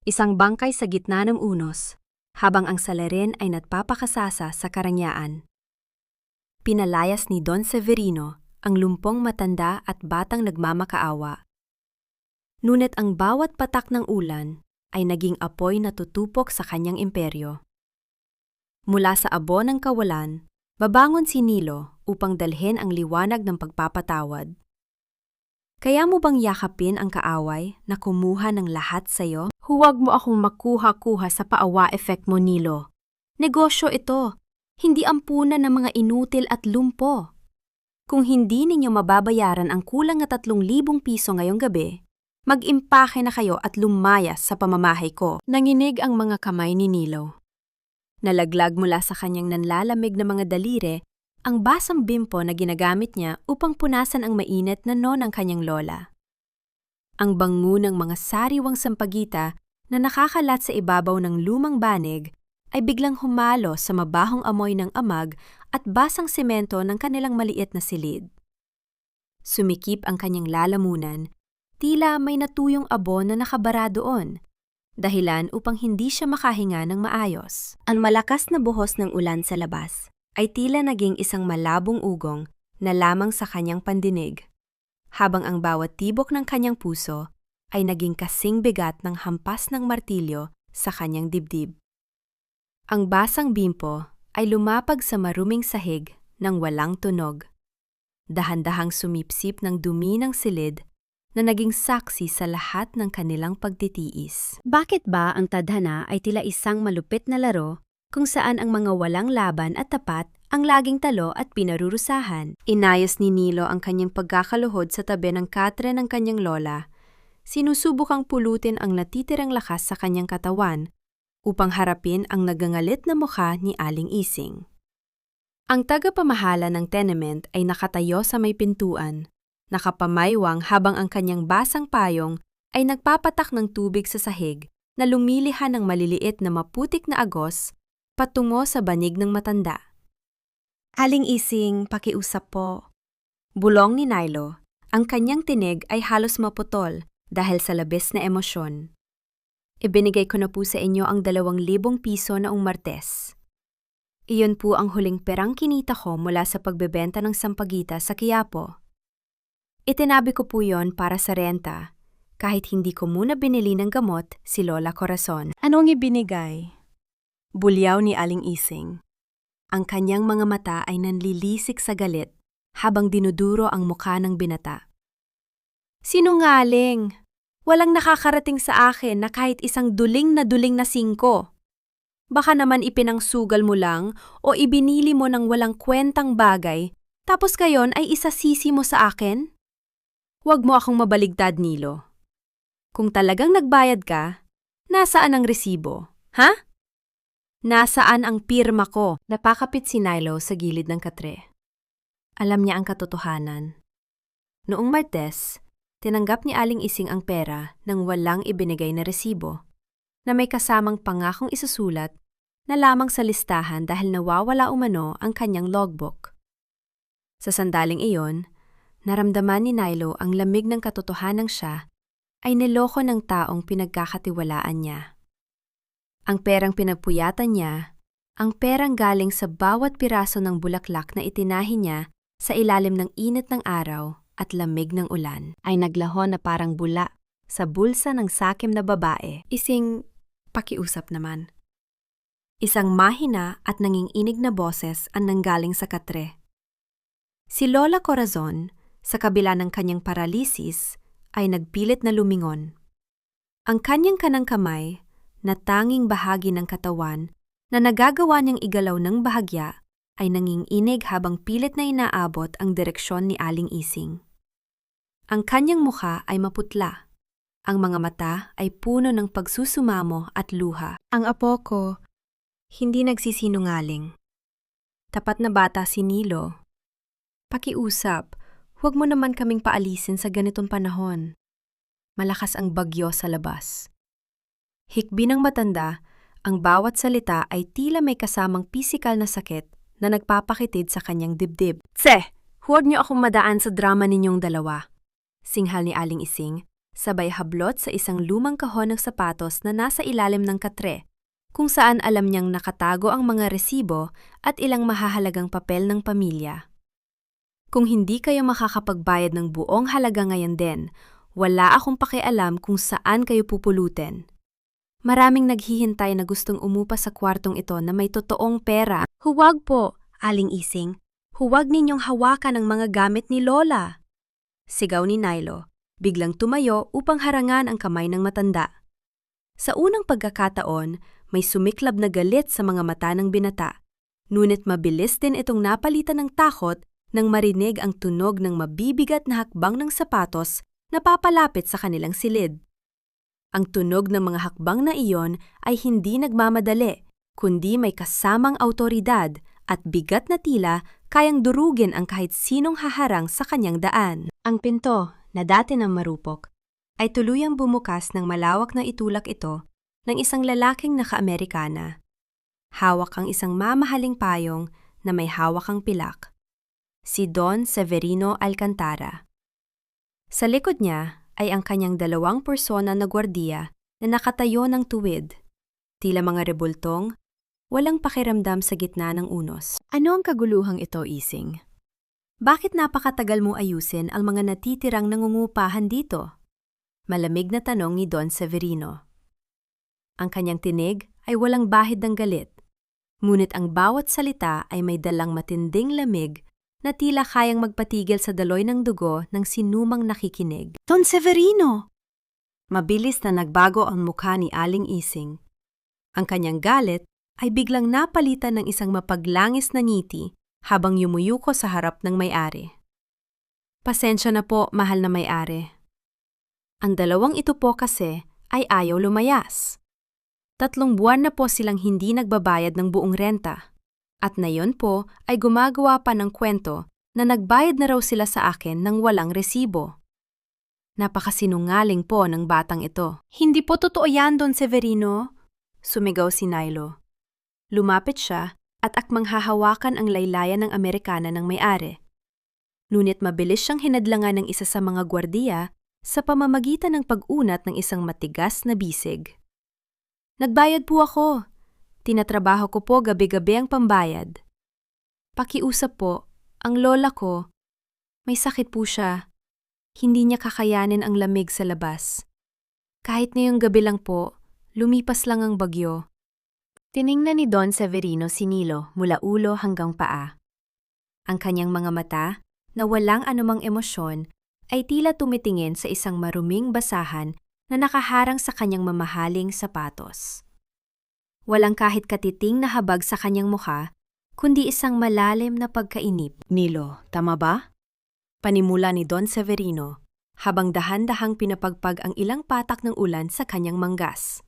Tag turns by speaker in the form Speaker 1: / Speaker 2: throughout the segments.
Speaker 1: Isang bangkay sa gitna ng unos, habang ang salarin ay nagpapakasasa sa karangyaan. Pinalayas ni Don Severino ang lumpong matanda at batang nagmamakaawa. Ngunit ang bawat patak ng ulan ay naging apoy na tutupok sa kanyang imperyo. Mula sa abo ng kawalan, babangon si Nilo upang dalhin ang liwanag ng pagpapatawad. Kaya mo bang yakapin ang kaaway na kumuha ng lahat sa iyo? Huwag mo akong makuha-kuha sa paawa effect mo, Nilo. Negosyo ito, hindi ampunan ng mga inutil at lumpo. Kung hindi ninyo mababayaran ang kulang na 3,000 piso ngayong gabi, mag-impake na kayo at lumayas sa pamamahay ko. Nanginig ang mga kamay ni Nilo. Nalaglag mula sa kanyang nanlalamig na mga daliri ang basang bimpo na ginagamit niya upang punasan ang mainit na no ng kanyang lola. Ang bango ng mga sariwang sampagita na nakakalat sa ibabaw ng lumang banig ay biglang humalo sa mabahong amoy ng amag at basang semento ng kanilang maliit na silid. Sumikip ang kanyang lalamunan, tila may natuyong abo na nakabara doon, dahilan upang hindi siya makahinga ng maayos. Ang malakas na buhos ng ulan sa labas ay tila naging isang malabong ugong na lamang sa kanyang pandinig, habang ang bawat tibok ng kanyang puso ay naging kasing bigat ng hampas ng martilyo sa kanyang dibdib. Ang basang bimpo ay lumapag sa maruming sahig ng walang tunog. Dahan-dahang sumipsip ng dumi ng silid na naging saksi sa lahat ng kanilang pagtitiis. Bakit ba ang tadhana ay tila isang malupit na laro kung saan ang mga walang laban at tapat ang laging talo at pinarurusahan? Inayos ni Nilo ang kanyang pagkakaluhod sa tabi ng katre ng kanyang lola. Sinusubukang pulutin ang natitirang lakas sa kanyang katawan upang harapin ang nagangalit na mukha ni Aling Ising. Ang tagapamahala ng tenement ay nakatayo sa may pintuan, nakapamaywang habang ang kanyang basang payong ay nagpapatak ng tubig sa sahig na lumilihan ng maliliit na maputik na agos patungo sa banig ng matanda. Aling Ising, pakiusap po. Bulong ni Nilo, ang kanyang tinig ay halos maputol dahil sa labis na emosyon. Ibinigay ko na po sa inyo ang 2,000 piso noong Martes. Iyon po ang huling perang kinita ko mula sa pagbebenta ng sampagita sa Quiapo. Itinabi ko po yon para sa renta, kahit hindi ko muna binili ng gamot si Lola Corazon.
Speaker 2: Anong ibinigay?
Speaker 1: Bulyaw ni Aling Ising. Ang kanyang mga mata ay nanlilisik sa galit habang dinuduro ang mukha ng binata. Sinungaling! Walang nakakarating sa akin na kahit isang duling na 5. Baka naman ipinangsugal mo lang o ibinili mo ng walang kwentang bagay, tapos gayon ay isasisi mo sa akin? Huwag mo akong mabaligtad, Nilo. Kung talagang nagbayad ka, nasaan ang resibo, ha? Nasaan ang pirma ko? Napakapit si Nilo sa gilid ng katre. Alam niya ang katotohanan. Noong Martes, tinanggap ni Aling Ising ang pera nang walang ibinigay na resibo, na may kasamang pangakong isusulat na lamang sa listahan dahil nawawala umano ang kanyang logbook. Sa sandaling iyon, naramdaman ni Nilo ang lamig ng katotohanang siya ay niloko ng taong pinagkakatiwalaan niya. Ang perang pinagpuyatan niya, ang perang galing sa bawat piraso ng bulaklak na itinahi niya sa ilalim ng init ng araw at lamig ng ulan, ay naglaho na parang bula sa bulsa ng sakim na babae. Ising, pakiusap naman. Isang mahina at nanginginig na boses ang nanggaling sa katre. Si Lola Corazon, sa kabila ng kanyang paralisis, ay nagpilit na lumingon. Ang kanyang kanang kamay, na tanging bahagi ng katawan na nagagawa niyang igalaw ng bahagya, ay nanginginig habang pilit na inaabot ang direksyon ni Aling Ising. Ang kanyang mukha ay maputla. Ang mga mata ay puno ng pagsusumamo at luha. Ang apo ko, hindi nagsisinungaling. Tapat na bata si Nilo. Pakiusap, huwag mo naman kaming paalisin sa ganitong panahon. Malakas ang bagyo sa labas. Hikbi ng matanda, ang bawat salita ay tila may kasamang pisikal na sakit na nagpapakitid sa kanyang dibdib. Huwag niyo akong madaan sa drama ninyong dalawa, singhal ni Aling Ising, sabay hablot sa isang lumang kahon ng sapatos na nasa ilalim ng katre, kung saan alam niyang nakatago ang mga resibo at ilang mahahalagang papel ng pamilya. Kung hindi kayo makakapagbayad ng buong halaga ngayon din, wala akong pakialam kung saan kayo pupulutin. Maraming naghihintay na gustong umupa sa kwartong ito na may totoong pera. Huwag po, Aling Ising. Huwag ninyong hawakan ang mga gamit ni Lola. Sigaw ni Nilo, biglang tumayo upang harangan ang kamay ng matanda. Sa unang pagkakataon, may sumiklab na galit sa mga mata ng binata. Ngunit mabilis din itong napalitan ng takot nang marinig ang tunog ng mabibigat na hakbang ng sapatos na papalapit sa kanilang silid. Ang tunog ng mga hakbang na iyon ay hindi nagmamadali, kundi may kasamang awtoridad at bigat na tila kayang durugin ang kahit sinong haharang sa kanyang daan. Ang pinto, na dati ng marupok, ay tuluyang bumukas ng malawak na itulak ito ng isang lalaking naka-Amerikana. Hawak ang isang mamahaling payong na may hawak ang pilak. Si Don Severino Alcantara. Sa likod niya ay ang kanyang 2 persona na gwardiya na nakatayo ng tuwid, tila mga rebultong, walang pakiramdam sa gitna ng unos. Ano ang kaguluhang ito, Ising? Bakit napakatagal mo ayusin ang mga natitirang nangungupahan dito? Malamig na tanong ni Don Severino. Ang kanyang tinig ay walang bahid ng galit, ngunit ang bawat salita ay may dalang matinding lamig na tila kayang magpatigil sa daloy ng dugo ng sinumang nakikinig. Don Severino! Mabilis na nagbago ang mukha ni Aling Ising. Ang kanyang galit ay biglang napalitan ng isang mapaglangis na ngiti habang yumuyuko sa harap ng may-ari. Pasensya na po, mahal na may-ari. Ang 2 ito po kasi ay ayaw lumayas. 3 buwan na po silang hindi nagbabayad ng buong renta. At nayon po ay gumagawa pa ng kwento na nagbayad na raw sila sa akin ng walang resibo. Napakasinungaling po ng batang ito. Hindi po totoo yan, Don Severino, sumigaw si Nilo. Lumapit siya at akmang hahawakan ang laylayan ng Amerikana ng may-ari. Ngunit mabilis siyang hinadlangan ng isa sa mga gwardiya sa pamamagitan ng pag-unat ng isang matigas na bisig. Nagbayad po ako. Tinatrabaho ko po gabi-gabi ang pambayad. Pakiusap po, ang lola ko, may sakit po siya. Hindi niya kakayanin ang lamig sa labas. Kahit ngayong gabi lang po, lumipas lang ang bagyo. Tiningnan ni Don Severino si Nilo mula ulo hanggang paa. Ang kanyang mga mata, na walang anumang emosyon, ay tila tumitingin sa isang maruming basahan na nakaharang sa kanyang mamahaling sapatos. Walang kahit katiting na habag sa kanyang mukha, kundi isang malalim na pagkainip. Nilo, tama ba? Panimula ni Don Severino, habang dahan-dahang pinapagpag ang ilang patak ng ulan sa kanyang manggas.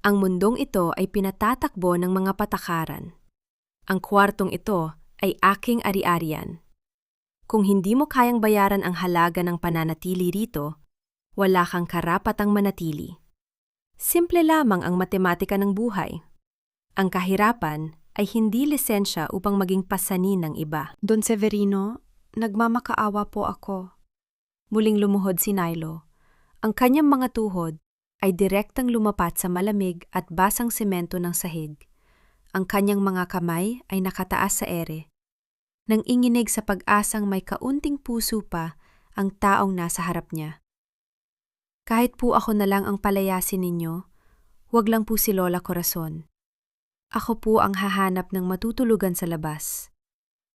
Speaker 1: Ang mundong ito ay pinatatakbo ng mga patakaran. Ang kwartong ito ay aking ari-arian. Kung hindi mo kayang bayaran ang halaga ng pananatili rito, wala kang karapatang manatili. Simple lamang ang matematika ng buhay. Ang kahirapan ay hindi lisensya upang maging pasanin ng iba. Don Severino, nagmamakaawa po ako. Muling lumuhod si Nilo. Ang kanyang mga tuhod ay direktang lumapat sa malamig at basang semento ng sahig. Ang kanyang mga kamay ay nakataas sa ere. Nang inginig sa pag-asang may kaunting puso pa ang taong nasa harap niya. Kahit po ako na lang ang palayasin ninyo, wag lang po si Lola Corazon. Ako po ang hahanap ng matutulugan sa labas.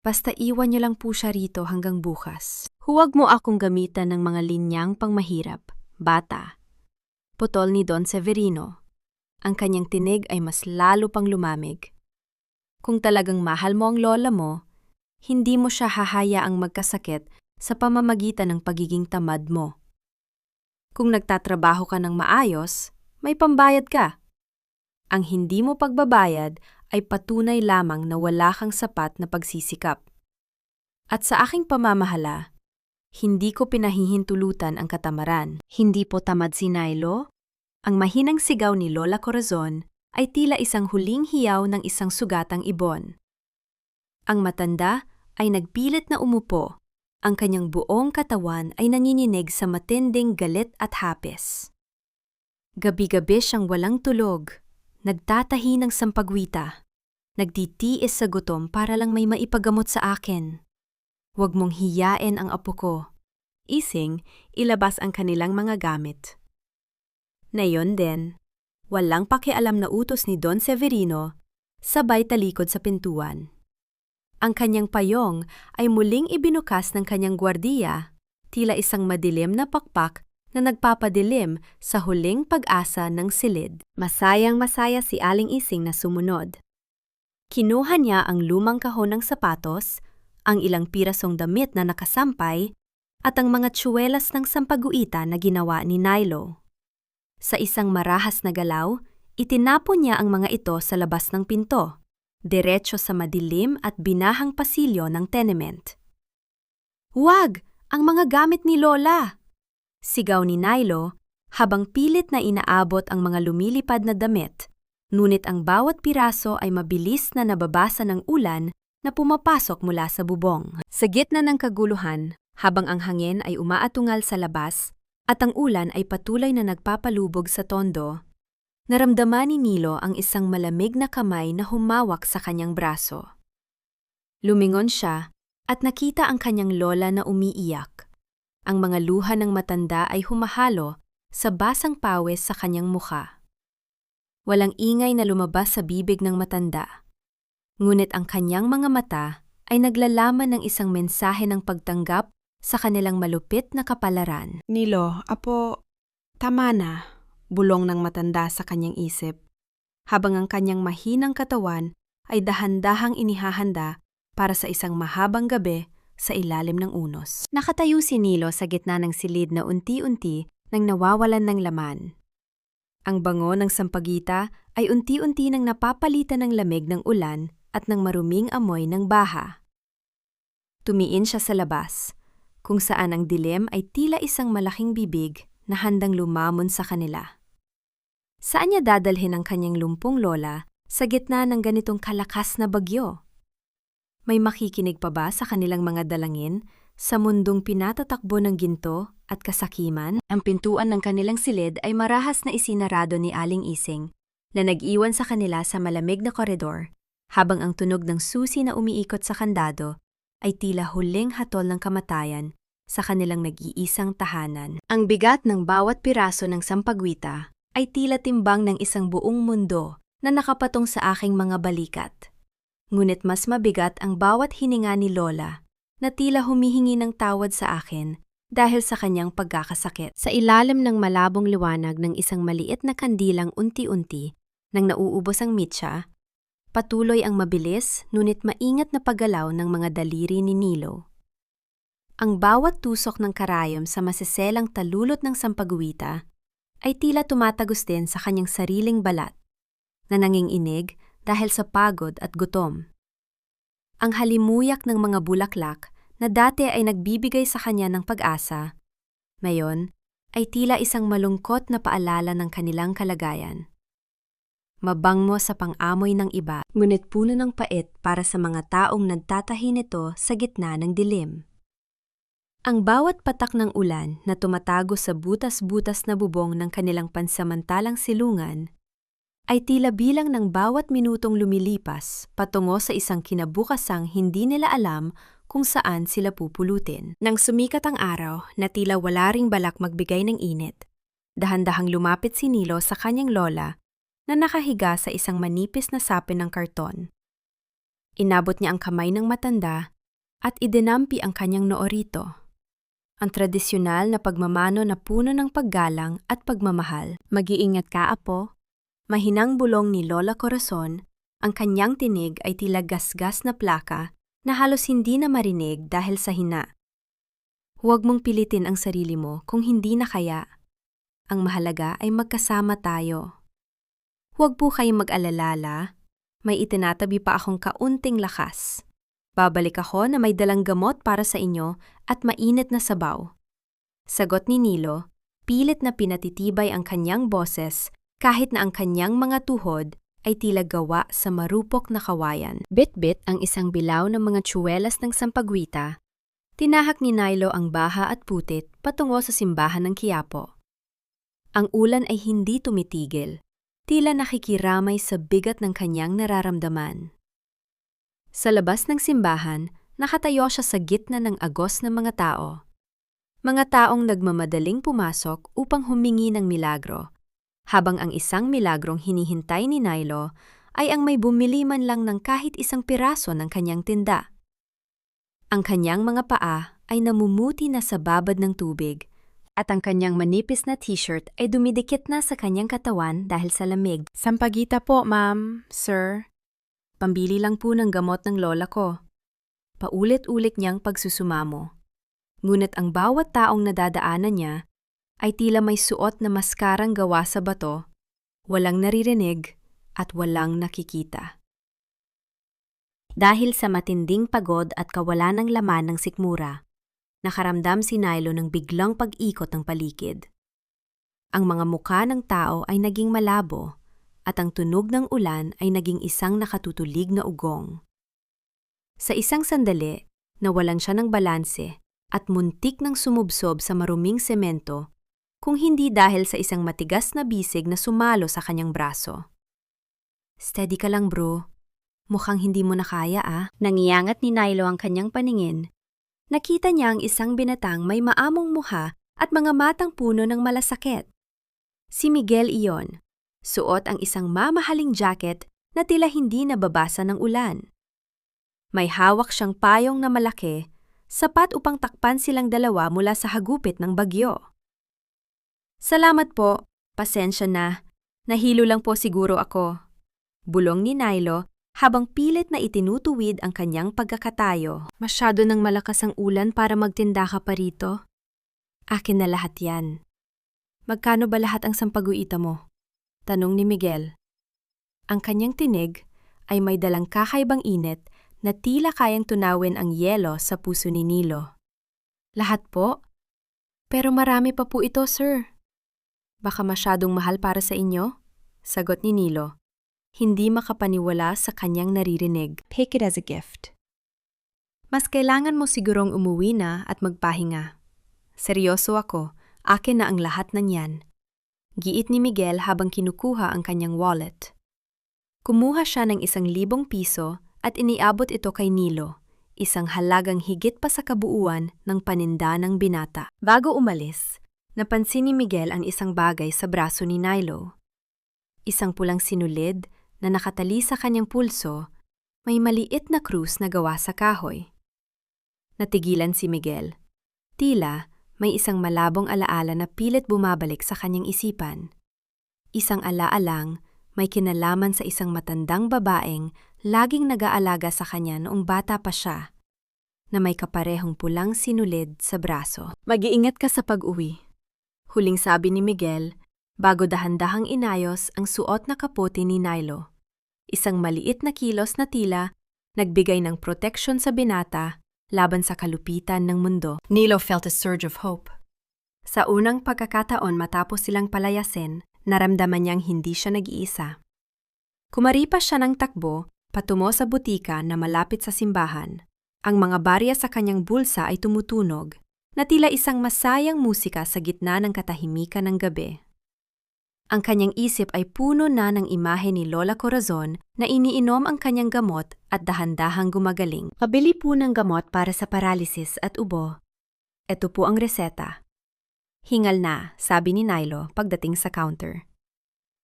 Speaker 1: Basta iwan niyo lang po siya rito hanggang bukas. Huwag mo akong gamitan ng mga linyang pangmahirap, bata. Putol ni Don Severino. Ang kanyang tinig ay mas lalo pang lumamig. Kung talagang mahal mo ang lola mo, hindi mo siya hahayaang magkasakit sa pamamagitan ng pagiging tamad mo. Kung nagtatrabaho ka ng maayos, may pambayad ka. Ang hindi mo pagbabayad ay patunay lamang na wala kang sapat na pagsisikap. At sa aking pamamahala, hindi ko pinahihintulutan ang katamaran. Hindi po tamad si Nilo? Ang mahinang sigaw ni Lola Corazon ay tila isang huling hiyaw ng isang sugatang ibon. Ang matanda ay nagpilit na umupo Ang kanyang buong katawan ay nanginginig sa matinding galit at hapes. Gabi-gabi siyang walang tulog, nagtatahi ng sampagwita, nagtitiis sa gutom para lang may maipagamot sa akin. Huwag mong hiyain ang apo ko. Ising, ilabas ang kanilang mga gamit. Nayon din, walang pakialam na utos ni Don Severino, sabay talikod sa pintuan. Ang kanyang payong ay muling ibinukas ng kanyang gwardiya, tila isang madilim na pakpak na nagpapadilim sa huling pag-asa ng silid. Masayang-masaya si Aling Ising na sumunod. Kinuha niya ang lumang kahon ng sapatos, ang ilang pirasong damit na nakasampay, at ang mga tsuwelas ng sampaguita na ginawa ni Nilo. Sa isang marahas na galaw, itinapon niya ang mga ito sa labas ng pinto, diretso sa madilim at binahang pasilyo ng tenement. "Huwag! Ang mga gamit ni Lola!" Sigaw ni Nilo habang pilit na inaabot ang mga lumilipad na damit, ngunit ang bawat piraso ay mabilis na nababasa ng ulan na pumapasok mula sa bubong. Sa gitna ng kaguluhan, habang ang hangin ay umaatungal sa labas at ang ulan ay patuloy na nagpapalubog sa tondo, naramdaman ni Nilo ang isang malamig na kamay na humawak sa kanyang braso. Lumingon siya at nakita ang kanyang lola na umiiyak. Ang mga luha ng matanda ay humahalo sa basang pawis sa kanyang mukha. Walang ingay na lumabas sa bibig ng matanda. Ngunit ang kanyang mga mata ay naglalaman ng isang mensahe ng pagtanggap sa kanilang malupit na kapalaran.
Speaker 2: "Nilo, apo, tama na," bulong ng matanda sa kanyang isip, habang ang kanyang mahinang katawan ay dahan-dahang inihahanda para sa isang mahabang gabi sa ilalim ng unos.
Speaker 1: Nakatayo si Nilo sa gitna ng silid na unti-unti nang nawawalan ng laman. Ang bango ng sampagita ay unti-unti nang napapalitan ng lamig ng ulan at ng maruming amoy ng baha. Tumiin siya sa labas, kung saan ang dilim ay tila isang malaking bibig na handang lumamon sa kanila. Saan niya dadalhin ang kanyang lumpong lola sa gitna ng ganitong kalakas na bagyo? May makikinig pa ba sa kanilang mga dalangin sa mundong pinatatakbo ng ginto at kasakiman? Ang pintuan ng kanilang silid ay marahas na isinarado ni Aling Ising na nag-iwan sa kanila sa malamig na koridor, habang ang tunog ng susi na umiikot sa kandado ay tila huling hatol ng kamatayan sa kanilang nag-iisang tahanan. Ang bigat ng bawat piraso ng sampagwita ay tila timbang ng isang buong mundo na nakapatong sa aking mga balikat. Ngunit mas mabigat ang bawat hininga ni Lola na tila humihingi ng tawad sa akin dahil sa kanyang pagkakasakit. Sa ilalim ng malabong liwanag ng isang maliit na kandilang unti-unti nang nauubos ang mitsa, patuloy ang mabilis ngunit maingat na paggalaw ng mga daliri ni Nilo. Ang bawat tusok ng karayom sa masiselang talulot ng sampaguita ay tila tumatagos din sa kanyang sariling balat na nanginginig dahil sa pagod at gutom. Ang halimuyak ng mga bulaklak na dati ay nagbibigay sa kanya ng pag-asa, ngayon ay tila isang malungkot na paalala ng kanilang kalagayan. Mabango sa pang-amoy ng iba, ngunit puno ng pait para sa mga taong nagtatahi nito sa gitna ng dilim. Ang bawat patak ng ulan na tumatago sa butas-butas na bubong ng kanilang pansamantalang silungan ay tila bilang ng bawat minutong lumilipas patungo sa isang kinabukasang hindi nila alam kung saan sila pupulutin. Nang sumikat ang araw na tila wala ring balak magbigay ng init, dahan-dahang lumapit si Nilo sa kanyang lola na nakahiga sa isang manipis na sapin ng karton. Inabot niya ang kamay ng matanda at idinampi ang kanyang noo rito. Ang tradisyonal na pagmamano na puno ng paggalang at pagmamahal. "Mag-iingat ka, apo." Mahinang bulong ni Lola Corazon, ang kanyang tinig ay tila gasgas na plaka na halos hindi na marinig dahil sa hina. "Huwag mong pilitin ang sarili mo kung hindi na kaya. Ang mahalaga ay magkasama tayo. Huwag po kayong mag-alala, may itinatabi pa akong kaunting lakas. Babalik ako na may dalang gamot para sa inyo at mainit na sabaw." Sagot ni Nilo, pilit na pinatitibay ang kanyang boses kahit na ang kanyang mga tuhod ay tila gawa sa marupok na kawayan. Bit-bit ang isang bilaw ng mga tsuwelas ng sampagwita Tinahak ni Nilo ang baha at putit patungo sa simbahan ng Quiapo. Ang ulan ay hindi tumitigil, tila nakikiramay sa bigat ng kanyang nararamdaman. Sa labas ng simbahan, nakatayo siya sa gitna ng agos ng mga tao. Mga taong nagmamadaling pumasok upang humingi ng milagro, habang ang isang milagrong hinihintay ni Nilo ay ang may bumili man lang ng kahit isang piraso ng kanyang tinda. Ang kanyang mga paa ay namumuti na sa babad ng tubig at ang kanyang manipis na t-shirt ay dumidikit na sa kanyang katawan dahil sa lamig.
Speaker 2: Sampagita po, ma'am, sir.
Speaker 1: Pambili lang po ng gamot ng lola ko. Paulit-ulit niyang pagsusumamo. Ngunit ang bawat taong nadadaanan niya ay tila may suot na maskarang gawa sa bato, walang naririnig at walang nakikita. Dahil sa matinding pagod at kawalan ng laman ng sikmura, nakaramdam si Nilo ng biglang pag-ikot ng paligid. Ang mga mukha ng tao ay naging malabo at ang tunog ng ulan ay naging isang nakatutulig na ugong. Sa isang sandali, nawalan siya ng balanse at muntik nang sumubsob sa maruming semento kung hindi dahil sa isang matigas na bisig na sumalo sa kanyang braso. "Steady ka lang, bro. Mukhang hindi mo na kaya, ah." Nangiyangat ni Nilo ang kanyang paningin. Nakita niya ang isang binatang may maamong muha at mga matang puno ng malasakit. Si Miguel iyon. Suot ang isang mamahaling jacket na tila hindi nababasa ng ulan. May hawak siyang payong na malaki, sapat upang takpan silang dalawa mula sa hagupit ng bagyo. "Salamat po. Pasensya na. Nahilo lang po siguro ako." Bulong ni Nilo habang pilit na itinutuwid ang kanyang pagkakatayo. "Masyado nang malakas ang ulan para magtinda ka pa rito. Akin na lahat yan." "Magkano ba lahat ang sampaguita mo?" tanong ni Miguel. Ang kanyang tinig ay may dalang kakaibang init na tila kayang tunawin ang yelo sa puso ni Nilo. "Lahat po? Pero marami pa po ito, sir." "Baka masyadong mahal para sa inyo?" sagot ni Nilo. Hindi makapaniwala sa kanyang naririnig.
Speaker 2: Take it as a gift.
Speaker 1: "Mas kailangan mo sigurong umuwi na at magpahinga. Seryoso ako, akin na ang lahat ng yan." Giit ni Miguel habang kinukuha ang kanyang wallet. Kumuha siya ng 1,000 piso at iniabot ito kay Nilo, isang halagang higit pa sa kabuuan ng paninda ng binata. Bago umalis, napansin ni Miguel ang isang bagay sa braso ni Nilo. Isang pulang sinulid na nakatali sa kanyang pulso, may maliit na krus na gawa sa kahoy. Natigilan si Miguel. Tila may isang malabong alaala na pilit bumabalik sa kanyang isipan. Isang alaalang may kinalaman sa isang matandang babaeng laging nag-aalaga sa kanya noong bata pa siya, na may kaparehong pulang sinulid sa braso. "Mag-iingat ka sa pag-uwi," huling sabi ni Miguel bago dahan-dahang inayos ang suot na kapote ni Nilo. Isang maliit na kilos na tila nagbigay ng proteksyon sa binata laban sa kalupitan ng mundo.
Speaker 2: Nilo felt a surge of hope.
Speaker 1: Sa unang pagkakataon matapos silang palayasin, naramdaman niyang hindi siya nag-iisa. Kumaripas siya ng takbo patungo sa butika na malapit sa simbahan. Ang mga barya sa kanyang bulsa ay tumutunog, na tila isang masayang musika sa gitna ng katahimikan ng gabi. Ang kanyang isip ay puno na ng imahe ni Lola Corazon na iniinom ang kanyang gamot at dahan-dahang gumagaling. "Pabili po ng gamot para sa paralysis at ubo. Ito po ang reseta." "Hingal na," sabi ni Nilo pagdating sa counter.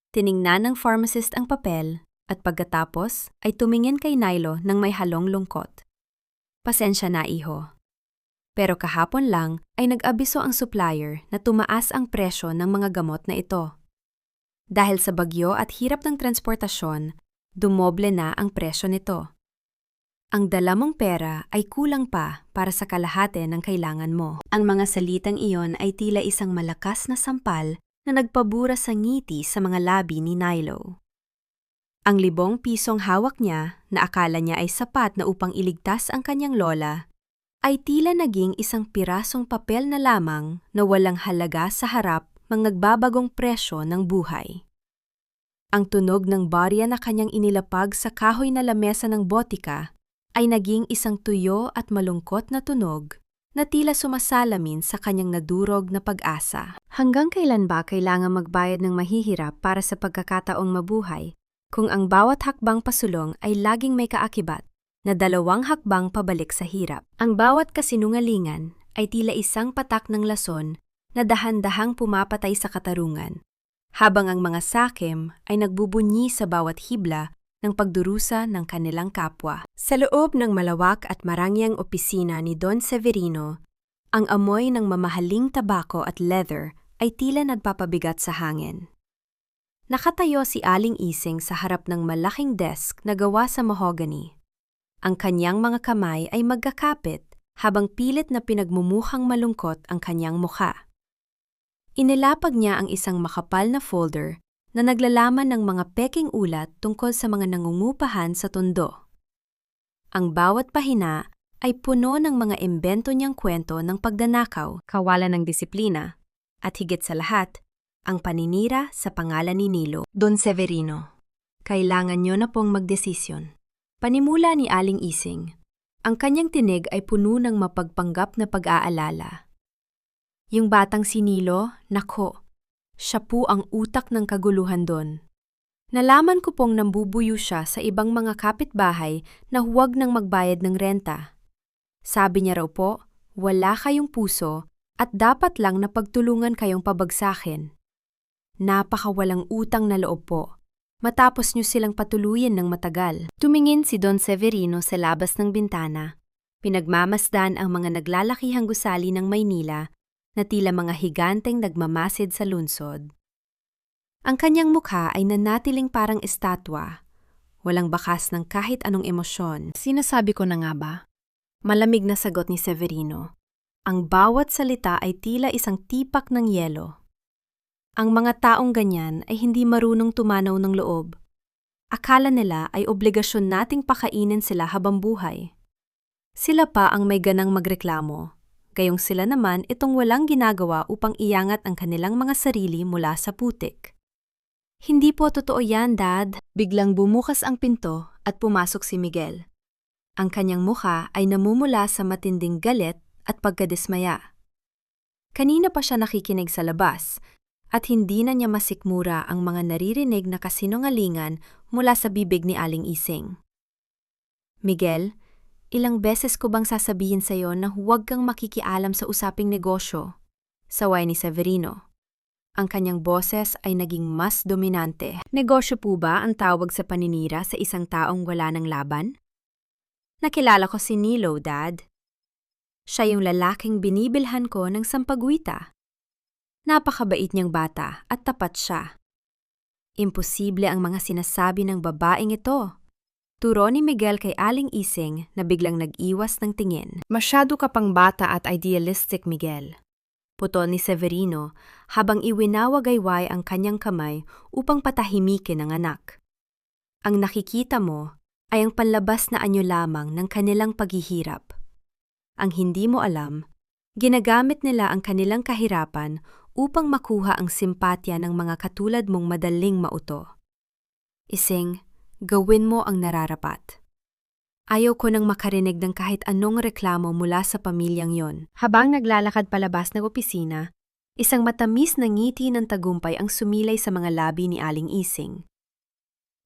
Speaker 1: Tiningnan ng pharmacist ang papel at pagkatapos ay tumingin kay Nilo ng may halong lungkot. "Pasensya na, iho. Pero kahapon lang ay nag-abiso ang supplier na tumaas ang presyo ng mga gamot na ito. Dahil sa bagyo at hirap ng transportasyon, dumoble na ang presyo nito. Ang dala mong pera ay kulang pa para sa kalahati ng kailangan mo." Ang mga salitang iyon ay tila isang malakas na sampal na nagpabura sa ngiti sa mga labi ni Nilo. Ang 5 pisong hawak niya, na akala niya ay sapat na upang iligtas ang kanyang lola, ay tila naging isang pirasong papel na lamang na walang halaga sa harap ng nagbabagong presyo ng buhay. Ang tunog ng barya na kanyang inilapag sa kahoy na lamesa ng botika ay naging isang tuyo at malungkot na tunog na tila sumasalamin sa kanyang nadurog na pag-asa. Hanggang kailan ba kailangan magbayad ng mahihirap para sa pagkakataong mabuhay kung ang bawat hakbang pasulong ay laging may kaakibat na 2 hakbang pabalik sa hirap? Ang bawat kasinungalingan ay tila isang patak ng lason na dahan-dahang pumapatay sa katarungan, habang ang mga sakim ay nagbubunyi sa bawat hibla ng pagdurusa ng kanilang kapwa. Sa loob ng malawak at marangyang opisina ni Don Severino, ang amoy ng mamahaling tabako at leather ay tila nagpapabigat sa hangin. Nakatayo si Aling Ising sa harap ng malaking desk na gawa sa mahogany. Ang kanyang mga kamay ay magkakapit habang pilit na pinagmumukhang malungkot ang kanyang mukha. Inilapag niya ang isang makapal na folder na naglalaman ng mga peking ulat tungkol sa mga nangungupahan sa tondo. Ang bawat pahina ay puno ng mga imbento niyang kwento ng pagdanakaw, kawalan ng disiplina, at higit sa lahat, ang paninira sa pangalan ni Nilo. Don Severino, kailangan niyo na pong magdesisyon. Panimula ni Aling Ising, ang kanyang tinig ay puno ng mapagpanggap na pag-aalala. Yung batang si Nilo, nako, siya po ang utak ng kaguluhan doon. Nalaman ko pong nambubuyo siya sa ibang mga kapitbahay na huwag nang magbayad ng renta. Sabi niya raw po, wala kayong puso at dapat lang na pagtulungan kayong pabagsakin. Napakawalang utang na loob po. Matapos niyo silang patuluyin ng matagal. Tumingin si Don Severino sa labas ng bintana. Pinagmamasdan ang mga naglalakihang gusali ng Maynila na tila mga higanteng nagmamasid sa lunsod. Ang kanyang mukha ay nanatiling parang estatwa, walang bakas ng kahit anong emosyon. Sinasabi ko na nga ba? Malamig na sagot ni Severino. Ang bawat salita ay tila isang tipak ng yelo. Ang mga taong ganyan ay hindi marunong tumanaw ng loob. Akala nila ay obligasyon nating pakainin sila habang buhay. Sila pa ang may ganang magreklamo. Gayong sila naman itong walang ginagawa upang iangat ang kanilang mga sarili mula sa putik. Hindi po totoo yan, Dad. Biglang bumukas ang pinto at pumasok si Miguel. Ang kanyang mukha ay namumula sa matinding galit at pagkadismaya. Kanina pa siya nakikinig sa labas at hindi na niya masikmura ang mga naririnig na kasinungalingan mula sa bibig ni Aling Ising. Miguel, ilang beses ko bang sasabihin sa'yo na huwag kang makikialam sa usaping negosyo? Saway ni Severino. Ang kanyang boses ay naging mas dominante. Negosyo po ba ang tawag sa paninira sa isang taong wala ng laban? Nakilala ko si Nilo, Dad. Siya yung lalaking binibilhan ko ng sampagwita. Napakabait niyang bata at tapat siya. Imposible ang mga sinasabi ng babaeng ito. Turo ni Miguel kay Aling Ising na biglang nag-iwas ng tingin. Masyado ka pang bata at idealistic, Miguel. Putol ni Severino habang iwinawagayway ang kanyang kamay upang patahimikin ang anak. Ang nakikita mo ay ang panlabas na anyo lamang ng kanilang paghihirap. Ang hindi mo alam, ginagamit nila ang kanilang kahirapan upang makuha ang simpatya ng mga katulad mong madaling mauto. Ising, gawin mo ang nararapat. Ayaw ko nang makarinig ng kahit anong reklamo mula sa pamilyang yon. Habang naglalakad palabas ng opisina, isang matamis na ngiti ng tagumpay ang sumilay sa mga labi ni Aling Ising.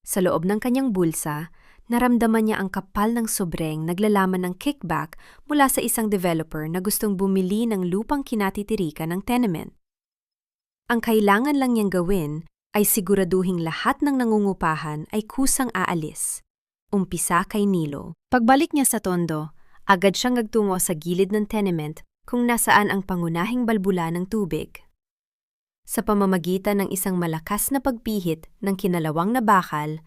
Speaker 1: Sa loob ng kanyang bulsa, naramdaman niya ang kapal ng sobreng naglalaman ng kickback mula sa isang developer na gustong bumili ng lupang kinatitirikan ng tenement. Ang kailangan lang niyang gawin ay siguraduhing lahat ng nangungupahan ay kusang aalis. Umpisa kay Nilo. Pagbalik niya sa tondo, agad siyang nagtungo sa gilid ng tenement kung nasaan ang pangunahing balbula ng tubig. Sa pamamagitan ng isang malakas na pagpihit ng kinalawang na bakal,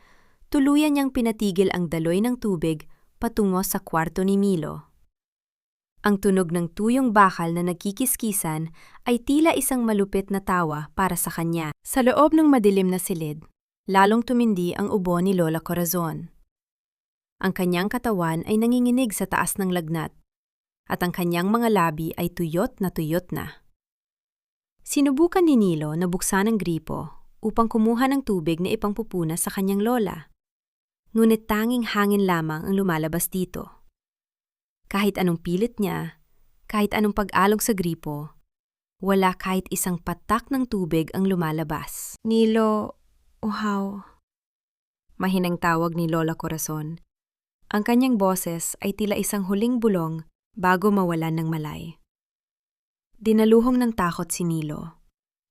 Speaker 1: tuluyan niyang pinatigil ang daloy ng tubig patungo sa kwarto ni Milo. Ang tunog ng tuyong bakal na nagkikiskisan ay tila isang malupit na tawa para sa kanya. Sa loob ng madilim na silid, lalong tumindi ang ubo ni Lola Corazon. Ang kanyang katawan ay nanginginig sa taas ng lagnat, at ang kanyang mga labi ay tuyot na. Sinubukan ni Nilo na buksan ang gripo upang kumuha ng tubig na ipangpupunas sa kanyang lola. Ngunit tanging hangin lamang ang lumalabas dito. Kahit anong pilit niya, Kahit anong pag-alog sa gripo, wala kahit isang patak ng tubig ang lumalabas.
Speaker 2: Nilo, uhaw.
Speaker 1: Mahinang tawag ni Lola Corazon. Ang kanyang boses ay tila isang huling bulong bago mawalan ng malay. Dinaluhong ng takot si Nilo.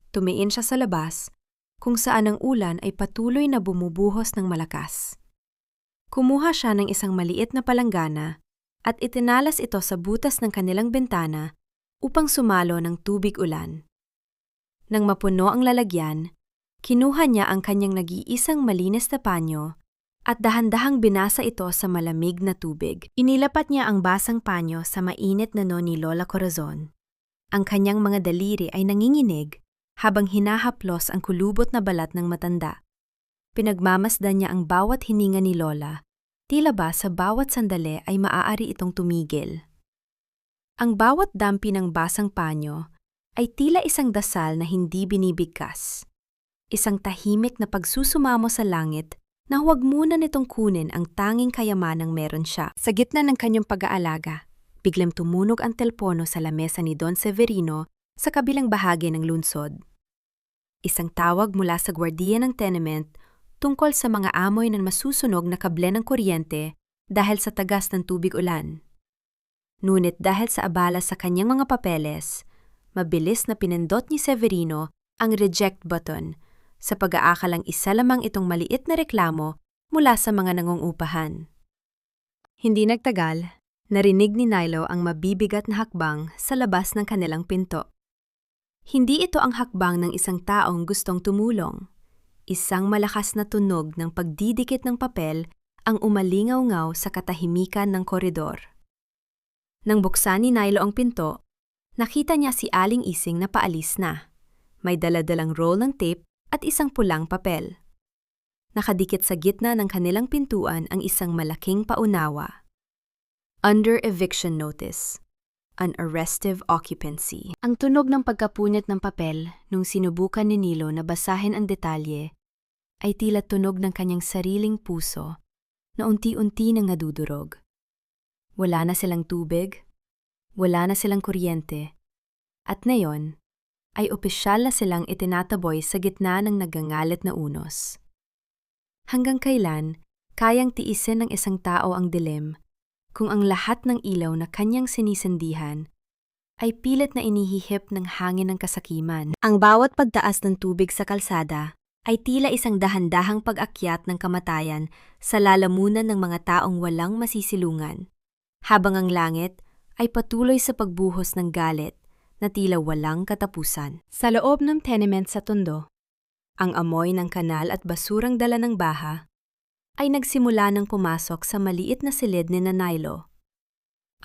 Speaker 1: Tumiin siya sa labas, kung saan ang ulan ay patuloy na bumubuhos ng malakas. Kumuha siya ng isang maliit na palanggana at itinalas ito sa butas ng kanilang bintana upang sumalo ng tubig ulan. Nang mapuno ang lalagyan, kinuha niya ang kanyang nag-iisang malinis na panyo at dahan-dahang binasa ito sa malamig na tubig. Inilapat niya ang basang panyo sa mainit na noo ni Lola Corazon. Ang kanyang mga daliri ay nanginginig habang hinahaplos ang kulubot na balat ng matanda. Pinagmamasdan niya ang bawat hininga ni Lola, tila ba sa bawat sandali ay maaari itong tumigil. Ang bawat dampi ng basang panyo ay tila isang dasal na hindi binibigkas. Isang tahimik na pagsusumamo sa langit na huwag muna nitong kunin ang tanging kayamanang meron siya. Sa gitna ng kanyang pag-aalaga, biglang tumunog ang telpono sa lamesa ni Don Severino sa kabilang bahagi ng lungsod. Isang tawag mula sa gwardiya ng tenement tungkol sa mga amoy ng masusunog na kable ng kuryente dahil sa tagas ng tubig ulan. Ngunit dahil sa abala sa kanyang mga papeles, mabilis na pinindot ni Severino ang reject button sa pag-aakalang isa lamang itong maliit na reklamo mula sa mga nangungupahan. Hindi nagtagal, narinig ni Nilo ang mabibigat na hakbang sa labas ng kanilang pinto. Hindi ito ang hakbang ng isang taong gustong tumulong. Isang malakas na tunog ng pagdidikit ng papel ang umalingaw-ngaw sa katahimikan ng koridor. Nang buksan ni Nilo ang pinto, nakita niya si Aling Ising na paalis na. May daladalang roll ng tape at isang pulang papel. Nakadikit sa gitna ng kanilang pintuan ang isang malaking paunawa. Under eviction notice. An arrestive occupancy. Ang tunog ng pagkapunit ng papel nung sinubukan ni Nilo na basahin ang detalye ay tila tunog ng kanyang sariling puso na unti-unti nang nadudurog. Wala na silang tubig, wala na silang kuryente, at ngayon ay opisyal na silang itinataboy sa gitna ng nagangalit na unos. Hanggang kailan kayang tiisin ng isang tao ang dilim kung ang lahat ng ilaw na kanyang sinisindihan ay pilit na inihihip ng hangin ng kasakiman? Ang bawat pagtaas ng tubig sa kalsada ay tila isang dahan-dahang pag-akyat ng kamatayan sa lalamunan ng mga taong walang masisilungan, habang ang langit ay patuloy sa pagbuhos ng galit na tila walang katapusan. Sa loob ng tenement sa Tondo, ang amoy ng kanal at basurang dala ng baha ay nagsimula ng pumasok sa maliit na silid ni Nilo.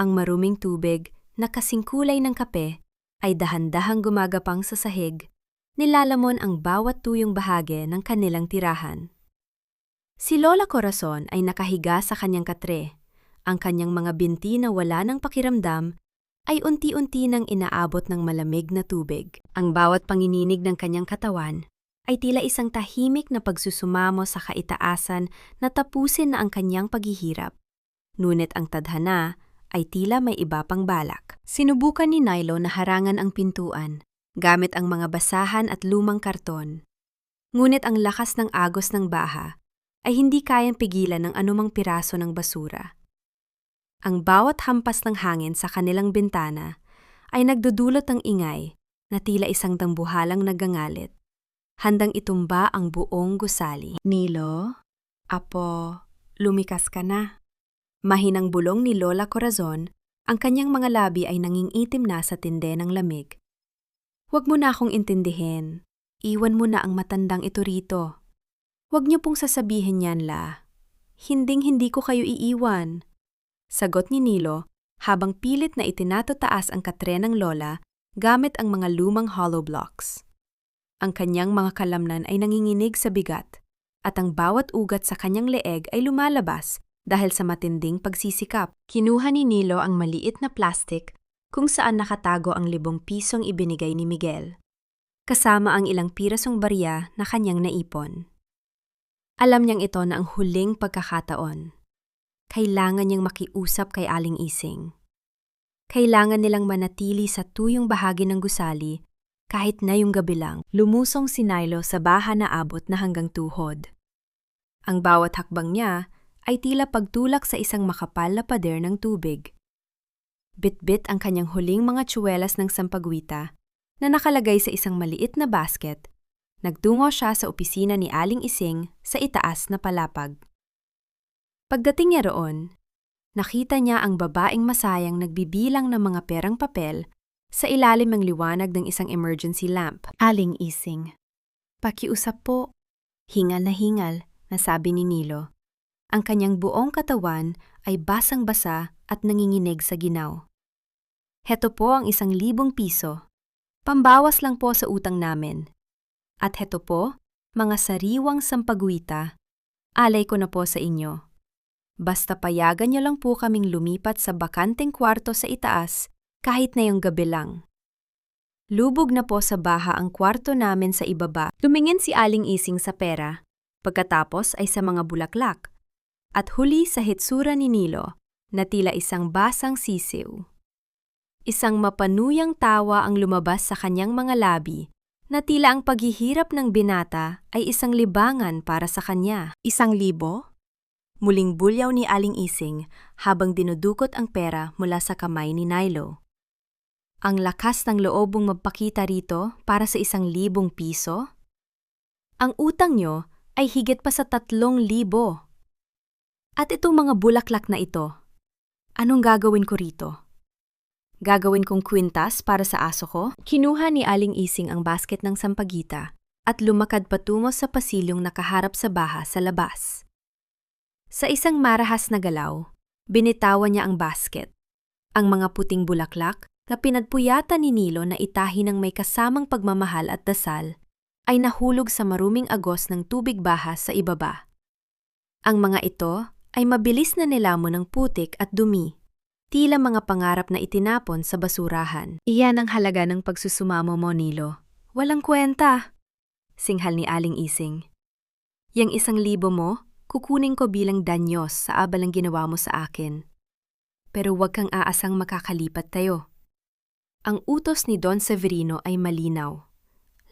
Speaker 1: Ang maruming tubig na kasingkulay ng kape ay dahan-dahang gumagapang sa sahig, nilalamon ang bawat tuyong bahagi ng kanilang tirahan. Si Lola Corazon ay nakahiga sa kanyang katre. Ang kanyang mga binti na wala ng pakiramdam ay unti-unti nang inaabot ng malamig na tubig. Ang bawat pangininig ng kanyang katawan ay tila isang tahimik na pagsusumamo sa kaitaasan na tapusin na ang kanyang paghihirap. Ngunit ang tadhana ay tila may iba pang balak. Sinubukan ni Nilo na harangan ang pintuan gamit ang mga basahan at lumang karton. Ngunit ang lakas ng agos ng baha ay hindi kayang pigilan ng anumang piraso ng basura. Ang bawat hampas ng hangin sa kanilang bintana ay nagdudulot ng ingay na tila isang dambuhalang nagangalit, handang itumba ang buong gusali. Nilo, apo, lumikas ka na. Mahinang bulong ni Lola Corazon, ang kanyang mga labi ay nangingitim na sa tinde ng lamig. Huwag mo na akong intindihin. Iwan mo na ang matandang ito rito. Huwag niyo pong sasabihin yan, La. Hinding-hindi ko kayo iiwan. Sagot ni Nilo habang pilit na itinatataas ang katre ng Lola gamit ang mga lumang hollow blocks. Ang kanyang mga kalamnan ay nanginginig sa bigat at ang bawat ugat sa kanyang leeg ay lumalabas dahil sa matinding pagsisikap. Kinuha ni Nilo ang maliit na plastic kung saan nakatago ang 5 pisong ibinigay ni Miguel, kasama ang ilang pirasong barya na kanyang naipon. Alam niyang ito na ang huling pagkakataon. Kailangan niyang makiusap kay Aling Ising. Kailangan nilang manatili sa tuyong bahagi ng gusali kahit na yung gabi lang. Lumusong si Nilo sa baha na abot na hanggang tuhod. Ang bawat hakbang niya ay tila pagtulak sa isang makapal na pader ng tubig. Bit-bit ang kanyang huling mga tsuwelas ng sampagwita na nakalagay sa isang maliit na basket. Nagtungo siya sa opisina ni Aling Ising sa itaas na palapag. Pagdating niya roon, nakita niya ang babaeng masayang nagbibilang ng mga perang papel sa ilalim ng liwanag ng isang emergency lamp.
Speaker 2: Aling Ising, pakiusap po.
Speaker 1: Hingal na sabi ni Nilo. Ang kanyang buong katawan ay basang-basa at nanginginig sa ginaw. Heto po ang 1,000 piso. Pambawas lang po sa utang namin. At heto po, mga sariwang sampagwita. Alay ko na po sa inyo. Basta payagan niyo lang po kaming lumipat sa bakanteng kwarto sa itaas kahit na yung gabi lang. Lubog na po sa baha ang kwarto namin sa ibaba. Tumingin si Aling Ising sa pera, pagkatapos ay sa mga bulaklak, at huli sa hitsura ni Nilo na tila isang basang sisiw. Isang mapanuyang tawa ang lumabas sa kanyang mga labi na tila ang paghihirap ng binata ay isang libangan para sa kanya.
Speaker 2: 1,000?
Speaker 1: Muling bulyaw ni Aling Ising habang dinudukot ang pera mula sa kamay ni Nilo. Ang lakas ng loob mong magpakita rito para sa 1,000 piso? Ang utang nyo ay higit pa sa 3,000. At itong mga bulaklak na ito, anong gagawin ko rito? Gagawin kong kwintas para sa aso ko? Kinuha ni Aling Ising ang basket ng sampagita at lumakad patungo sa pasilyong nakaharap sa baha sa labas. Sa isang marahas na galaw, binitawan niya ang basket. Ang mga puting bulaklak na pinagpuyatan ni Nilo na itahi ng may kasamang pagmamahal at dasal ay nahulog sa maruming agos ng tubig baha sa ibaba. Ang mga ito ay mabilis na nilamon ng putik at dumi, tila mga pangarap na itinapon sa basurahan.
Speaker 2: Iyan ang halaga ng pagsusumamo mo, Nilo.
Speaker 1: Walang kwenta, singhal ni Aling Ising. Yang 1,000 mo, kukunin ko bilang danyos sa abalang ginawa mo sa akin. Pero huwag kang aasang makakalipat tayo. Ang utos ni Don Severino ay malinaw.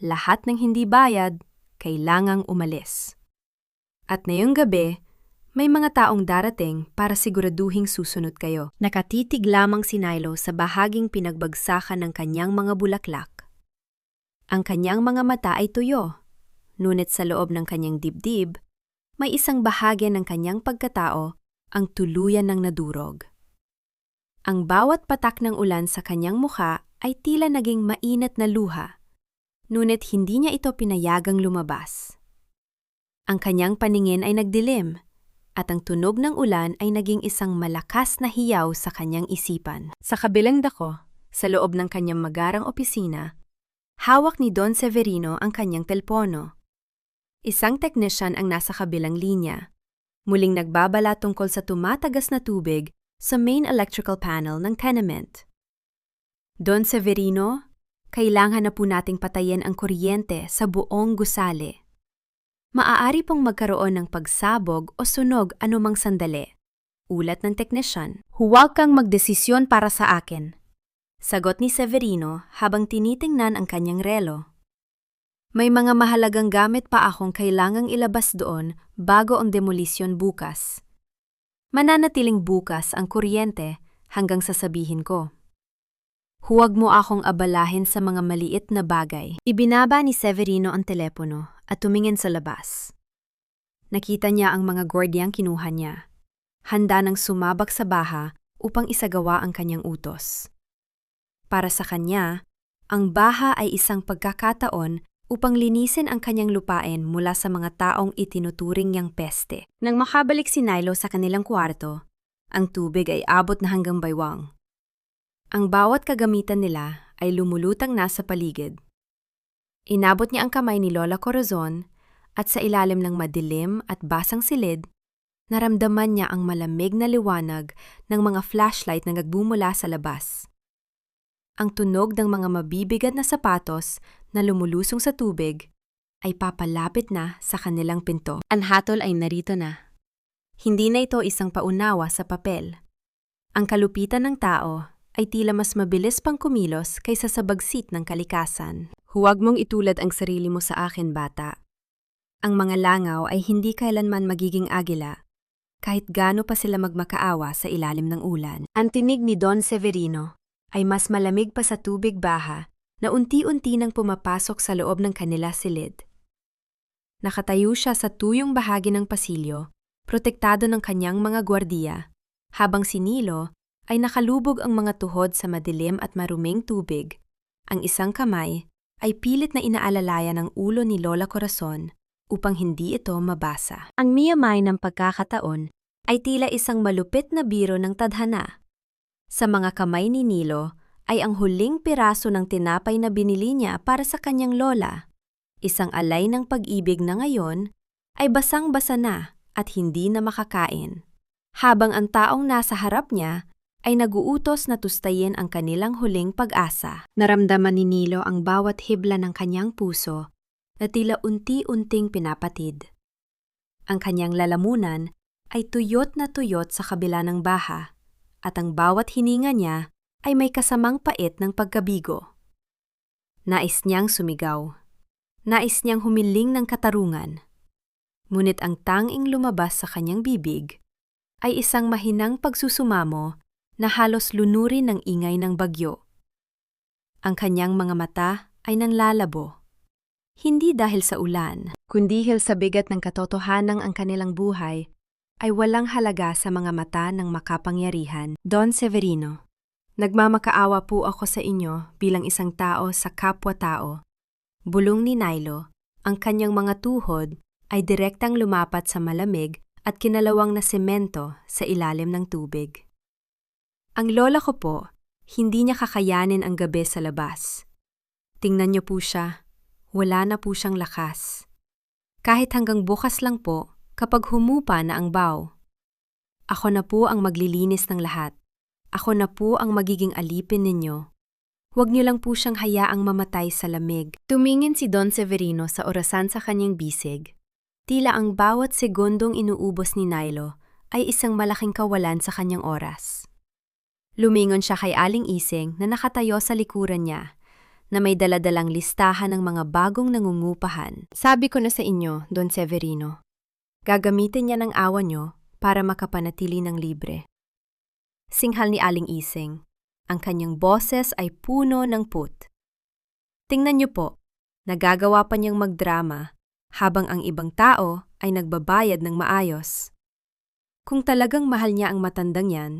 Speaker 1: Lahat ng hindi bayad, kailangang umalis. At ngayong gabi, may mga taong darating para siguraduhing susunod kayo. Nakatitig lamang si Nilo sa bahaging pinagbagsakan ng kanyang mga bulaklak. Ang kanyang mga mata ay tuyo, ngunit sa loob ng kanyang dibdib, may isang bahagi ng kanyang pagkatao ang tuluyan ng nadurog. Ang bawat patak ng ulan sa kanyang mukha ay tila naging mainit na luha, ngunit hindi niya ito pinayagang lumabas. Ang kanyang paningin ay nagdilim, at ang tunog ng ulan ay naging isang malakas na hiyaw sa kanyang isipan. Sa kabilang dako, sa loob ng kanyang magarang opisina, hawak ni Don Severino ang kanyang telpono. Isang teknisyan ang nasa kabilang linya, muling nagbabala tungkol sa tumatagas na tubig sa main electrical panel ng tenement. Don Severino, kailangan na po nating patayin ang kuryente sa buong gusali. Maaari pong magkaroon ng pagsabog o sunog anumang sandali. Ulat ng teknisyan. Huwag kang magdesisyon para sa akin, sagot ni Severino habang tinitingnan ang kanyang relo. May mga mahalagang gamit pa akong kailangang ilabas doon bago ang demolisyon bukas. Mananatiling bukas ang kuryente hanggang sasabihin ko. Huwag mo akong abalahin sa mga maliit na bagay. Ibinaba ni Severino ang telepono at tumingin sa labas. Nakita niya ang mga gwardyang kinuha niya. Handa nang sumabak sa baha upang isagawa ang kanyang utos. Para sa kanya, ang baha ay isang pagkakataon upang linisin ang kanyang lupain mula sa mga taong itinuturing niyang peste. Nang makabalik si Nilo sa kanilang kwarto, ang tubig ay abot na hanggang baywang. Ang bawat kagamitan nila ay lumulutang na sa paligid. Inabot niya ang kamay ni Lola Corazon at sa ilalim ng madilim at basang silid, naramdaman niya ang malamig na liwanag ng mga flashlight na nagbumula sa labas. Ang tunog ng mga mabibigat na sapatos na lumulusong sa tubig ay papalapit na sa kanilang pinto. Ang hatol ay narito na. Hindi na ito isang paunawa sa papel. Ang kalupitan ng tao ay tila mas mabilis pang kumilos kaysa sa bagsit ng kalikasan. Huwag mong itulad ang sarili mo sa akin, bata. Ang mga langaw ay hindi kailanman magiging agila, kahit gaano pa sila magmakaawa sa ilalim ng ulan. Ang tinig ni Don Severino ay mas malamig pa sa tubig baha na unti-unti nang pumapasok sa loob ng kanila silid. Nakatayo siya sa tuyong bahagi ng pasilyo, protektado ng kanyang mga gwardiya, habang si Nilo ay nakalubog ang mga tuhod sa madilim at maruming tubig. Ang isang kamay ay pilit na inaalalayan ng ulo ni Lola Corazon upang hindi ito mabasa. Ang miyamay ng pagkakataon ay tila isang malupit na biro ng tadhana. Sa mga kamay ni Nilo ay ang huling piraso ng tinapay na binili niya para sa kanyang lola. Isang alay ng pag-ibig na ngayon ay basang-basa na at hindi na makakain. Habang ang taong nasa harap niya ay naguutos na tustayin ang kanilang huling pag-asa. Naramdaman ni Nilo ang bawat hibla ng kanyang puso na tila unti-unting pinapatid. Ang kanyang lalamunan ay tuyot na tuyot sa kabila ng baha at ang bawat hininga niya ay may kasamang pait ng pagkabigo. Nais niyang sumigaw. Nais niyang humiling ng katarungan. Ngunit ang tanging lumabas sa kanyang bibig ay isang mahinang pagsusumamo na halos lunurin ng ingay ng bagyo. Ang kanyang mga mata ay nanlalabo. Hindi dahil sa ulan, kundi dahil sa bigat ng katotohanang ang kanilang buhay ay walang halaga sa mga mata ng makapangyarihan. Don Severino, nagmamakaawa po ako sa inyo bilang isang tao sa kapwa-tao. Bulong ni Nilo, ang kanyang mga tuhod ay direktang lumapat sa malamig at kinalawang na semento sa ilalim ng tubig. Ang lola ko po, hindi niya kakayanin ang gabi sa labas. Tingnan niyo po siya, wala na po siyang lakas. Kahit hanggang bukas lang po kapag humupa na ang baw. Ako na po ang maglilinis ng lahat. Ako na po ang magiging alipin ninyo. Huwag niyo lang po siyang hayaang mamatay sa lamig. Tumingin si Don Severino sa orasan sa kanyang bisig. Tila ang bawat segundong inuubos ni Nilo ay isang malaking kawalan sa kanyang oras. Lumingon siya kay Aling Ising na nakatayo sa likuran niya, na may daladalang listahan ng mga bagong nangungupahan. Sabi ko na sa inyo, Don Severino, gagamitin niya ng awa niyo para makapanatili ng libre. Singhal ni Aling Ising, ang kanyang boses ay puno ng put. Tingnan niyo po, nagagawa pa niyang magdrama habang ang ibang tao ay nagbabayad ng maayos. Kung talagang mahal niya ang matandang yan,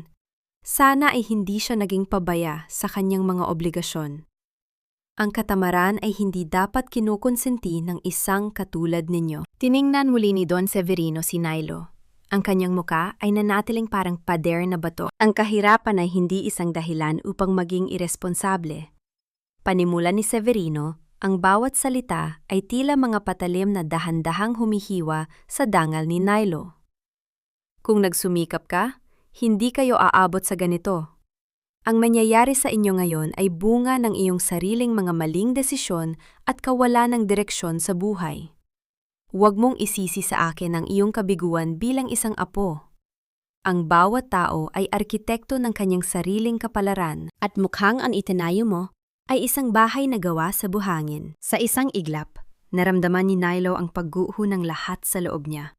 Speaker 1: sana ay hindi siya naging pabaya sa kanyang mga obligasyon. Ang katamaran ay hindi dapat kinukonsenti ng isang katulad ninyo. Tiningnan muli ni Don Severino si Nilo. Ang kanyang muka ay nanatiling parang pader na bato. Ang kahirapan ay hindi isang dahilan upang maging iresponsable. Panimula ni Severino, ang bawat salita ay tila mga patalim na dahan-dahang humihiwa sa dangal ni Nilo. Kung nagsumikap ka, hindi kayo aabot sa ganito. Ang mangyayari sa inyo ngayon ay bunga ng iyong sariling mga maling desisyon at kawalan ng direksyon sa buhay. Huwag mong isisi sa akin ang iyong kabiguan bilang isang apo. Ang bawat tao ay arkitekto ng kanyang sariling kapalaran at mukhang ang itinayo mo ay isang bahay na gawa sa buhangin. Sa isang iglap, naramdaman ni Nilo ang pagguho ng lahat sa loob niya.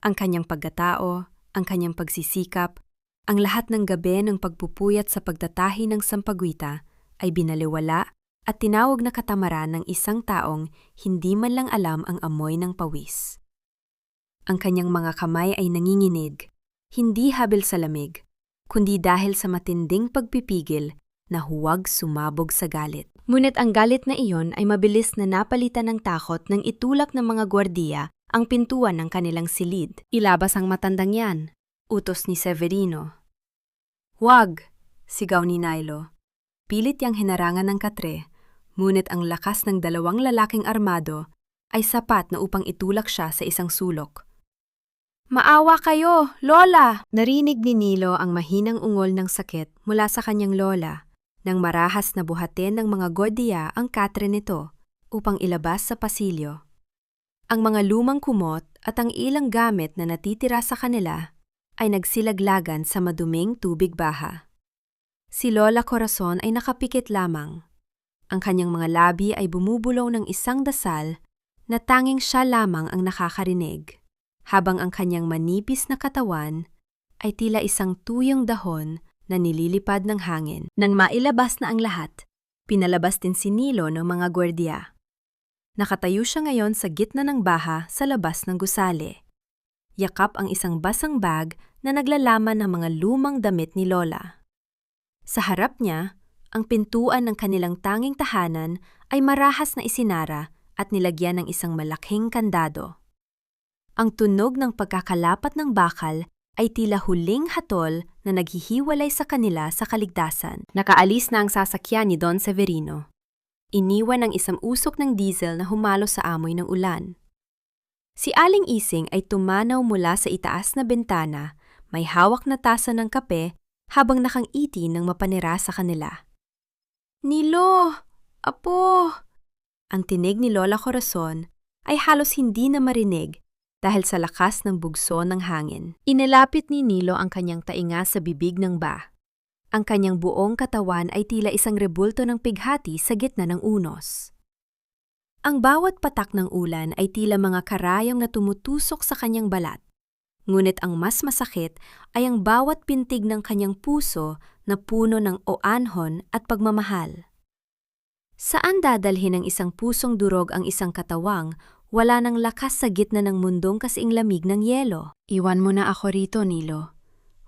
Speaker 1: Ang kanyang pagkatao, ang kanyang pagsisikap, ang lahat ng gabi ng pagpupuyat sa pagtatahi ng sampagwita ay binaliwala at tinawag na katamaran ng isang taong hindi man lang alam ang amoy ng pawis. Ang kanyang mga kamay ay nanginginig, hindi habil sa lamig, kundi dahil sa matinding pagpipigil na huwag sumabog sa galit. Ngunit ang galit na iyon ay mabilis na napalitan ng takot nang itulak ng mga gwardiya ang pintuan ng kanilang silid. Ilabas ang matandang yan, utos ni Severino. Huwag, sigaw ni Nilo. Pilit yang hinarangan ng katre, ngunit ang lakas ng dalawang lalaking armado ay sapat na upang itulak siya sa isang sulok. Maawa kayo, Lola! Narinig ni Nilo ang mahinang ungol ng sakit mula sa kanyang lola nang marahas na buhatin ng mga gwardiya ang katre nito upang ilabas sa pasilyo. Ang mga lumang kumot at ang ilang gamit na natitira sa kanila ay nagsilaglagan sa maduming tubig baha. Si Lola Corazon ay nakapikit lamang. Ang kanyang mga labi ay bumubulong ng isang dasal na tanging siya lamang ang nakakarinig, habang ang kanyang manipis na katawan ay tila isang tuyong dahon na nililipad ng hangin. Nang mailabas na ang lahat, pinalabas din si Nilo ng mga gwardiya. Nakatayo siya ngayon sa gitna ng baha sa labas ng gusali. Yakap ang isang basang bag na naglalaman ng mga lumang damit ni Lola. Sa harap niya, ang pintuan ng kanilang tanging tahanan ay marahas na isinara at nilagyan ng isang malaking kandado. Ang tunog ng pagkakalapat ng bakal ay tila huling hatol na naghihiwalay sa kanila sa kaligtasan. Nakaalis na ang sasakyan ni Don Severino. Iniwan ang isang usok ng diesel na humalo sa amoy ng ulan. Si Aling Ising ay tumanaw mula sa itaas na bintana, may hawak na tasa ng kape habang nakangiti ng mapanira sa kanila. "Nilo! Apo!" Ang tinig ni Lola Corazon ay halos hindi na marinig dahil sa lakas ng bugso ng hangin. Inilapit ni Nilo ang kanyang tainga sa bibig ng ba. Ang kanyang buong katawan ay tila isang rebulto ng pighati sa gitna ng unos. Ang bawat patak ng ulan ay tila mga karayom na tumutusok sa kanyang balat. Ngunit ang mas masakit ay ang bawat pintig ng kanyang puso na puno ng o-anhon at pagmamahal. Saan dadalhin ng isang pusong durog ang isang katawang wala nang lakas sa gitna ng mundong kasing lamig ng yelo? Iwan mo na ako rito, Nilo.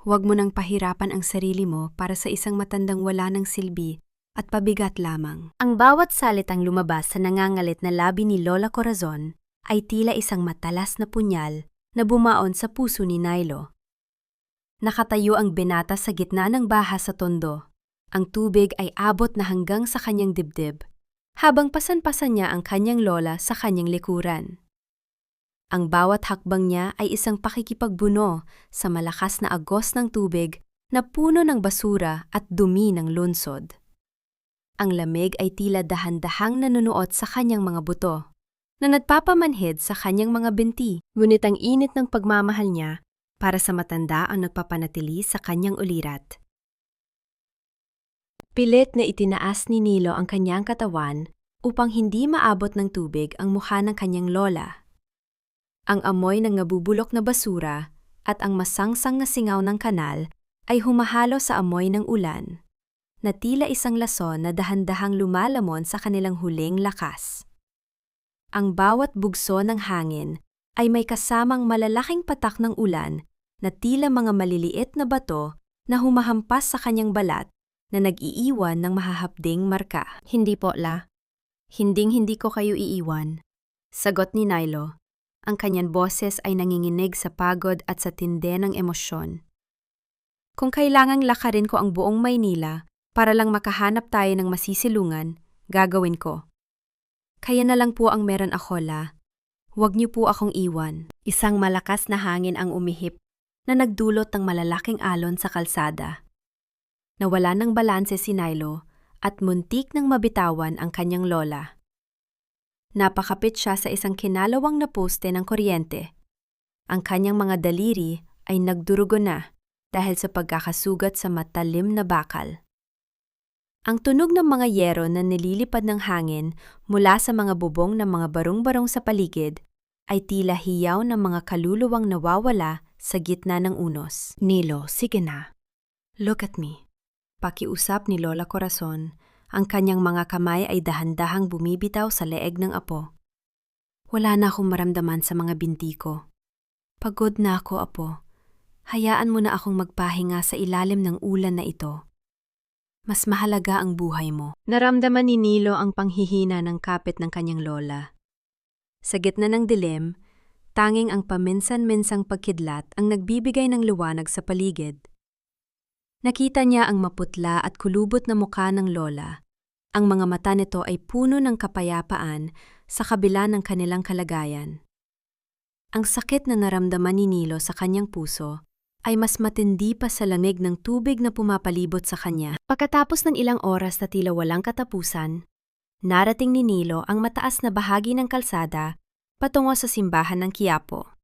Speaker 1: Huwag mo nang pahirapan ang sarili mo para sa isang matandang wala ng silbi at pabigat lamang. Ang bawat salitang lumabas sa nangangalit na labi ni Lola Corazon ay tila isang matalas na punyal na bumaon sa puso ni Nilo. Nakatayo ang binata sa gitna ng baha sa tondo. Ang tubig ay abot na hanggang sa kanyang dibdib, habang pasan-pasan niya ang kanyang lola sa kanyang likuran. Ang bawat hakbang niya ay isang pakikipagbuno sa malakas na agos ng tubig na puno ng basura at dumi ng lunsod. Ang lamig ay tila dahan-dahang nanunuot sa kanyang mga buto, na nagpapamanhid sa kanyang mga binti, ngunit ang init ng pagmamahal niya para sa matanda ang nagpapanatili sa kanyang ulirat. Pilit na itinaas ni Nilo ang kanyang katawan upang hindi maabot ng tubig ang mukha ng kanyang lola. Ang amoy ng nabubulok na basura at ang masangsang na singaw ng kanal ay humahalo sa amoy ng ulan, na tila isang lason na dahan-dahang lumalamon sa kanilang huling lakas. Ang bawat bugso ng hangin ay may kasamang malalaking patak ng ulan na tila mga maliliit na bato na humahampas sa kanyang balat na nag-iiwan ng mahahapding marka. "Hindi po, La. Hinding-hindi ko kayo iiwan," sagot ni Nilo. Ang kanyang boses ay nanginginig sa pagod at sa tindi ng emosyon. "Kung kailangang lakarin ko ang buong Maynila para lang makahanap tayo ng masisilungan, gagawin ko. Kaya na lang po ang meron ako, La. Huwag niyo po akong iwan." Isang malakas na hangin ang umihip na nagdulot ng malalaking alon sa kalsada. Nawala ng balanse si Nilo at muntik nang mabitawan ang kanyang lola. Napakapit siya sa isang kinalawang na poste ng kuryente. Ang kanyang mga daliri ay nagdurugo na dahil sa pagkakasugat sa matalim na bakal. Ang tunog ng mga yero na nililipad ng hangin mula sa mga bubong ng mga barong-barong sa paligid ay tila hiyaw ng mga kaluluwang nawawala sa gitna ng unos. "Nilo, sige na. Look at me." Pakiusap ni Lola Corazon. Ang kanyang mga kamay ay dahan-dahang bumibitaw sa leeg ng apo. "Wala na akong maramdaman sa mga binti ko. Pagod na ako, apo. Hayaan mo na akong magpahinga sa ilalim ng ulan na ito. Mas mahalaga ang buhay mo." Naramdaman ni Nilo ang panghihina ng kapit ng kanyang lola. Sa gitna ng dilim, tanging ang paminsan-minsang pagkidlat ang nagbibigay ng liwanag sa paligid. Nakita niya ang maputla at kulubot na mukha ng lola. Ang mga mata nito ay puno ng kapayapaan sa kabila ng kanilang kalagayan. Ang sakit na naramdaman ni Nilo sa kanyang puso ay mas matindi pa sa lamig ng tubig na pumapalibot sa kanya. Pagkatapos ng ilang oras na tila walang katapusan, narating ni Nilo ang mataas na bahagi ng kalsada patungo sa simbahan ng Quiapo.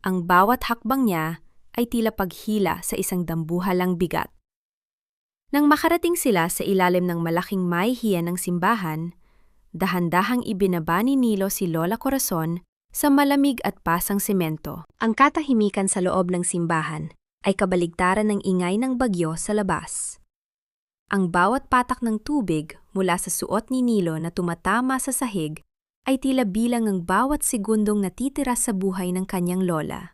Speaker 1: Ang bawat hakbang niya ay tila paghila sa isang dambuhalang bigat. Nang makarating sila sa ilalim ng malaking maihiyan ng simbahan, dahan-dahang ibinaba ni Nilo si Lola Corazon sa malamig at pasang semento. Ang katahimikan sa loob ng simbahan ay kabaligtaran ng ingay ng bagyo sa labas. Ang bawat patak ng tubig mula sa suot ni Nilo na tumatama sa sahig ay tila bilang ang bawat segundong natitira sa buhay ng kanyang lola.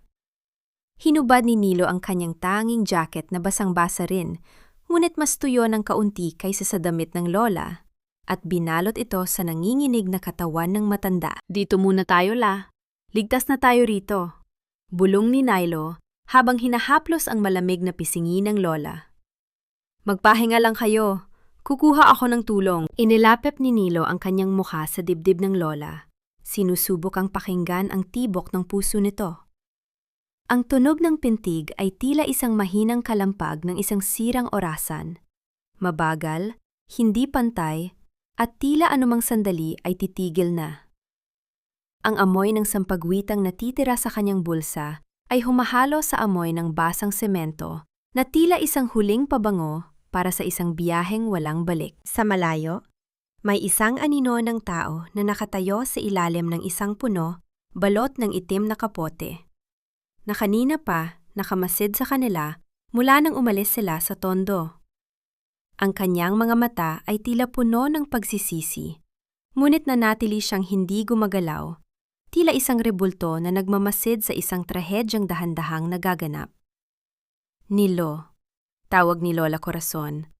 Speaker 1: Hinubad ni Nilo ang kanyang tanging jacket na basang-basa rin, ngunit mas tuyo ng kaunti kaysa sa damit ng lola, at binalot ito sa nanginginig na katawan ng matanda. Dito muna tayo, La. Ligtas na tayo rito. Bulong ni Nilo habang hinahaplos ang malamig na pisingi ng lola. Magpahinga lang kayo. Kukuha ako ng tulong. Inilapep ni Nilo ang kanyang mukha sa dibdib ng lola. Sinusubok ang pakinggan ang tibok ng puso nito. Ang tunog ng pintig ay tila isang mahinang kalampag ng isang sirang orasan. Mabagal, hindi pantay, at tila anumang sandali ay titigil na. Ang amoy ng sampagwitang natitira sa kanyang bulsa ay humahalo sa amoy ng basang semento na tila isang huling pabango para sa isang biyaheng walang balik. Sa malayo, may isang anino ng tao na nakatayo sa ilalim ng isang puno, balot ng itim na kapote. Na kanina pa nakamasid sa kanila mula nang umalis sila sa tondo. Ang kanyang mga mata ay tila puno ng pagsisisi, ngunit nanatili siyang hindi gumagalaw, tila isang rebulto na nagmamasid sa isang trahedyang dahan-dahang nagaganap. Nilo, tawag ni Lola Corazon.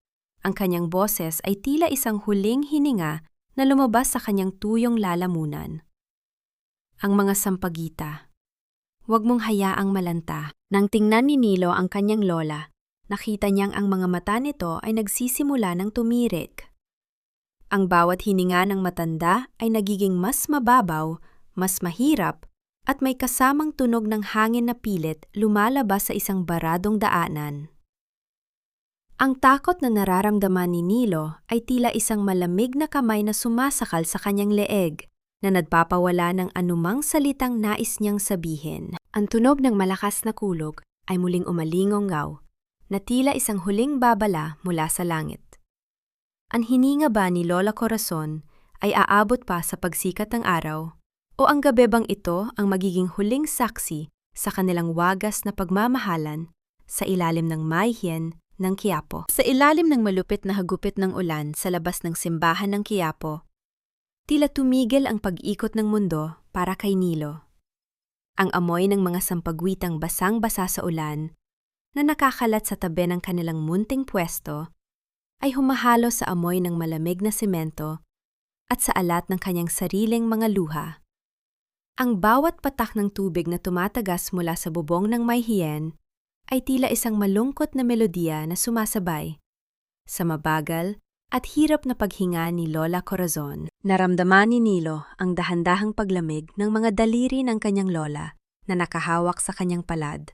Speaker 1: Ang kanyang boses ay tila isang huling hininga na lumabas sa kanyang tuyong lalamunan. Ang mga sampagita. Huwag mong hayaang malanta. Nang tingnan ni Nilo ang kanyang lola, nakita niyang ang mga mata nito ay nagsisimula ng tumirik. Ang bawat hininga ng matanda ay nagiging mas mababaw, mas mahirap, at may kasamang tunog ng hangin na pilit lumalabas sa isang baradong daanan. Ang takot na nararamdaman ni Nilo ay tila isang malamig na kamay na sumasakal sa kanyang leeg, na nagpapawala ng anumang salitang nais niyang sabihin. Ang tunog ng malakas na kulog ay muling umalingongaw, na tila isang huling babala mula sa langit. Ang hininga ba ni Lola Corazon ay aabot pa sa pagsikat ng araw, o ang gabi bang ito ang magiging huling saksi sa kanilang wagas na pagmamahalan sa ilalim ng maihiyan ng Quiapo? Sa ilalim ng malupit na hagupit ng ulan sa labas ng simbahan ng Quiapo, tila tumigil ang pag-ikot ng mundo para kay Nilo. Ang amoy ng mga sampagwitang basang-basa sa ulan na nakakalat sa tabi ng kanilang munting pwesto ay humahalo sa amoy ng malamig na semento at sa alat ng kanyang sariling mga luha. Ang bawat patak ng tubig na tumatagas mula sa bubong ng maihiyan ay tila isang malungkot na melodiya na sumasabay sa mabagal at hirap na paghinga ni Lola Corazon. Naramdaman ni Nilo ang dahan-dahang paglamig ng mga daliri ng kanyang lola na nakahawak sa kanyang palad.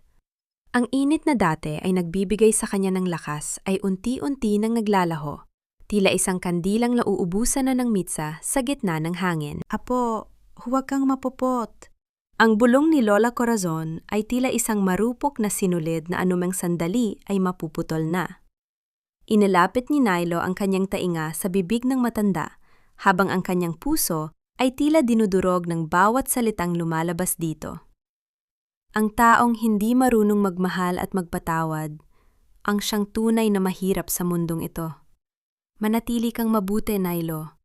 Speaker 1: Ang init na dati ay nagbibigay sa kanya ng lakas ay unti-unti nang naglalaho, tila isang kandilang nauubusan na ng mitsa sa gitna ng hangin. Apo, huwag kang mapupot. Ang bulong ni Lola Corazon ay tila isang marupok na sinulid na anumang sandali ay mapuputol na. Inilapit ni Nilo ang kanyang tainga sa bibig ng matanda, habang ang kanyang puso ay tila dinudurog ng bawat salitang lumalabas dito. Ang taong hindi marunong magmahal at magpatawad, ang siyang tunay na mahirap sa mundong ito. Manatili kang mabuti, Nilo.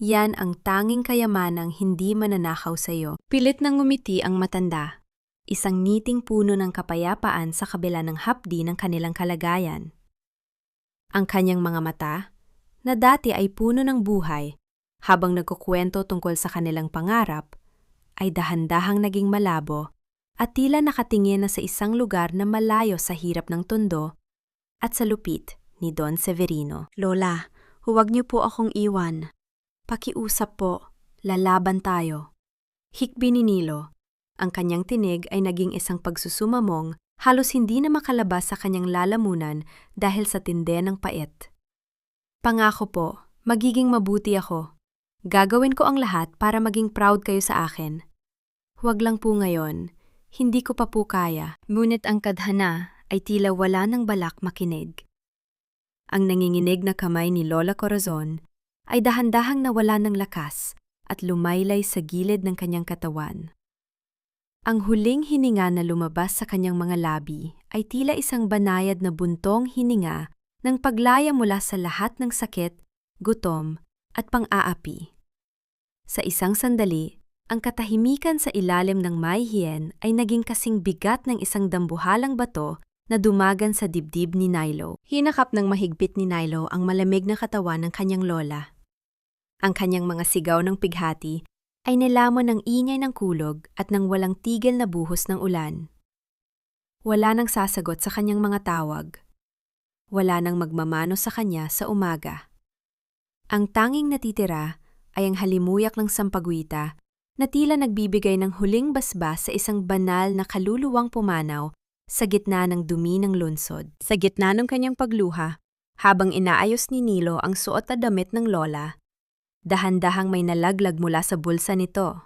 Speaker 1: Yan ang tanging kayamanang hindi mananakaw sa iyo. Pilit nang ngumiti ang matanda, isang ngiting puno ng kapayapaan sa kabila ng hapdi ng kanilang kalagayan. Ang kanyang mga mata, na dati ay puno ng buhay, habang nagkukwento tungkol sa kanilang pangarap, ay dahan-dahang naging malabo at tila nakatingin na sa isang lugar na malayo sa hirap ng tondo at sa lupit ni Don Severino. Lola, huwag niyo po akong iwan. Pakiusap po, lalaban tayo. Hikbi ni Nilo. Ang kanyang tinig ay naging isang pagsusumamong, halos hindi na makalabas sa kanyang lalamunan dahil sa tindi ng pait. Pangako po, magiging mabuti ako. Gagawin ko ang lahat para maging proud kayo sa akin. Huwag lang po ngayon, hindi ko pa po kaya. Ngunit ang kadhana ay tila wala ng balak makinig. Ang nanginginig na kamay ni Lola Corazon ay dahan-dahang nawala ng lakas at lumaylay sa gilid ng kanyang katawan. Ang huling hininga na lumabas sa kanyang mga labi ay tila isang banayad na buntong hininga ng paglaya mula sa lahat ng sakit, gutom, at pang-aapi. Sa isang sandali, ang katahimikan sa ilalim ng Mayhien ay naging kasing bigat ng isang dambuhalang bato na dumagan sa dibdib ni Nilo. Hinakap ng mahigpit ni Nilo ang malamig na katawan ng kanyang lola. Ang kanyang mga sigaw ng pighati ay nilamon ng ingay ng kulog at ng walang tigil na buhos ng ulan. Wala nang sasagot sa kanyang mga tawag. Wala nang magmamano sa kanya sa umaga. Ang tanging natitira ay ang halimuyak ng sampaguita na tila nagbibigay ng huling basbas sa isang banal na kaluluwang pumanaw sa gitna ng dumi ng lungsod. Sa gitna ng kanyang pagluha, habang inaayos ni Nilo ang suot na damit ng lola, dahan-dahang may nalaglag mula sa bulsa nito.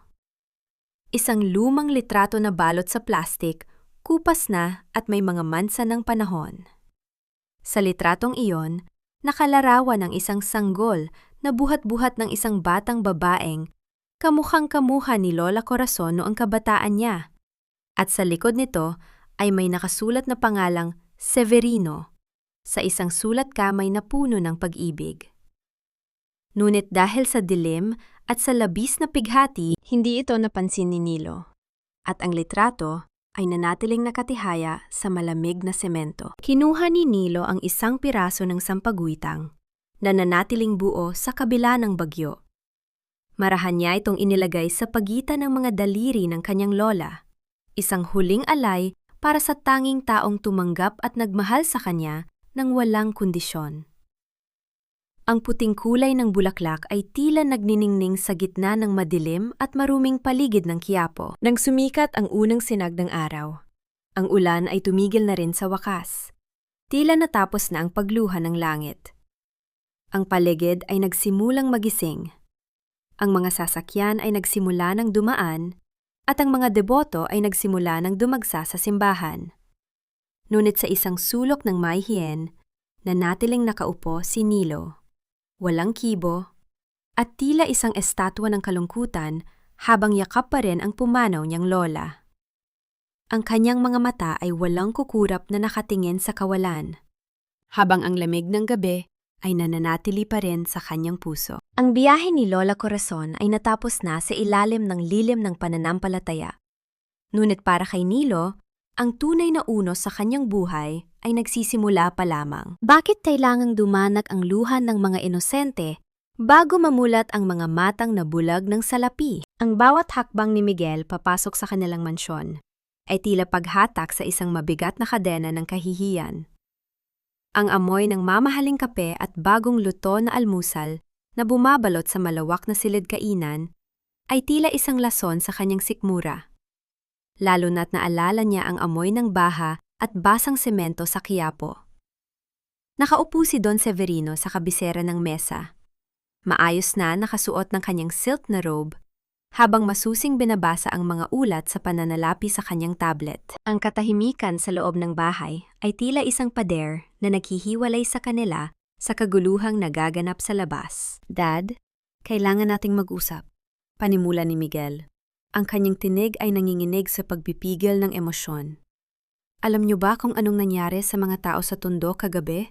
Speaker 1: Isang lumang litrato na balot sa plastik, kupas na at may mga mansa ng panahon. Sa litratong iyon, nakalarawan ang isang sanggol na buhat-buhat ng isang batang babaeng kamukhang-kamuha ni Lola Corazon noong kabataan niya. At sa likod nito ay may nakasulat na pangalang Severino sa isang sulat kamay na puno ng pag-ibig. Ngunit dahil sa dilim at sa labis na pighati, hindi ito napansin ni Nilo. At ang litrato ay nanatiling nakatihaya sa malamig na semento. Kinuha ni Nilo ang isang piraso ng sampaguitang na nanatiling buo sa kabila ng bagyo. Marahan niya itong inilagay sa pagitan ng mga daliri ng kanyang lola, isang huling alay para sa tanging taong tumanggap at nagmahal sa kanya ng walang kondisyon. Ang puting kulay ng bulaklak ay tila nagniningning sa gitna ng madilim at maruming paligid ng Quiapo. Nang sumikat ang unang sinag ng araw, ang ulan ay tumigil na rin sa wakas. Tila natapos na ang pagluha ng langit. Ang paligid ay nagsimulang magising. Ang mga sasakyan ay nagsimula ng dumaan at ang mga deboto ay nagsimula ng dumagsa sa simbahan. Ngunit sa isang sulok ng Mayhien, nanatiling nakaupo si Nilo. Walang kibo at tila isang estatwa ng kalungkutan habang yakap pa rin ang pumanaw niyang lola. Ang kanyang mga mata ay walang kukurap na nakatingin sa kawalan, habang ang lamig ng gabi ay nananatili pa rin sa kanyang puso. Ang biyahe ni Lola Corazon ay natapos na sa ilalim ng lilim ng pananampalataya. Ngunit para kay Nilo, ang tunay na unos sa kanyang buhay ay nagsisimula pa lamang. Bakit kailangang dumanak ang luha ng mga inosente bago mamulat ang mga matang na bulag ng salapi? Ang bawat hakbang ni Miguel papasok sa kanilang mansyon ay tila paghatak sa isang mabigat na kadena ng kahihiyan. Ang amoy ng mamahaling kape at bagong luto na almusal na bumabalot sa malawak na silid kainan ay tila isang lason sa kanyang sikmura. Lalo na't naalala niya ang amoy ng baha at basang semento sa Quiapo. Nakaupo si Don Severino sa kabisera ng mesa. Maayos na nakasuot ng kanyang silk na robe, habang masusing binabasa ang mga ulat sa pananalapi sa kanyang tablet. Ang katahimikan sa loob ng bahay ay tila isang pader na naghihiwalay sa kanila sa kaguluhang nagaganap sa labas. Dad, kailangan nating mag-usap, panimula ni Miguel. Ang kanyang tinig ay nanginginig sa pagpipigil ng emosyon. Alam niyo ba kung anong nangyari sa mga tao sa Tondo kagabi?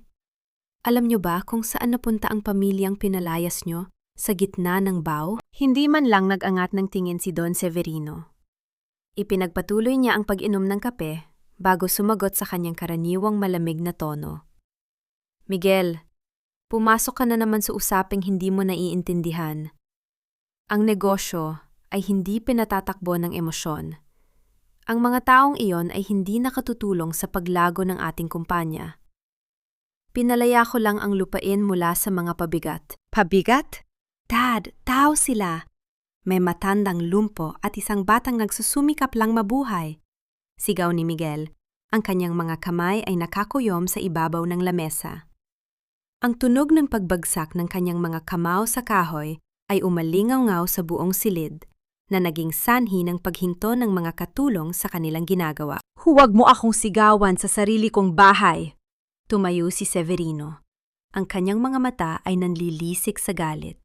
Speaker 1: Alam niyo ba kung saan napunta ang pamilyang pinalayas niyo sa gitna ng baw? Hindi man lang nag-angat ng tingin si Don Severino. Ipinagpatuloy niya ang pag-inom ng kape bago sumagot sa kanyang karaniwang malamig na tono. Miguel, pumasok ka na naman sa usaping hindi mo naiintindihan. Ang negosyo ay hindi pinatatakbo ng emosyon. Ang mga taong iyon ay hindi nakatutulong sa paglago ng ating kumpanya. Pinalaya ko lang ang lupain mula sa mga pabigat. Pabigat? Dad, tao sila. May matandang lumpo at isang batang nagsusumikap lang mabuhay. Sigaw ni Miguel. Ang kanyang mga kamay ay nakakuyom sa ibabaw ng lamesa. Ang tunog ng pagbagsak ng kanyang mga kamao sa kahoy ay umalingaw-ngaw sa buong silid, na naging sanhi ng paghinto ng mga katulong sa kanilang ginagawa. Huwag mo akong sigawan sa sarili kong bahay! Tumayo si Severino. Ang kanyang mga mata ay nanlilisik sa galit.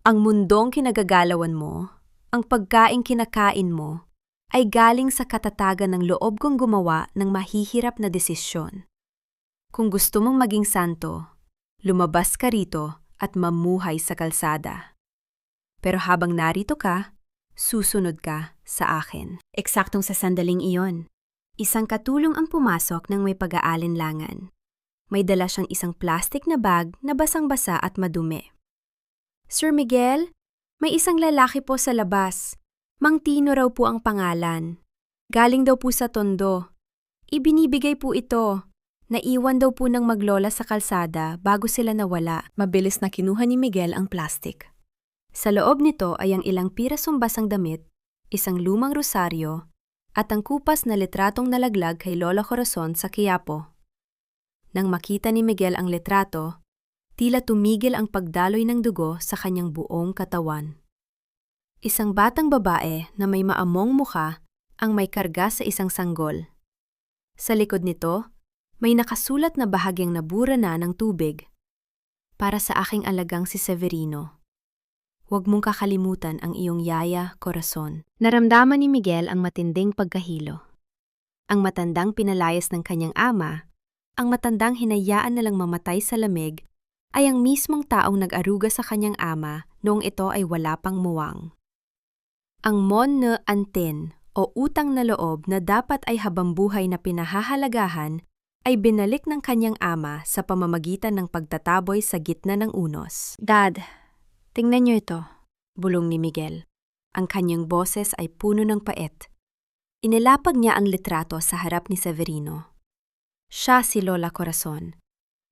Speaker 1: Ang mundong kinagagalawan mo, ang pagkaing kinakain mo, ay galing sa katatagan ng loob kong gumawa ng mahihirap na desisyon. Kung gusto mong maging santo, lumabas ka rito at mamuhay sa kalsada. Pero habang narito ka, susunod ka sa akin. Eksaktong sa sandaling iyon, isang katulong ang pumasok ng may pag-aalinlangan. May dala siyang isang plastic na bag na basang-basa at madumi. Sir Miguel, may isang lalaki po sa labas. Mang Tino raw po ang pangalan. Galing daw po sa Tondo. Ibinibigay po ito. Naiwan daw po ng maglola sa kalsada bago sila nawala. Mabilis na kinuha ni Miguel ang plastic. Sa loob nito ay ang ilang pirasong basang damit, isang lumang rosaryo, at ang kupas na litratong nalaglag kay Lola Corazon sa Quiapo. Nang makita ni Miguel ang litrato, tila tumigil ang pagdaloy ng dugo sa kanyang buong katawan. Isang batang babae na may maamong mukha ang may karga sa isang sanggol. Sa likod nito, may nakasulat na bahagyang nabura na ng tubig. Para sa aking alagang si Severino. Huwag mong kakalimutan ang iyong yaya, Corazon. Naramdaman ni Miguel ang matinding pagkahilo. Ang matandang pinalayas ng kanyang ama, ang matandang hinayaan na lang mamatay sa lamig, ay ang mismong taong nag-aruga sa kanyang ama noong ito ay wala pang muwang. Ang mon ne antin o utang na loob na dapat ay habambuhay na pinahahalagahan ay binalik ng kanyang ama sa pamamagitan ng pagtataboy sa gitna ng unos. Dad, tingnan niyo ito, bulong ni Miguel. Ang kanyang boses ay puno ng pait. Inilapag niya ang litrato sa harap ni Severino. Siya si Lola Corazon.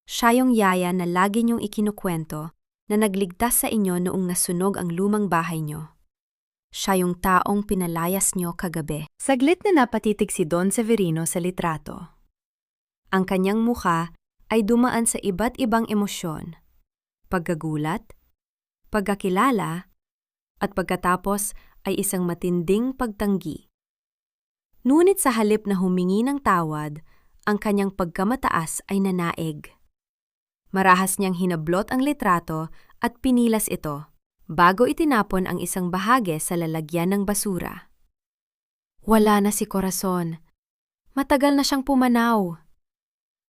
Speaker 1: Siya yung yaya na lagi niyong ikinukwento na nagligtas sa inyo noong nasunog ang lumang bahay niyo. Siya yung taong pinalayas niyo kagabi. Saglit na napatitig si Don Severino sa litrato. Ang kanyang mukha ay dumaan sa iba't ibang emosyon. Pagkagulat, pagkakilala, at pagkatapos ay isang matinding pagtanggi. Ngunit sa halip na humingi ng tawad, ang kanyang pagkamataas ay nanaig. Marahas niyang hinablot ang litrato at pinilas ito bago itinapon ang isang bahagi sa lalagyan ng basura. Wala na si Corazon. Matagal na siyang pumanaw.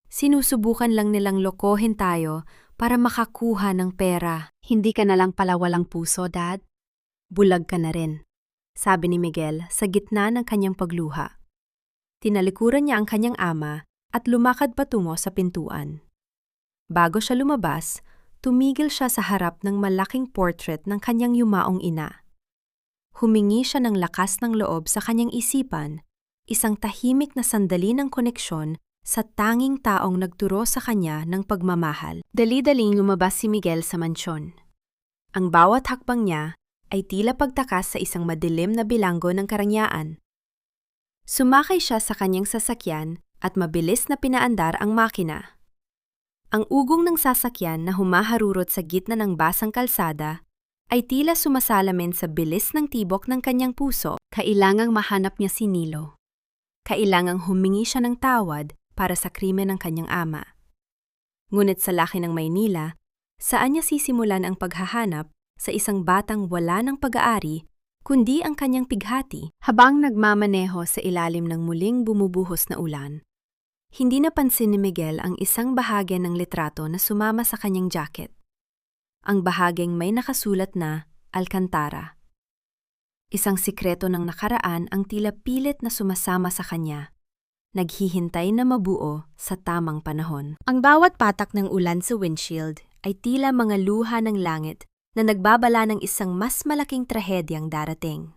Speaker 1: Sinusubukan lang nilang lokohin tayo para makakuha ng pera. Hindi ka na lang pala walang puso, Dad? Bulag ka na rin, sabi ni Miguel sa gitna ng kanyang pagluha. Tinalikuran niya ang kanyang ama at lumakad patungo sa pintuan. Bago siya lumabas, tumigil siya sa harap ng malaking portrait ng kanyang yumaong ina. Humingi siya ng lakas ng loob sa kanyang isipan, isang tahimik na sandali ng koneksyon sa tanging taong nagturo sa kanya ng pagmamahal. Dali-daling lumabas si Miguel sa mansyon. Ang bawat hakbang niya ay tila pagtakas sa isang madilim na bilanggo ng karangyaan. Sumakay siya sa kanyang sasakyan at mabilis na pinaandar ang makina. Ang ugong ng sasakyan na humaharurot sa gitna ng basang kalsada ay tila sumasalamin sa bilis ng tibok ng kanyang puso. Kailangang mahanap niya si Nilo. Kailangang humingi siya ng tawad para sa krimen ng kanyang ama. Ngunit sa laki ng Maynila, saan niya sisimulan ang paghahanap sa isang batang wala ng pag-aari kundi ang kanyang pighati? Habang nagmamaneho sa ilalim ng muling bumubuhos na ulan, hindi napansin ni Miguel ang isang bahagi ng litrato na sumama sa kanyang jacket. Ang bahaging may nakasulat na Alcantara. Isang sikreto ng nakaraan ang tila pilit na sumasama sa kanya, naghihintay na mabuo sa tamang panahon. Ang bawat patak ng ulan sa windshield ay tila mga luha ng langit na nagbabala ng isang mas malaking trahedyang darating.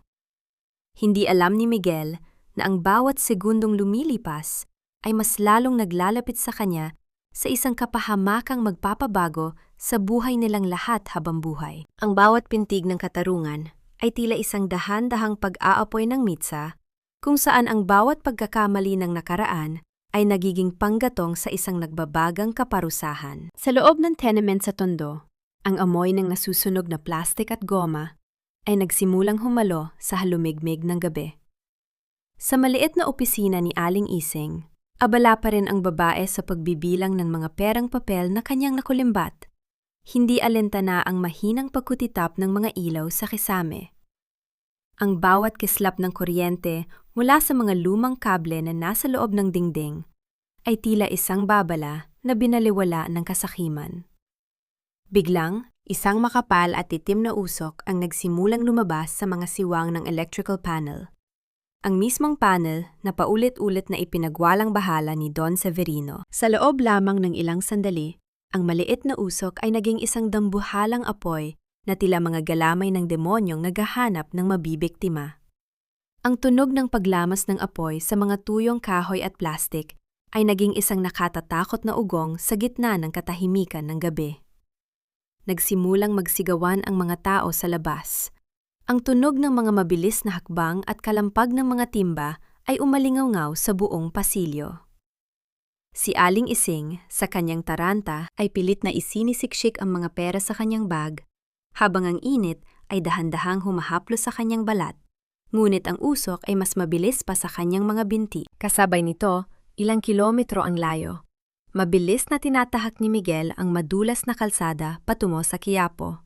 Speaker 1: Hindi alam ni Miguel na ang bawat segundong lumilipas ay mas lalong naglalapit sa kanya sa isang kapahamakang magpapabago sa buhay nilang lahat habang buhay. Ang bawat pintig ng katarungan ay tila isang dahan-dahang pag-aapoy ng mitsa kung saan ang bawat pagkakamali ng nakaraan ay nagiging panggatong sa isang nagbabagang kaparusahan. Sa loob ng tenement sa Tondo, ang amoy ng nasusunog na plastik at goma ay nagsimulang humalo sa halumigmig ng gabi. Sa maliit na opisina ni Aling Ising, Abala pa rin ang babae sa pagbibilang ng mga perang papel na kanyang nakulimbat. Hindi alintana ang mahinang pagkutitap ng mga ilaw sa kisame. Ang bawat kislap ng kuryente mula sa mga lumang kable na nasa loob ng dingding ay tila isang babala na binaliwala ng kasakiman. Biglang, isang makapal at itim na usok ang nagsimulang lumabas sa mga siwang ng electrical panel. Ang mismong panel na paulit-ulit na ipinagwalang bahala ni Don Severino. Sa loob lamang ng ilang sandali, ang maliit na usok ay naging isang dambuhalang apoy na tila mga galamay ng demonyong naghahanap ng mabibiktima. Ang tunog ng paglamas ng apoy sa mga tuyong kahoy at plastik ay naging isang nakatatakot na ugong sa gitna ng katahimikan ng gabi. Nagsimulang magsigawan ang mga tao sa labas. Ang tunog ng mga mabilis na hakbang at kalampag ng mga timba ay umalingaw-ngaw sa buong pasilyo. Si Aling Ising, sa kanyang taranta, ay pilit na isinisiksik ang mga pera sa kanyang bag, habang ang init ay dahan-dahang humahaplos sa kanyang balat. Ngunit ang usok ay mas mabilis pa sa kanyang mga binti. Kasabay nito, ilang kilometro ang layo. Mabilis na tinatahak ni Miguel ang madulas na kalsada patungo sa Quiapo.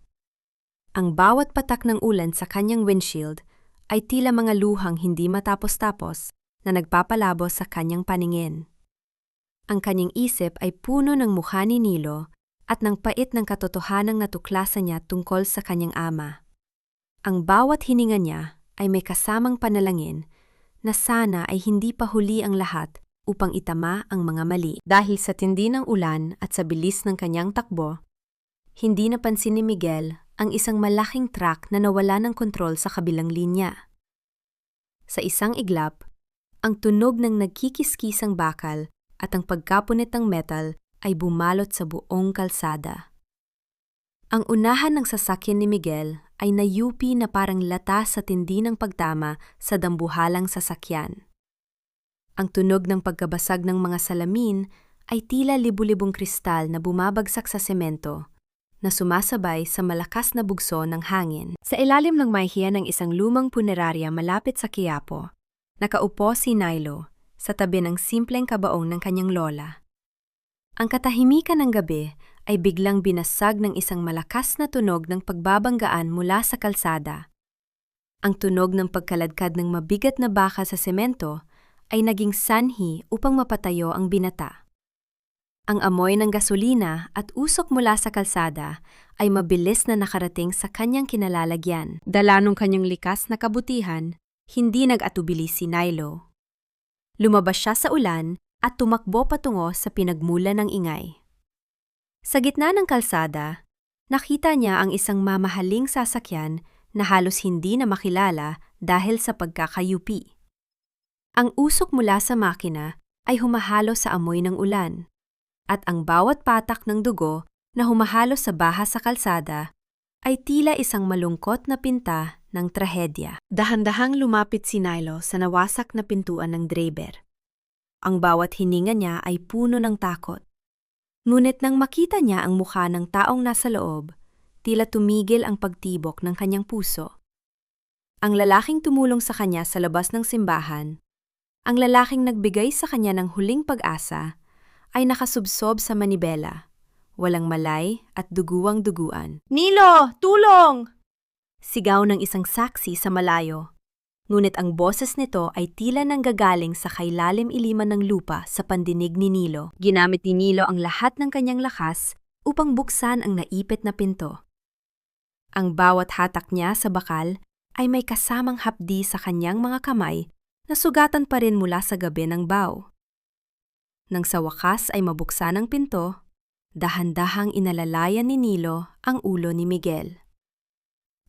Speaker 1: Ang bawat patak ng ulan sa kanyang windshield ay tila mga luhang hindi matapos-tapos na nagpapalabo sa kanyang paningin. Ang kanyang isip ay puno ng mukha ni Nilo at ng pait ng katotohanang natuklasan niya tungkol sa kanyang ama. Ang bawat hininga niya ay may kasamang panalangin na sana ay hindi pa huli ang lahat upang itama ang mga mali. Dahil sa tindi ng ulan at sa bilis ng kanyang takbo, hindi napansin ni Miguel ang isang malaking truck na nawala ng kontrol sa kabilang linya. Sa isang iglap, ang tunog ng nagkikiskisang bakal at ang pagkapunit ng metal ay bumalot sa buong kalsada. Ang unahan ng sasakyan ni Miguel ay nayupi na parang lata sa tindi ng pagtama sa dambuhalang sasakyan. Ang tunog ng pagkabasag ng mga salamin ay tila libu-libong kristal na bumabagsak sa semento, na sumasabay sa malakas na bugso ng hangin. Sa ilalim ng mahihiya ng isang lumang punerarya malapit sa Quiapo, nakaupo si Nilo sa tabi ng simpleng kabaong ng kanyang lola. Ang katahimikan ng gabi ay biglang binasag ng isang malakas na tunog ng pagbabanggaan mula sa kalsada. Ang tunog ng pagkaladkad ng mabigat na baka sa semento ay naging sanhi upang mapatayo ang binata. Ang amoy ng gasolina at usok mula sa kalsada ay mabilis na nakarating sa kanyang kinalalagyan. Dala ng kanyang likas na kabutihan, hindi nag-atubili si Nilo. Lumabas siya sa ulan at tumakbo patungo sa pinagmulan ng ingay. Sa gitna ng kalsada, nakita niya ang isang mamahaling sasakyan na halos hindi na makilala dahil sa pagkakayupi. Ang usok mula sa makina ay humahalo sa amoy ng ulan, at ang bawat patak ng dugo na humahalo sa baha sa kalsada ay tila isang malungkot na pinta ng trahedya. Dahan-dahang lumapit si Nilo sa nawasak na pintuan ng driver. Ang bawat hininga niya ay puno ng takot. Ngunit nang makita niya ang mukha ng taong nasa loob, tila tumigil ang pagtibok ng kanyang puso. Ang lalaking tumulong sa kanya sa labas ng simbahan, ang lalaking nagbigay sa kanya ng huling pag-asa, ay nakasubsob sa manibela, walang malay at duguang-duguan. "Nilo! Tulong!" Sigaw ng isang saksi sa malayo. Ngunit ang boses nito ay tila nanggagaling sa kailalim-iliman ng lupa sa pandinig ni Nilo. Ginamit ni Nilo ang lahat ng kanyang lakas upang buksan ang naipit na pinto. Ang bawat hatak niya sa bakal ay may kasamang hapdi sa kanyang mga kamay na sugatan pa rin mula sa gabi ng baw. Nang sa wakas ay mabuksan ang pinto, dahan-dahang inalalayan ni Nilo ang ulo ni Miguel.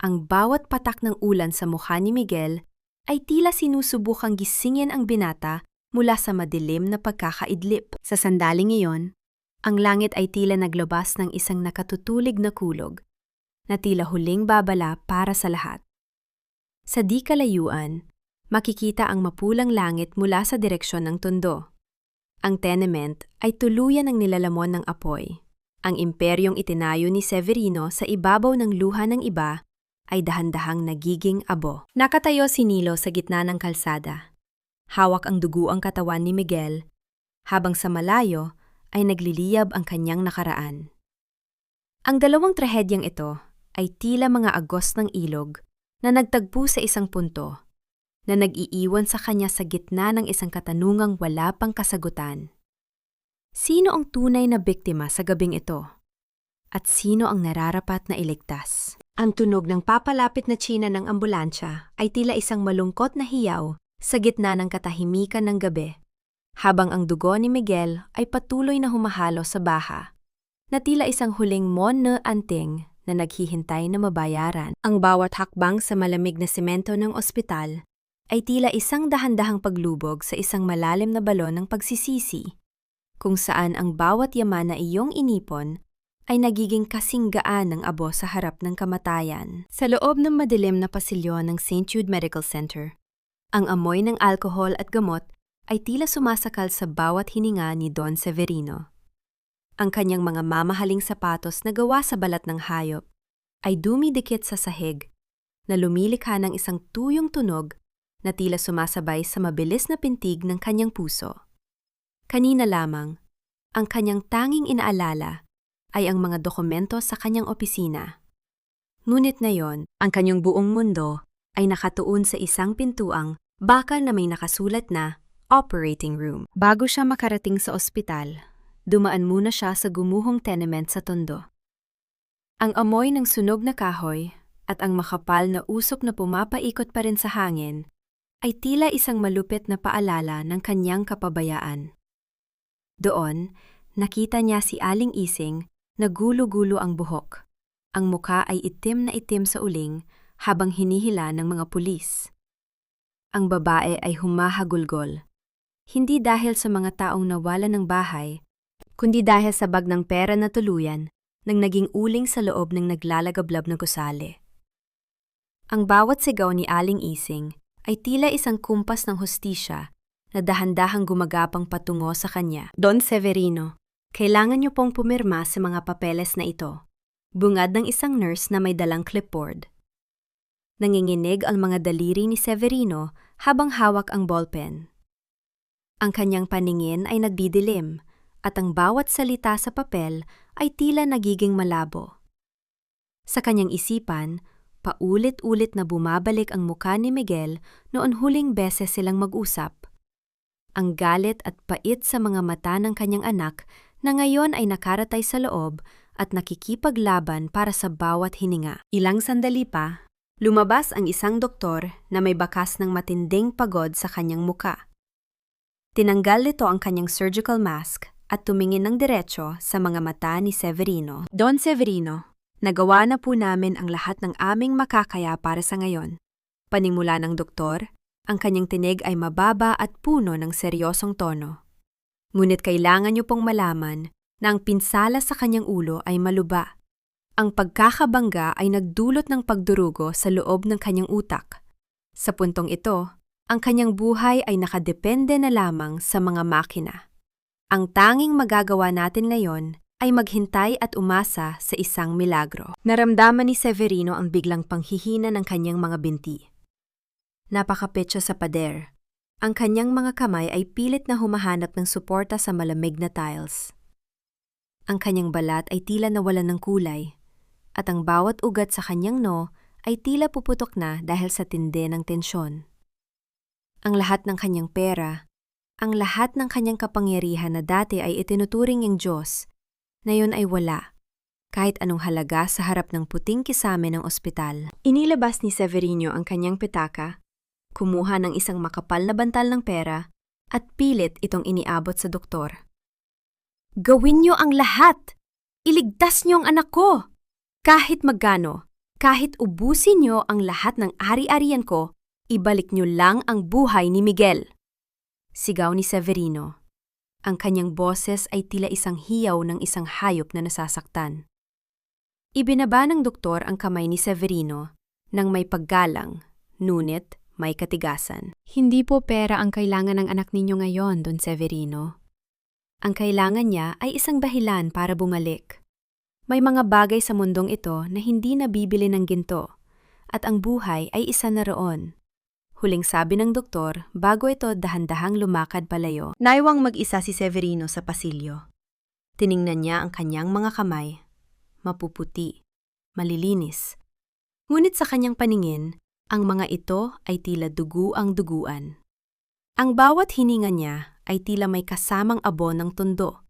Speaker 1: Ang bawat patak ng ulan sa mukha ni Miguel ay tila sinusubukang gisingin ang binata mula sa madilim na pagkakaidlip. Sa sandaling iyon, ang langit ay tila naglabas ng isang nakatutulig na kulog, na tila huling babala para sa lahat. Sa di kalayuan, makikita ang mapulang langit mula sa direksyon ng tondo. Ang tenement ay tuluyan ng nilalamon ng apoy. Ang imperyong itinayo ni Severino sa ibabaw ng luha ng iba ay dahan-dahang nagiging abo. Nakatayo si Nilo sa gitna ng kalsada. Hawak ang duguang katawan ni Miguel habang sa malayo ay nagliliyab ang kanyang nakaraan. Ang dalawang trahedyang ito ay tila mga agos ng ilog na nagtagpo sa isang punto, na nag-iiwan sa kanya sa gitna ng isang katanungang wala pang kasagutan. Sino ang tunay na biktima sa gabing ito? At sino ang nararapat na iligtas? Ang tunog ng papalapit na tsina ng ambulansya ay tila isang malungkot na hiyaw sa gitna ng katahimikan ng gabi, habang ang dugo ni Miguel ay patuloy na humahalo sa baha, na tila isang huling mon na anting na naghihintay na mabayaran. Ang bawat hakbang sa malamig na semento ng ospital ay tila isang dahan-dahang paglubog sa isang malalim na balon ng pagsisisi, kung saan ang bawat yaman na iyong inipon ay nagiging kasinggaan ng abo sa harap ng kamatayan. Sa loob ng madilim na pasilyo ng St. Jude Medical Center, ang amoy ng alkohol at gamot ay tila sumasakal sa bawat hininga ni Don Severino. Ang kanyang mga mamahaling sapatos na gawa sa balat ng hayop ay dumidikit sa sahig, na lumilikha ng isang tuyong tunog na tila sumasabay sa mabilis na pintig ng kanyang puso. Kanina lamang, ang kanyang tanging inaalala ay ang mga dokumento sa kanyang opisina. Ngunit ngayon, ang kanyang buong mundo ay nakatuon sa isang pintuang bakal na may nakasulat na operating room. Bago siya makarating sa ospital, dumaan muna siya sa gumuhong tenement sa tondo. Ang amoy ng sunog na kahoy at ang makapal na usok na pumapaikot pa rin sa hangin ay tila isang malupit na paalala ng kanyang kapabayaan. Doon, nakita niya si Aling Ising na gulo-gulo ang buhok. Ang muka ay itim na itim sa uling habang hinihila ng mga pulis. Ang babae ay humahagulgol, hindi dahil sa mga taong nawalan ng bahay, kundi dahil sa bag ng pera na tuluyan nang naging uling sa loob ng naglalagablab na gusali. Ang bawat sigaw ni Aling Ising ay tila isang kumpas ng hustisya na dahan-dahang gumagapang patungo sa kanya. Don Severino, kailangan niyo pong pumirma sa mga papeles na ito, bungad ng isang nurse na may dalang clipboard. Nanginginig ang mga daliri ni Severino habang hawak ang ballpen. Ang kanyang paningin ay nagdidilim at ang bawat salita sa papel ay tila nagiging malabo. Sa kanyang isipan, paulit-ulit na bumabalik ang mukha ni Miguel noon huling beses silang mag-usap. Ang galit at pait sa mga mata ng kanyang anak na ngayon ay nakaratay sa loob at nakikipaglaban para sa bawat hininga. Ilang sandali pa, lumabas ang isang doktor na may bakas ng matinding pagod sa kanyang muka. Tinanggal nito ang kanyang surgical mask at tumingin ng diretso sa mga mata ni Severino. Don Severino, nagawa na po namin ang lahat ng aming makakaya para sa ngayon. Panimula ng doktor, ang kanyang tinig ay mababa at puno ng seryosong tono. Ngunit kailangan niyo pong malaman na ang pinsala sa kanyang ulo ay maluba. Ang pagkakabangga ay nagdulot ng pagdurugo sa loob ng kanyang utak. Sa puntong ito, ang kanyang buhay ay nakadepende na lamang sa mga makina. Ang tanging magagawa natin ngayon ay maghintay at umasa sa isang milagro. Naramdaman ni Severino ang biglang panghihina ng kanyang mga binti. Napakapit siya sa pader. Ang kanyang mga kamay ay pilit na humahanap ng suporta sa malamig na tiles. Ang kanyang balat ay tila nawalan ng kulay, at ang bawat ugat sa kanyang noo ay tila puputok na dahil sa tindi ng tensyon. Ang lahat ng kanyang pera, ang lahat ng kanyang kapangyarihan na dati ay itinuturing ng Diyos, na yun ay wala, kahit anong halaga sa harap ng puting kisame ng ospital. Inilabas ni Severino ang kanyang pitaka, kumuha ng isang makapal na bantal ng pera at pilit itong iniabot sa doktor. Gawin niyo ang lahat! Iligtas niyo ang anak ko! Kahit magkano, kahit ubusin niyo ang lahat ng ari-arian ko, ibalik niyo lang ang buhay ni Miguel! Sigaw ni Severino. Ang kanyang boses ay tila isang hiyaw ng isang hayop na nasasaktan. Ibinaba ng doktor ang kamay ni Severino nang may paggalang, ngunit may katigasan. Hindi po pera ang kailangan ng anak ninyo ngayon, Don Severino. Ang kailangan niya ay isang dahilan para bumalik. May mga bagay sa mundong ito na hindi nabibili ng ginto, at ang buhay ay isa na roon. Huling sabi ng doktor bago ito dahan-dahang lumakad palayo.
Speaker 2: Naiwang mag-isa si Severino sa pasilyo. Tiningnan niya ang kanyang mga kamay. Mapuputi, malilinis. Ngunit sa kanyang paningin, ang mga ito ay tila dugo ang duguan. Ang bawat hininga niya ay tila may kasamang abo ng tundo.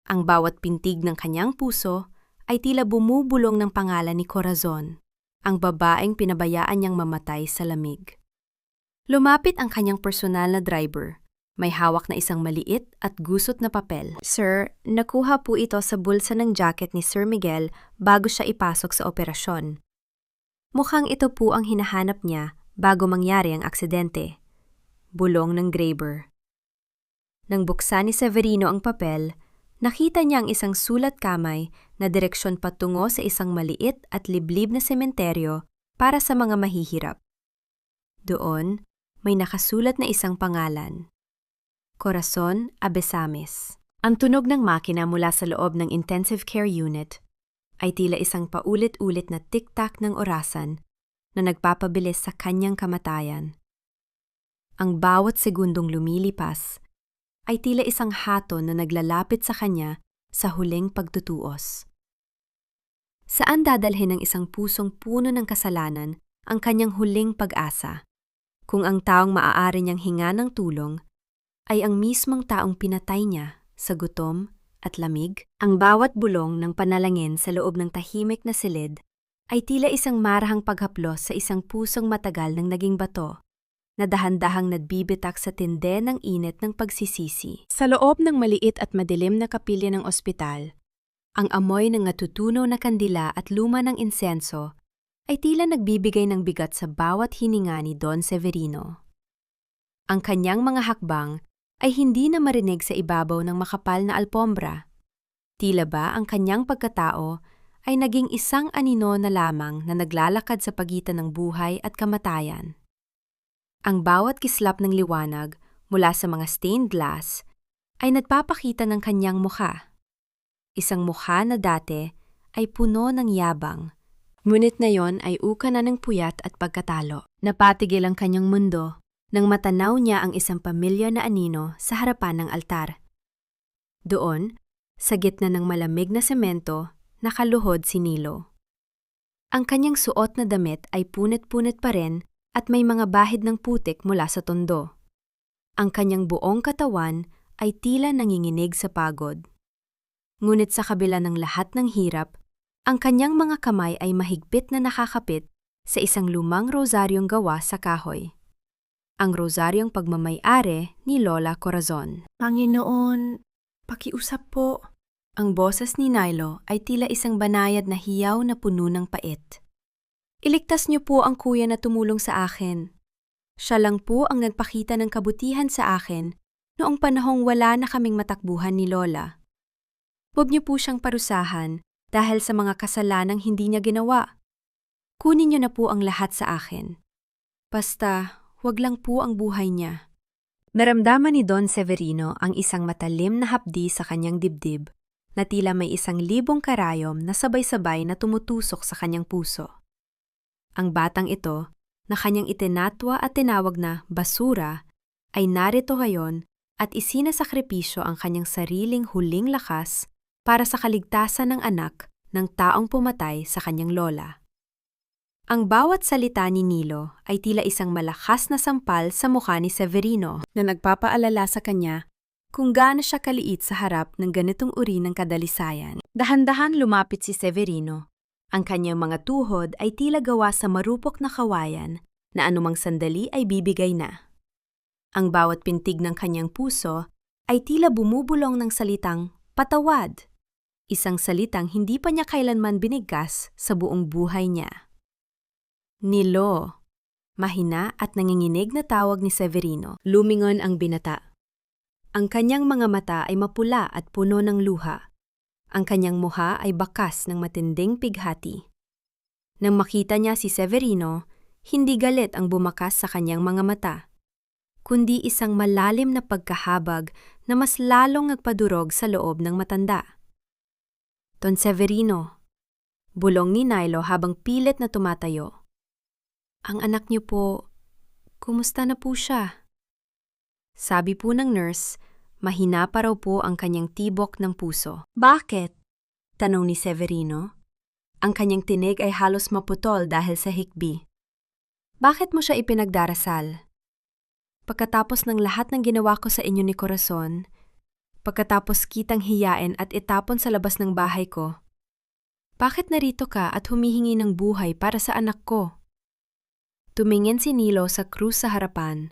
Speaker 2: Ang bawat pintig ng kanyang puso ay tila bumubulong ng pangalan ni Corazon, ang babaeng pinabayaan niyang mamatay sa lamig. Lumapit ang kanyang personal na driver. May hawak na isang maliit at gusot na papel. Sir, nakuha po ito sa bulsa ng jacket ni Sir Miguel bago siya ipasok sa operasyon. Mukhang ito po ang hinahanap niya bago mangyari ang aksidente. Bulong ng Graber. Nang buksan ni Severino ang papel, nakita niya ang isang sulat kamay na direksyon patungo sa isang maliit at liblib na sementeryo para sa mga mahihirap. Doon, may nakasulat na isang pangalan. Corazon Abesames. Ang tunog ng makina mula sa loob ng intensive care unit ay tila isang paulit-ulit na tik-tak ng orasan na nagpapabilis sa kanyang kamatayan. Ang bawat segundong lumilipas ay tila isang haton na naglalapit sa kanya sa huling pagtutuos. Saan dadalhin ng isang pusong puno ng kasalanan ang kanyang huling pag-asa? Kung ang taong maaari niyang hinga ng tulong ay ang mismong taong pinatay niya sa gutom at lamig, ang bawat bulong ng panalangin sa loob ng tahimik na silid ay tila isang marahang paghaplos sa isang pusong matagal ng naging bato na dahan-dahang nagbibitak sa tinde ng init ng pagsisisi. Sa loob ng maliit at madilim na kapilya ng ospital, ang amoy ng natutunaw na kandila at luma ng insenso ay tila nagbibigay ng bigat sa bawat hininga ni Don Severino. Ang kanyang mga hakbang ay hindi na marinig sa ibabaw ng makapal na alpombra. Tila ba ang kanyang pagkatao ay naging isang anino na lamang na naglalakad sa pagitan ng buhay at kamatayan. Ang bawat kislap ng liwanag mula sa mga stained glass ay nagpapakita ng kanyang mukha. Isang mukha na dati ay puno ng yabang, ngunit ngayon ay uka na ng puyat at pagkatalo. Napatigil ang kanyang mundo nang matanaw niya ang isang pamilya na anino sa harapan ng altar. Doon, sa gitna ng malamig na semento, nakaluhod si Nilo. Ang kanyang suot na damit ay punit-punit pa rin at may mga bahid ng putik mula sa tondo. Ang kanyang buong katawan ay tila nanginginig sa pagod. Ngunit sa kabila ng lahat ng hirap, ang kanyang mga kamay ay mahigpit na nakakapit sa isang lumang rosaryong gawa sa kahoy. Ang rosaryong pagmamay-ari ni Lola Corazon. Panginoon, pakiusap po. Ang boses ni Nilo ay tila isang banayad na hiyaw na puno ng pait. Iligtas niyo po ang kuya na tumulong sa akin. Siya lang po ang nagpakita ng kabutihan sa akin noong panahong wala na kaming matakbuhan ni Lola. Huwag niyo po siyang parusahan dahil sa mga kasalanang hindi niya ginawa. Kunin niyo na po ang lahat sa akin. Basta, huwag lang po ang buhay niya. Naramdaman ni Don Severino ang isang matalim na hapdi sa kanyang dibdib na tila may 1,000 karayom na sabay-sabay na tumutusok sa kanyang puso. Ang batang ito, na kanyang itinatwa at tinawag na basura, ay narito ngayon at isinasakripisyo ang kanyang sariling huling lakas para sa kaligtasan ng anak ng taong pumatay sa kanyang lola. Ang bawat salita ni Nilo ay tila isang malakas na sampal sa mukha ni Severino na nagpapaalala sa kanya kung gaano siya kaliit sa harap ng ganitong uri ng kadalisayan. Dahan-dahan lumapit si Severino. Ang kanyang mga tuhod ay tila gawa sa marupok na kawayan na anumang sandali ay bibigay na. Ang bawat pintig ng kanyang puso ay tila bumubulong ng salitang patawad. Isang salitang hindi pa niya kailanman binigkas sa buong buhay niya. Nilo. Mahina at nanginginig na tawag ni Severino. Lumingon ang binata. Ang kanyang mga mata ay mapula at puno ng luha. Ang kanyang muha ay bakas ng matinding pighati. Nang makita niya si Severino, hindi galit ang bumakas sa kanyang mga mata, kundi isang malalim na pagkahabag na mas lalong nagpadurog sa loob ng matanda. Don Severino, bulong ni Nilo habang pilit na tumatayo. Ang anak niyo po,
Speaker 1: Kumusta na po siya? Sabi po ng nurse, mahina pa raw po ang kanyang tibok ng puso. Bakit? Tanong ni Severino. Ang kanyang tinig ay halos maputol dahil sa hikbi. Bakit mo siya ipinagdarasal? Pagkatapos ng lahat ng ginawa ko sa inyo ni Corazon, pagkatapos kitang hiyain at itapon sa labas ng bahay ko, bakit narito ka at humihingi ng buhay para sa anak ko? Tumingin si Nilo sa krus sa harapan,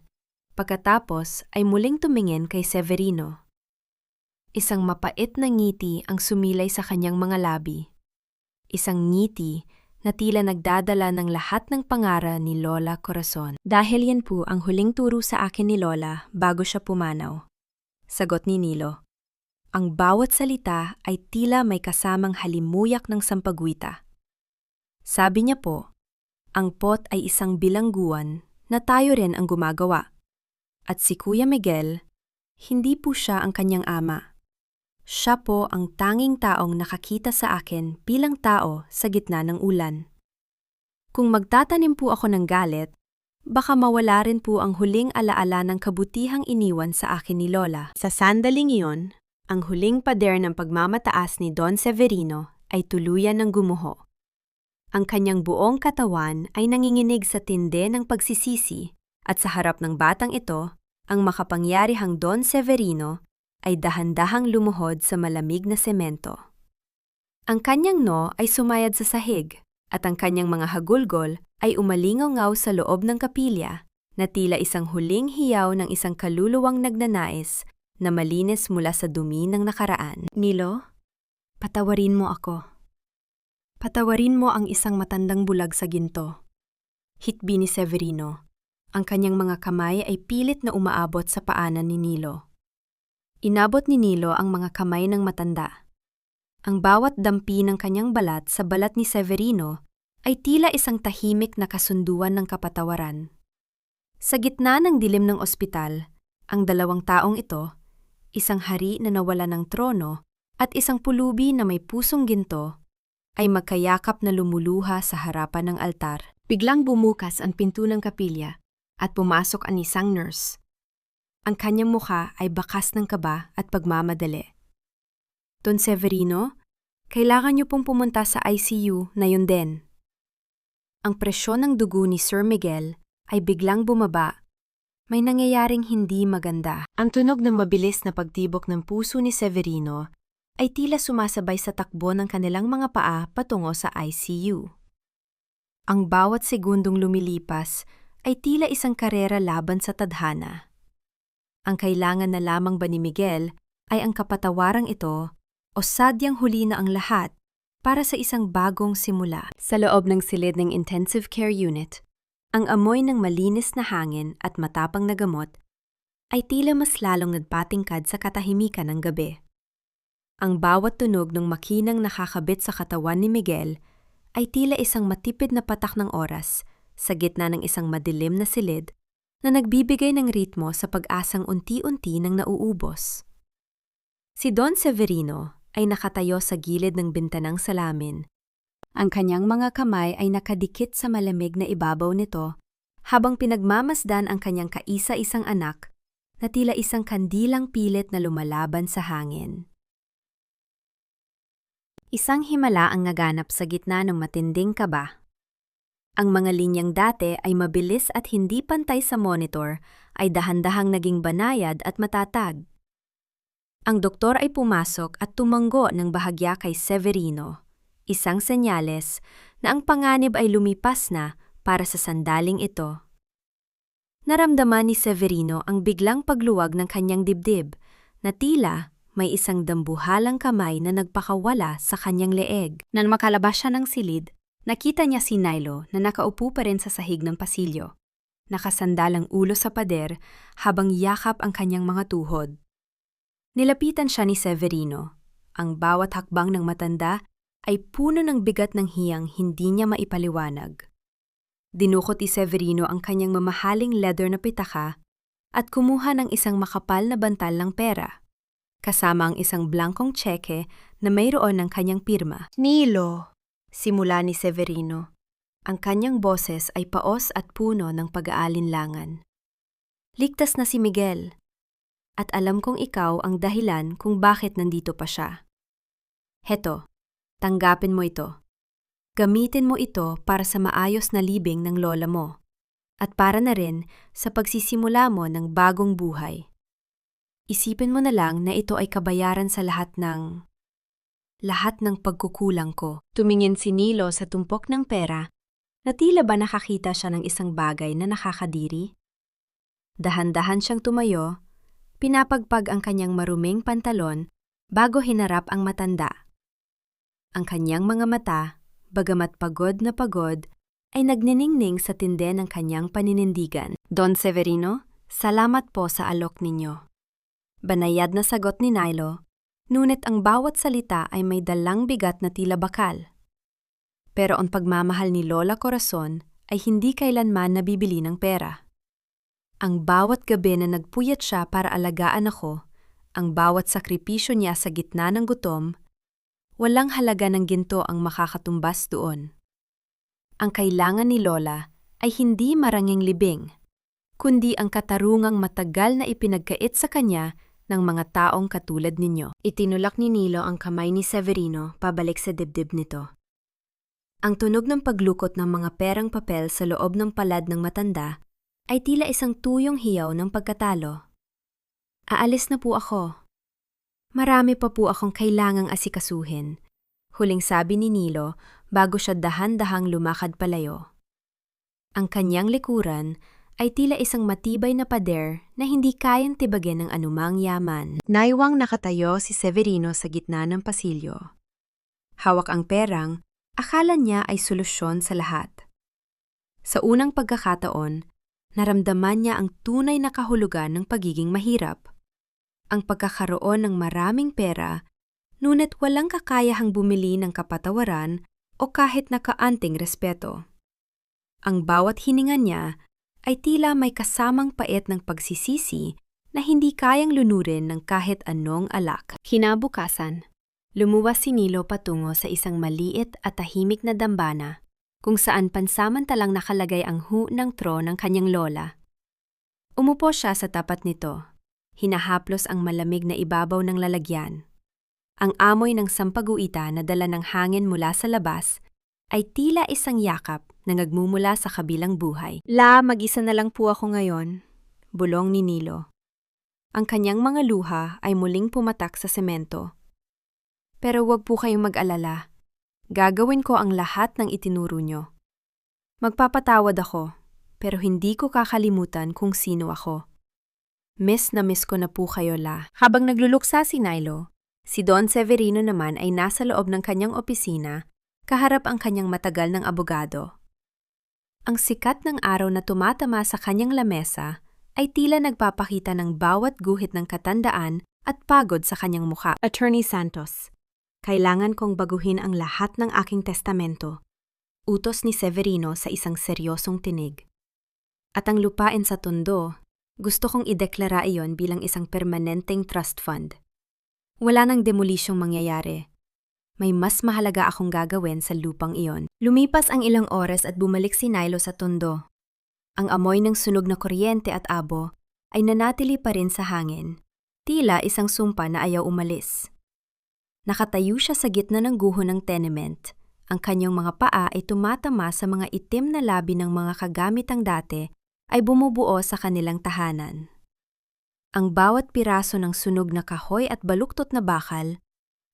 Speaker 1: pagkatapos ay muling tumingin kay Severino. Isang mapait na ngiti ang sumilay sa kanyang mga labi. Isang ngiti na tila nagdadala ng lahat ng pangara ni Lola Corazon. Dahil yan po ang huling turo sa akin ni Lola bago siya pumanaw. Sagot ni Nilo. Ang bawat salita ay tila may kasamang halimuyak ng sampagwita. Sabi niya po, ang pot ay isang bilangguan na tayo rin ang gumagawa. At si Kuya Miguel, hindi po siya ang kanyang ama. Siya po ang tanging taong nakakita sa akin bilang tao sa gitna ng ulan. Kung magtatanim po ako ng galit, baka mawala rin po ang huling alaala ng kabutihang iniwan sa akin ni Lola. Sa sandaling iyon, ang huling pader ng pagmamataas ni Don Severino ay tuluyan ng gumuho. Ang kanyang buong katawan ay nanginginig sa tindi ng pagsisisi at sa harap ng batang ito, ang makapangyarihang Don Severino ay dahan-dahang lumuhod sa malamig na semento. Ang kanyang no ay sumayad sa sahig at ang kanyang mga hagulgol ay umalingaw-ngaw sa loob ng kapilya na tila isang huling hiyaw ng isang kaluluwang nagnanais na malinis mula sa dumi ng nakaraan. Nilo, patawarin mo ako. Patawarin mo ang isang matandang bulag sa ginto. Hitbi ni Severino. Ang kanyang mga kamay ay pilit na umaabot sa paanan ni Nilo. Inabot ni Nilo ang mga kamay ng matanda. Ang bawat dampi ng kanyang balat sa balat ni Severino ay tila isang tahimik na kasunduan ng kapatawaran. Sa gitna ng dilim ng ospital, ang dalawang taong ito, isang hari na nawala ng trono at isang pulubi na may pusong ginto, ay magkayakap na lumuluha sa harapan ng altar. Biglang bumukas ang pinto ng kapilya at pumasok ang isang nurse. Ang kanyang mukha ay bakas ng kaba at pagmamadali. Don Severino, kailangan niyo pong pumunta sa ICU na yun din. Ang presyon ng dugo ni Sir Miguel ay biglang bumaba. May nangyayaring hindi maganda. Ang tunog ng mabilis na pagtibok ng puso ni Severino ay tila sumasabay sa takbo ng kanilang mga paa patungo sa ICU. Ang bawat segundong lumilipas ay tila isang karera laban sa tadhana. Ang kailangan na lamang ba ni Miguel ay ang kapatawarang ito o sadyang huli na ang lahat para sa isang bagong simula. Sa loob ng silid ng intensive care unit, ang amoy ng malinis na hangin at matapang na gamot ay tila mas lalong nagpatingkad sa katahimikan ng gabi. Ang bawat tunog ng makinang nakakabit sa katawan ni Miguel ay tila isang matipid na patak ng oras sa gitna ng isang madilim na silid na nagbibigay ng ritmo sa pag-asang unti-unti nang nauubos. Si Don Severino ay nakatayo sa gilid ng bintanang salamin. Ang kanyang mga kamay ay nakadikit sa malamig na ibabaw nito habang pinagmamasdan ang kanyang kaisa-isang anak na tila isang kandilang pilit na lumalaban sa hangin. Isang himala ang naganap sa gitna ng matinding kaba. Ang mga linyang dati ay mabilis at hindi pantay sa monitor ay dahan-dahang naging banayad at matatag. Ang doktor ay pumasok at tumanggo ng bahagya kay Severino, isang senyales na ang panganib ay lumipas na para sa sandaling ito. Naramdaman ni Severino ang biglang pagluwag ng kanyang dibdib na tila may isang dambuhalang kamay na nagpakawala sa kanyang leeg. Nang makalabas siya ng silid, nakita niya si Nilo na nakaupo pa rin sa sahig ng pasilyo. Nakasandalang ulo sa pader habang yakap ang kanyang mga tuhod. Nilapitan siya ni Severino. Ang bawat hakbang ng matanda ay puno ng bigat ng hiyang hindi niya maipaliwanag. Dinukot ni Severino ang kanyang mamahaling leather na pitaka at kumuha ng isang makapal na bantal ng pera, kasama ang isang blankong tseke na mayroon ng kanyang pirma.
Speaker 2: Nilo,
Speaker 1: Simula ni Severino. Ang kanyang boses ay paos at puno ng pag-aalinlangan. Ligtas na si Miguel. At alam kong ikaw ang dahilan kung bakit nandito pa siya. Heto, tanggapin mo ito. Gamitin mo ito para sa maayos na libing ng lola mo. At para na rin sa pagsisimula mo ng bagong buhay. Isipin mo na lang na ito ay kabayaran sa lahat ng pagkukulang ko. Tumingin si Nilo sa tumpok ng pera na tila ba nakakita siya ng isang bagay na nakakadiri. Dahan-dahan siyang tumayo, pinapagpag ang kanyang maruming pantalon bago hinarap ang matanda. Ang kanyang mga mata, bagamat pagod na pagod, ay nagniningning sa tinde ng kanyang paninindigan. Don Severino, salamat po sa alok ninyo. Banayad na sagot ni Nilo, ngunit ang bawat salita ay may dalang bigat na tila bakal. Pero ang pagmamahal ni Lola Corazon ay hindi kailanman nabibili ng pera. Ang bawat gabi na nagpuyat siya para alagaan ako, ang bawat sakripisyo niya sa gitna ng gutom, walang halaga ng ginto ang makakatumbas doon. Ang kailangan ni Lola ay hindi maranging libing, kundi ang katarungang matagal na ipinagkait sa kanya ng mga taong katulad ninyo. Itinulak ni Nilo ang kamay ni Severino pabalik sa dibdib nito. Ang tunog ng paglukot ng mga perang papel sa loob ng palad ng matanda ay tila isang tuyong hiyaw ng pagkatalo. Aalis na po ako. Marami pa po akong kailangang asikasuhin, huling sabi ni Nilo bago siya dahan-dahang lumakad palayo. Ang kanyang likuran ay tila isang matibay na pader na hindi kayang tibagin ng anumang yaman. Naiwang nakatayo si Severino sa gitna ng pasilyo. Hawak ang perang, akala niya ay solusyon sa lahat. Sa unang pagkakataon, naramdaman niya ang tunay na kahulugan ng pagiging mahirap. Ang pagkakaroon ng maraming pera, ngunit walang kakayahang bumili ng kapatawaran o kahit na kaanting respeto. Ang bawat hininga niya ay tila may kasamang pait ng pagsisisi na hindi kayang lunurin ng kahit anong alak. Kinabukasan, lumuwas si Nilo patungo sa isang maliit at tahimik na dambana kung saan pansamantalang nakalagay ang ng tron ng kanyang lola. Umupo siya sa tapat nito, hinahaplos ang malamig na ibabaw ng lalagyan. Ang amoy ng sampaguita na dala ng hangin mula sa labas ay tila isang yakap na nagmumula sa kabilang buhay. Mag-isa na lang po ako ngayon, bulong ni Nilo. Ang kanyang mga luha ay muling pumatak sa semento. Pero huwag po kayong mag-alala. Gagawin ko ang lahat ng itinuro nyo. Magpapatawad ako, pero hindi ko kakalimutan kung sino ako. Miss na miss ko na po kayo la. Habang nagluluksa si Nilo, si Don Severino naman ay nasa loob ng kanyang opisina, kaharap ang kanyang matagal ng abogado. Ang sikat ng araw na tumatama sa kanyang lamesa ay tila nagpapakita ng bawat guhit ng katandaan at pagod sa kanyang mukha. Attorney Santos, kailangan kong baguhin ang lahat ng aking testamento, utos ni Severino sa isang seryosong tinig. At ang lupain sa Tondo, gusto kong ideklara iyon bilang isang permanenteng trust fund. Wala nang demolisyong mangyayari. May mas mahalaga akong gagawin sa lupang iyon. Lumipas ang ilang oras at bumalik si Nilo sa Tondo. Ang amoy ng sunog na kuryente at abo ay nanatili pa rin sa hangin, tila isang sumpa na ayaw umalis. Nakatayo siya sa gitna ng guho ng tenement. Ang kanyang mga paa ay tumatama sa mga itim na labi ng mga kagamitang dati ay bumubuo sa kanilang tahanan. Ang bawat piraso ng sunog na kahoy at baluktot na bakal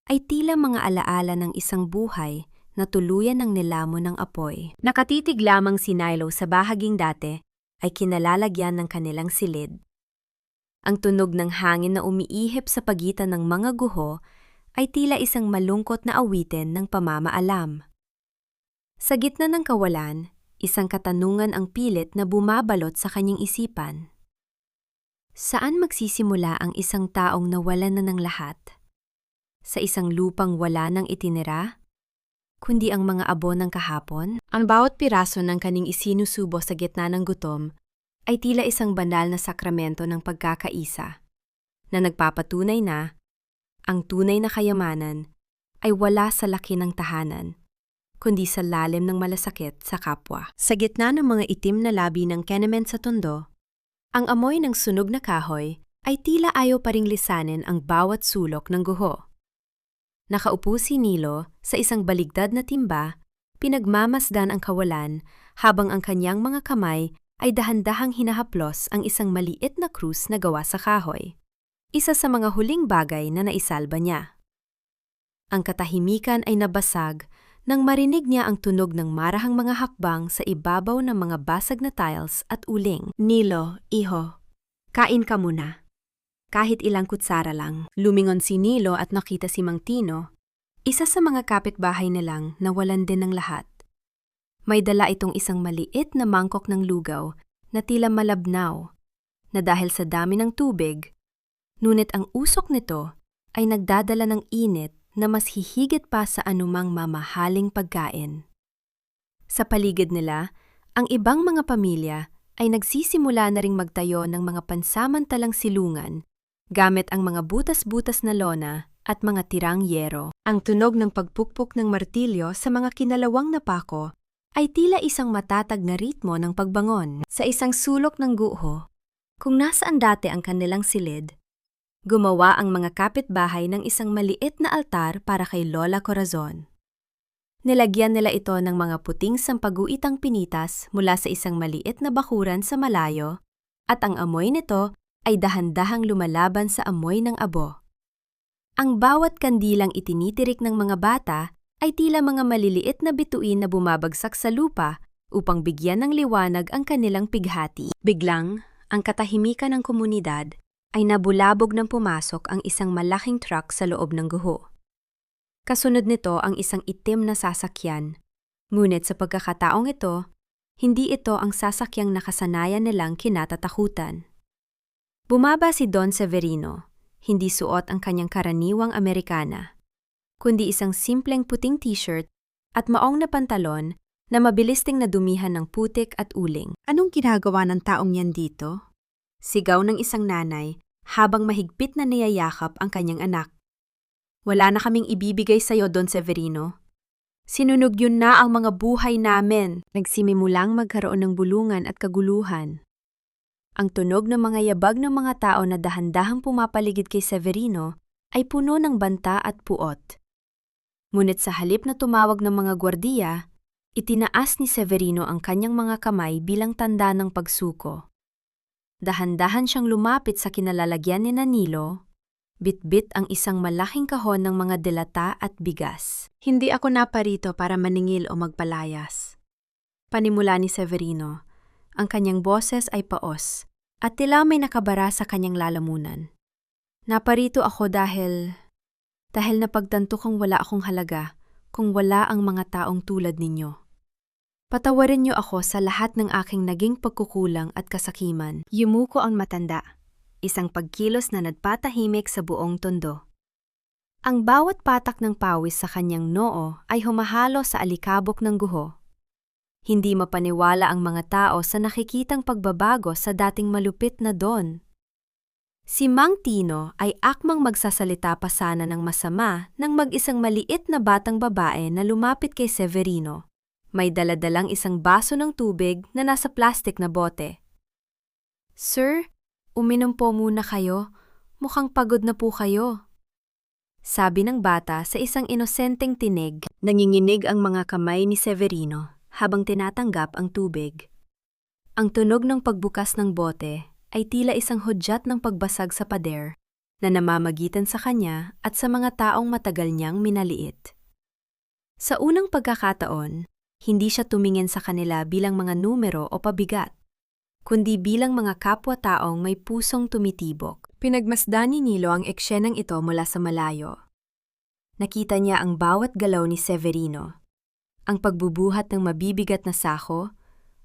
Speaker 1: ay tila mga alaala ng isang buhay na tuluyan ng nilamon ng apoy. Nakatitig lamang si Nilo sa bahaging dati ay kinalalagyan ng kanilang silid. Ang tunog ng hangin na umiihip sa pagitan ng mga guho ay tila isang malungkot na awitin ng pamamaalam. Sa gitna ng kawalan, isang katanungan ang pilit na bumabalot sa kanyang isipan. Saan magsisimula ang isang taong nawalan na ng lahat? Sa isang lupang wala nang itinira? Kundi ang mga abo ng kahapon? Ang bawat piraso ng kaning isinusubo sa gitna ng gutom ay tila isang banal na sakramento ng pagkakaisa, na nagpapatunay na ang tunay na kayamanan ay wala sa laki ng tahanan, kundi sa lalim ng malasakit sa kapwa. Sa gitna ng mga itim na labi ng Kenemen sa tondo, ang amoy ng sunog na kahoy ay tila ayaw pa ring lisanin ang bawat sulok ng guho. Nakaupo si Nilo sa isang baligtad na timba, pinagmamasdan ang kawalan habang ang kanyang mga kamay ay dahan-dahang hinahaplos ang isang maliit na krus na gawa sa kahoy, isa sa mga huling bagay na naisalba niya. Ang katahimikan ay nabasag nang marinig niya ang tunog ng marahang mga hakbang sa ibabaw ng mga basag na tiles at uling. "Nilo, iho, kain ka muna. Kahit ilang kutsara lang." Lumingon si Nilo at nakita si Mang Tino, isa sa mga kapitbahay nilang nawalan din ng lahat. May dala itong isang maliit na mangkok ng lugaw na tila malabnaw, na dahil sa dami ng tubig, ngunit ang usok nito ay nagdadala ng init na mas hihigit pa sa anumang mamahaling pagkain. Sa paligid nila, ang ibang mga pamilya ay nagsisimula na ring magtayo ng mga pansamantalang silungan gamit ang mga butas-butas na lona at mga tirang yero. Ang tunog ng pagpukpok ng martilyo sa mga kinalawang na pako ay tila isang matatag na ritmo ng pagbangon. Sa isang sulok ng guho, kung nasaan dati ang kanilang silid, gumawa ang mga kapitbahay ng isang maliit na altar para kay Lola Corazon. Nilagyan nila ito ng mga puting sampaguitang pinitas mula sa isang maliit na bakuran sa malayo, at ang amoy nito ay dahan-dahang lumalaban sa amoy ng abo. Ang bawat kandilang itinitirik ng mga bata ay tila mga maliliit na bituin na bumabagsak sa lupa upang bigyan ng liwanag ang kanilang pighati. Biglang, ang katahimikan ng komunidad ay nabulabog ng pumasok ang isang malaking truck sa loob ng guho. Kasunod nito ang isang itim na sasakyan, ngunit sa pagkakataong ito, hindi ito ang sasakyang nakasanayan nilang kinatatakutan. Bumaba si Don Severino, hindi suot ang kanyang karaniwang Amerikana, kundi isang simpleng puting t-shirt at maong na pantalon na mabilis ting nadumihan ng putik at uling.
Speaker 2: Anong ginagawa ng taong yan dito?
Speaker 1: Sigaw ng isang nanay habang mahigpit na niyayakap ang kanyang anak. "Wala na kaming ibibigay sa'yo, Don Severino. Sinunog yun na ang mga buhay namin." Nagsimimulang magkaroon ng bulungan at kaguluhan. Ang tunog ng mga yabag ng mga tao na dahan-dahang pumapaligid kay Severino ay puno ng banta at puot. Ngunit sa halip na tumawag ng mga gwardiya, itinaas ni Severino ang kanyang mga kamay bilang tanda ng pagsuko. Dahan-dahan siyang lumapit sa kinalalagyan ni Nilo, bitbit ang isang malaking kahon ng mga delata at bigas.
Speaker 2: Hindi ako naparito para maningil o magpalayas.
Speaker 1: Panimula ni Severino, ang kanyang boses ay paos at tila may nakabara sa kanyang lalamunan. Naparito ako dahil napagtanto kong wala akong halaga kung wala ang mga taong tulad ninyo. Patawarin niyo ako sa lahat ng aking naging pagkukulang at kasakiman. Yumuko ang matanda, isang pagkilos na nagpatahimik sa buong tondo. Ang bawat patak ng pawis sa kanyang noo ay humahalo sa alikabok ng guho. Hindi mapaniwala ang mga tao sa nakikitang pagbabago sa dating malupit na Don. Si Mang Tino ay akmang magsasalita pa sana ng masama ng mag-isang maliit na batang babae na lumapit kay Severino. May daladalang isang baso ng tubig na nasa plastik na bote. "Sir, uminom po muna kayo. Mukhang pagod na po kayo." Sabi ng bata sa isang inosenteng tinig. Nanginginig ang mga kamay ni Severino habang tinatanggap ang tubig. Ang tunog ng pagbukas ng bote ay tila isang hudyat ng pagbasag sa pader na namamagitan sa kanya at sa mga taong matagal niyang minaliit. Sa unang pagkakataon, hindi siya tumingin sa kanila bilang mga numero o pabigat, kundi bilang mga kapwa-taong may pusong tumitibok. Pinagmasdan ni Nilo ang eksenang ito mula sa malayo. Nakita niya ang bawat galaw ni Severino, ang pagbubuhat ng mabibigat na sako,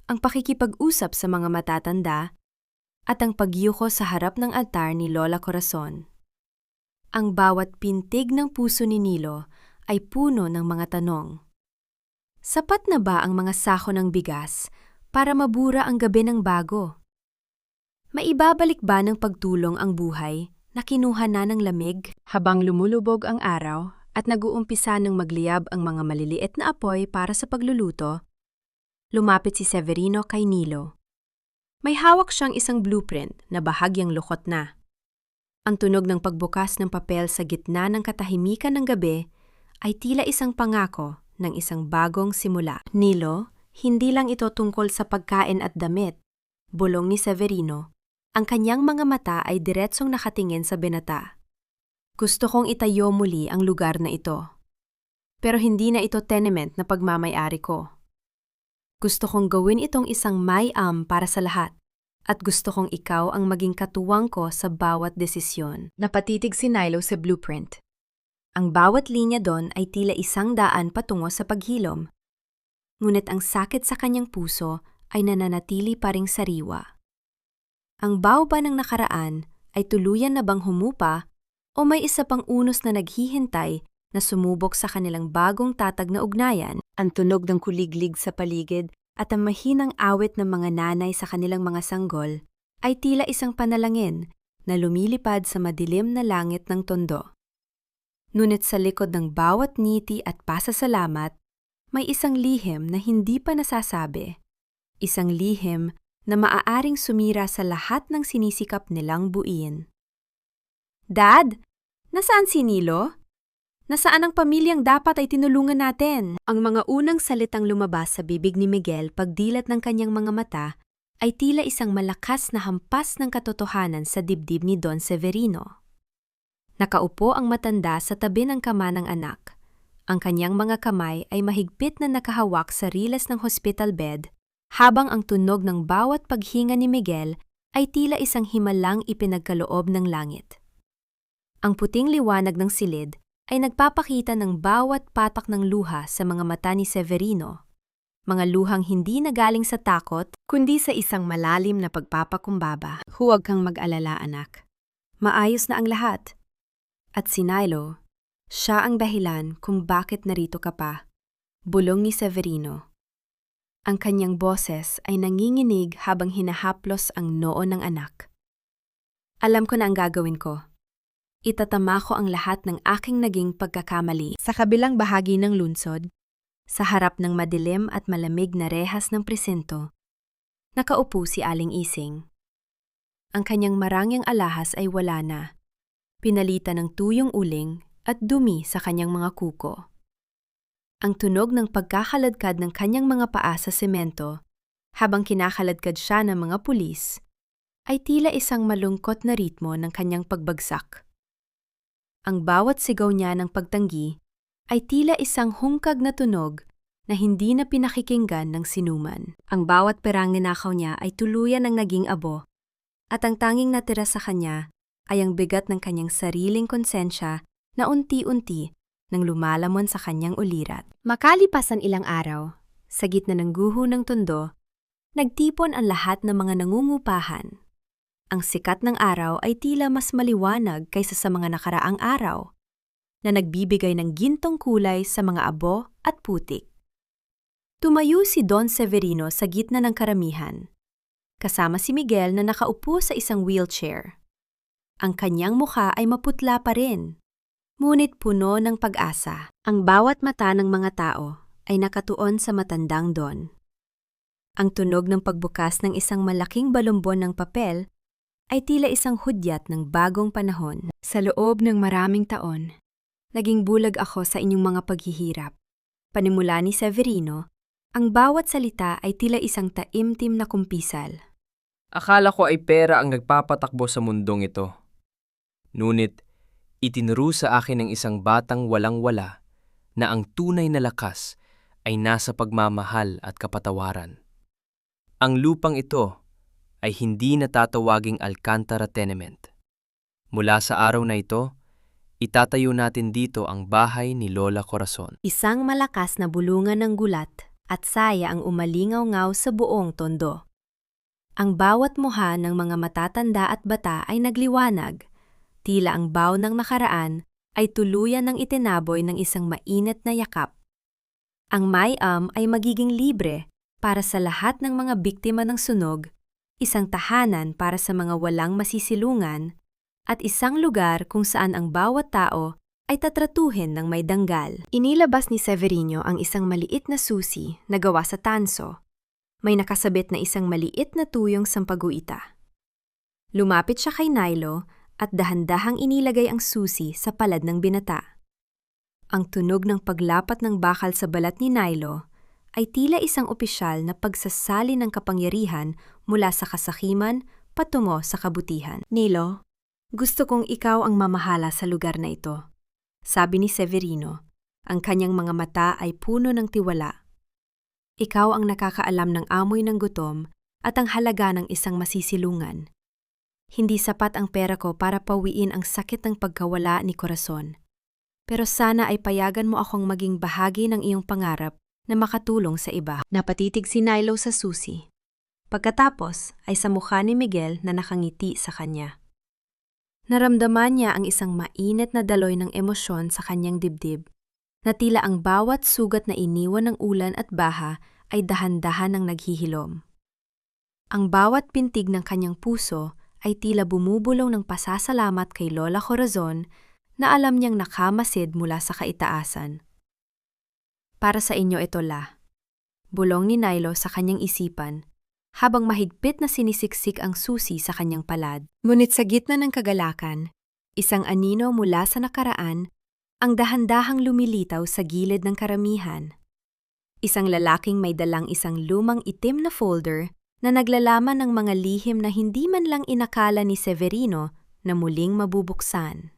Speaker 1: ang pakikipag-usap sa mga matatanda, at ang pagyuko sa harap ng altar ni Lola Corazon. Ang bawat pintig ng puso ni Nilo ay puno ng mga tanong. Sapat na ba ang mga sako ng bigas para mabura ang gabi ng bago? Maibabalik ba ng pagtulong ang buhay na kinuha na ng lamig?
Speaker 2: Habang lumulubog ang araw
Speaker 1: at nag-uumpisa ng magliyab ang mga maliliit na apoy para sa pagluluto, lumapit si Severino kay Nilo. May hawak siyang isang blueprint na bahagyang lukot na. Ang tunog ng pagbukas ng papel sa gitna ng katahimikan ng gabi ay tila isang pangako ng isang bagong simula. Nilo, hindi lang ito tungkol sa pagkain at damit. Bulong ni Severino, ang kanyang mga mata ay diretsong nakatingin sa binata. Gusto kong itayo muli ang lugar na ito. Pero hindi na ito tenement na pagmamay-ari ko. Gusto kong gawin itong isang may-am para sa lahat. At gusto kong ikaw ang maging katuwang ko sa bawat desisyon. Napatitig si Nilo sa blueprint. Ang bawat linya doon ay tila isang daan patungo sa paghilom. Ngunit ang sakit sa kanyang puso ay nananatili pa ring sariwa. Ang baw ba ng nakaraan ay tuluyan na bang humupa o may isa pang unos na naghihintay na sumubok sa kanilang bagong tatag na ugnayan? Ang tunog ng kuliglig sa paligid at ang mahinang awit ng mga nanay sa kanilang mga sanggol ay tila isang panalangin na lumilipad sa madilim na langit ng tondo. Ngunit sa likod ng bawat ngiti at pasasalamat, may isang lihim na hindi pa nasasabi. Isang lihim na maaaring sumira sa lahat ng sinisikap nilang buuin. Dad, nasaan si Nilo? Nasaan ang pamilyang dapat ay tinulungan natin? Ang mga unang salitang lumabas sa bibig ni Miguel pagdilat ng kanyang mga mata ay tila isang malakas na hampas ng katotohanan sa dibdib ni Don Severino. Nakaupo ang matanda sa tabi ng kama ng anak. Ang kanyang mga kamay ay mahigpit na nakahawak sa riles ng hospital bed, habang ang tunog ng bawat paghinga ni Miguel ay tila isang himalang ipinagkaloob ng langit. Ang puting liwanag ng silid ay nagpapakita ng bawat patak ng luha sa mga mata ni Severino, mga luhang hindi nagaling sa takot kundi sa isang malalim na pagpapakumbaba. Huwag kang mag-alala, anak. Maayos na ang lahat. At si Nilo, siya ang dahilan kung bakit narito ka pa, bulong ni Severino. Ang kanyang boses ay nanginginig habang hinahaplos ang noo ng anak. Alam ko na ang gagawin ko. Itatama ko ang lahat ng aking naging pagkakamali. Sa kabilang bahagi ng lungsod, sa harap ng madilim at malamig na rehas ng presinto, nakaupo si Aling Ising. Ang kanyang marangyang alahas ay wala na, pinalitan ng tuyong uling at dumi sa kanyang mga kuko. Ang tunog ng pagkakaladkad ng kanyang mga paa sa semento, habang kinakaladkad siya ng mga pulis, ay tila isang malungkot na ritmo ng kanyang pagbagsak. Ang bawat sigaw niya ng pagtanggi ay tila isang hungkag na tunog na hindi na pinakikinggan ng sinuman. Ang bawat perang ninakaw niya ay tuluyan ng naging abo, at ang tanging natira sa kanya ay ang bigat ng kanyang sariling konsensya na unti-unti nang lumalamon sa kanyang ulirat. Makalipas ang ilang araw, sa gitna ng guho ng tondo, nagtipon ang lahat ng mga nangungupahan. Ang sikat ng araw ay tila mas maliwanag kaysa sa mga nakaraang araw, na nagbibigay ng gintong kulay sa mga abo at putik. Tumayo si Don Severino sa gitna ng karamihan, kasama si Miguel na nakaupo sa isang wheelchair. Ang kanyang mukha ay maputla pa rin, ngunit puno ng pag-asa. Ang bawat mata ng mga tao ay nakatuon sa matandang Don. Ang tunog ng pagbukas ng isang malaking balumbon ng papel ay tila isang hudyat ng bagong panahon. Sa loob ng maraming taon, naging bulag ako sa inyong mga paghihirap. Panimula ni Severino, ang bawat salita ay tila isang taimtim na kumpisal.
Speaker 3: Akala ko ay pera ang nagpapatakbo sa mundong ito. Ngunit, itinuro sa akin ng isang batang walang-wala na ang tunay na lakas ay nasa pagmamahal at kapatawaran. Ang lupang ito ay hindi natatawaging Alcantara Tenement. Mula sa araw na ito, itatayo natin dito ang bahay ni Lola Corazon.
Speaker 1: Isang malakas na bulungan ng gulat at saya ang umalingaw-ngaw sa buong tondo. Ang bawat mukha ng mga matatanda at bata ay nagliwanag, tila ang baw ng nakaraan ay tuluyan ng itinaboy ng isang mainit na yakap. Ang may-am ay magiging libre para sa lahat ng mga biktima ng sunog, isang tahanan para sa mga walang masisilungan, at isang lugar kung saan ang bawat tao ay tatratuhin ng may danggal. Inilabas ni Severino ang isang maliit na susi na gawa sa tanso. May nakasabit na isang maliit na tuyong sampaguita. Lumapit siya kay Nilo at dahan-dahang inilagay ang susi sa palad ng binata. Ang tunog ng paglapat ng bakal sa balat ni Nilo ay tila isang opisyal na pagsasali ng kapangyarihan mula sa kasakiman patungo sa kabutihan. Nilo, gusto kong ikaw ang mamahala sa lugar na ito, sabi ni Severino. Ang kanyang mga mata ay puno ng tiwala. Ikaw ang nakakaalam ng amoy ng gutom at ang halaga ng isang masisilungan. Hindi sapat ang pera ko para pawiin ang sakit ng pagkawala ni Corazon. Pero sana ay payagan mo akong maging bahagi ng iyong pangarap na makatulong sa iba. Napatitig si Nilo sa susi. Pagkatapos ay sa mukha ni Miguel na nakangiti sa kanya. Naramdaman niya ang isang mainit na daloy ng emosyon sa kanyang dibdib, na tila ang bawat sugat na iniwan ng ulan at baha ay dahan-dahan ng naghihilom. Ang bawat pintig ng kanyang puso ay tila bumubulong ng pasasalamat kay Lola Corazon na alam niyang nakamasid mula sa kaitaasan. Para sa inyo ito, La. Bulong ni Nilo sa kanyang isipan, habang mahigpit na sinisiksik ang susi sa kanyang palad. Ngunit sa gitna ng kagalakan, isang anino mula sa nakaraan ang dahan-dahang lumilitaw sa gilid ng karamihan. Isang lalaking may dalang isang lumang itim na folder na naglalaman ng mga lihim na hindi man lang inakala ni Severino na muling mabubuksan.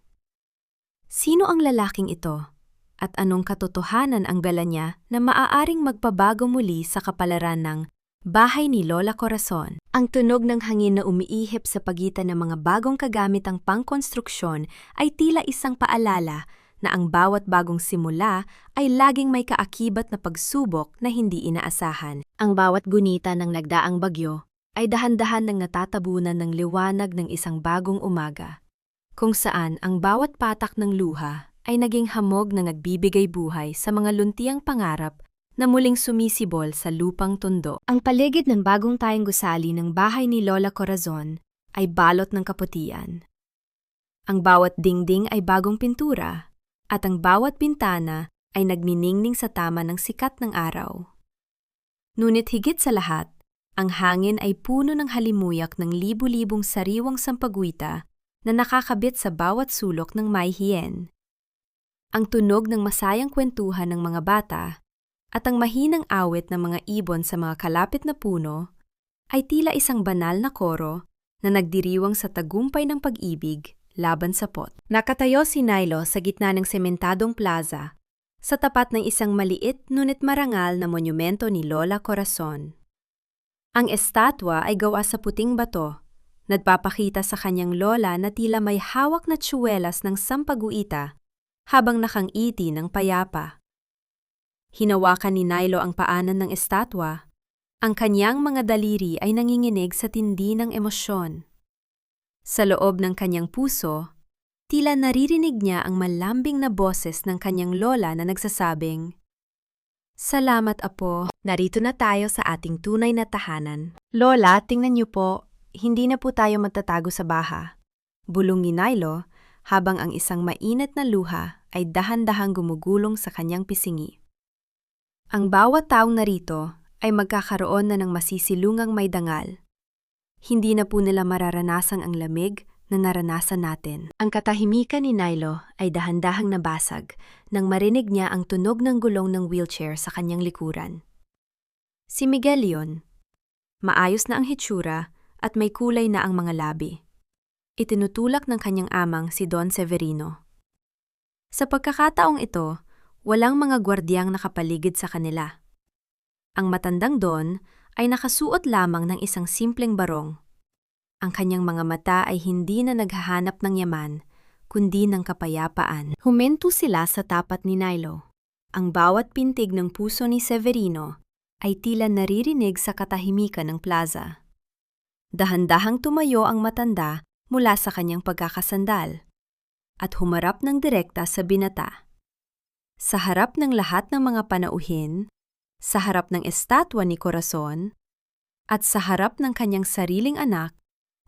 Speaker 1: Sino ang lalaking ito? At anong katotohanan ang dala niya na maaaring magpabago muli sa kapalaran ng bahay ni Lola Corazon? Ang tunog ng hangin na umiihip sa pagitan ng mga bagong kagamitang pangkonstruksyon ay tila isang paalala na ang bawat bagong simula ay laging may kaakibat na pagsubok na hindi inaasahan. Ang bawat gunita ng nagdaang bagyo ay dahan-dahan nang natatabunan ng liwanag ng isang bagong umaga, kung saan ang bawat patak ng luha ay naging hamog na nagbibigay buhay sa mga luntiang pangarap na muling sumisibol sa lupang tundo. Ang paligid ng bagong tayong gusali ng bahay ni Lola Corazon ay balot ng kaputian. Ang bawat dingding ay bagong pintura, at ang bawat bintana ay nagniningning sa tama ng sikat ng araw. Ngunit higit sa lahat, ang hangin ay puno ng halimuyak ng libu-libong sariwang sampaguita na nakakabit sa bawat sulok ng Mayhien. Ang tunog ng masayang kwentuhan ng mga bata at ang mahinang awit ng mga ibon sa mga kalapit na puno ay tila isang banal na koro na nagdiriwang sa tagumpay ng pag-ibig laban sa pot. Nakatayo si Nilo sa gitna ng sementadong plaza, sa tapat ng isang maliit ngunit marangal na monumento ni Lola Corazon. Ang estatwa ay gawa sa puting bato, nagpapakita sa kanyang lola na tila may hawak na tsuwelas ng sampaguita habang nakangiti ng payapa. Hinawakan ni Nilo ang paanan ng estatwa. Ang kanyang mga daliri ay nanginginig sa tindi ng emosyon. Sa loob ng kanyang puso, tila naririnig niya ang malambing na boses ng kanyang lola na nagsasabing, "Salamat, Apo. Narito na tayo sa ating tunay na tahanan." "Lola, tingnan niyo po, hindi na po tayo magtatago sa baha," bulong ni Nilo habang ang isang mainit na luha ay dahan-dahang gumugulong sa kanyang pisngi. Ang bawat taong narito ay magkakaroon na ng masisilungang may dangal. Hindi na po nila mararanasan ang lamig na naranasan natin. Ang katahimikan ni Nilo ay dahan-dahang nabasag nang marinig niya ang tunog ng gulong ng wheelchair sa kanyang likuran. Si Miguel yun. Maayos na ang hitsura at may kulay na ang mga labi. Itinutulak ng kanyang amang si Don Severino. Sa pagkakataong ito, walang mga gwardyang nakapaligid sa kanila. Ang matandang Don ay nakasuot lamang ng isang simpleng barong. Ang kanyang mga mata ay hindi na naghahanap ng yaman, kundi ng kapayapaan. Huminto sila sa tapat ni Nilo. Ang bawat pintig ng puso ni Severino ay tila naririnig sa katahimikan ng plaza. Dahan-dahang tumayo ang matanda mula sa kanyang pagkakasandal at humarap ng direkta sa binata. Sa harap ng lahat ng mga panauhin, sa harap ng estatwa ni Corazon, at sa harap ng kanyang sariling anak,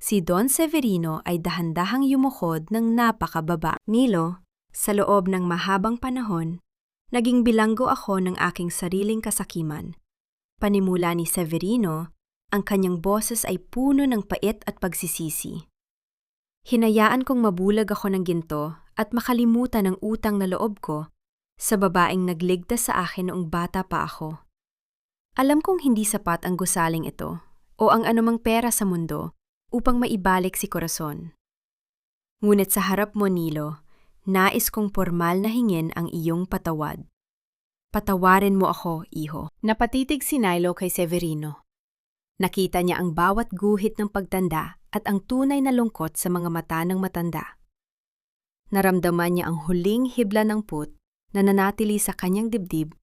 Speaker 1: si Don Severino ay dahan-dahang yumukod ng napakababa. "Nilo, Sa loob ng mahabang panahon, naging bilanggo ako ng aking sariling kasakiman. Panimula ni Severino, ang kanyang boses ay puno ng pait at pagsisisi. Hinayaan kong mabulag ako ng ginto at makalimutan ang utang na loob ko sa babaeng nagligtas sa akin noong bata pa ako. Alam kong hindi sapat ang gusaling ito o ang anumang pera sa mundo upang maibalik si Corazon. Ngunit sa harap mo, Nilo, nais kong formal na hingin ang iyong patawad. Patawarin mo ako, iho.
Speaker 2: Napatitig si Nilo kay Severino. Nakita niya ang bawat guhit ng pagtanda at ang tunay na lungkot sa mga mata ng matanda. Naramdaman niya ang huling hibla ng put na nanatili sa kanyang dibdib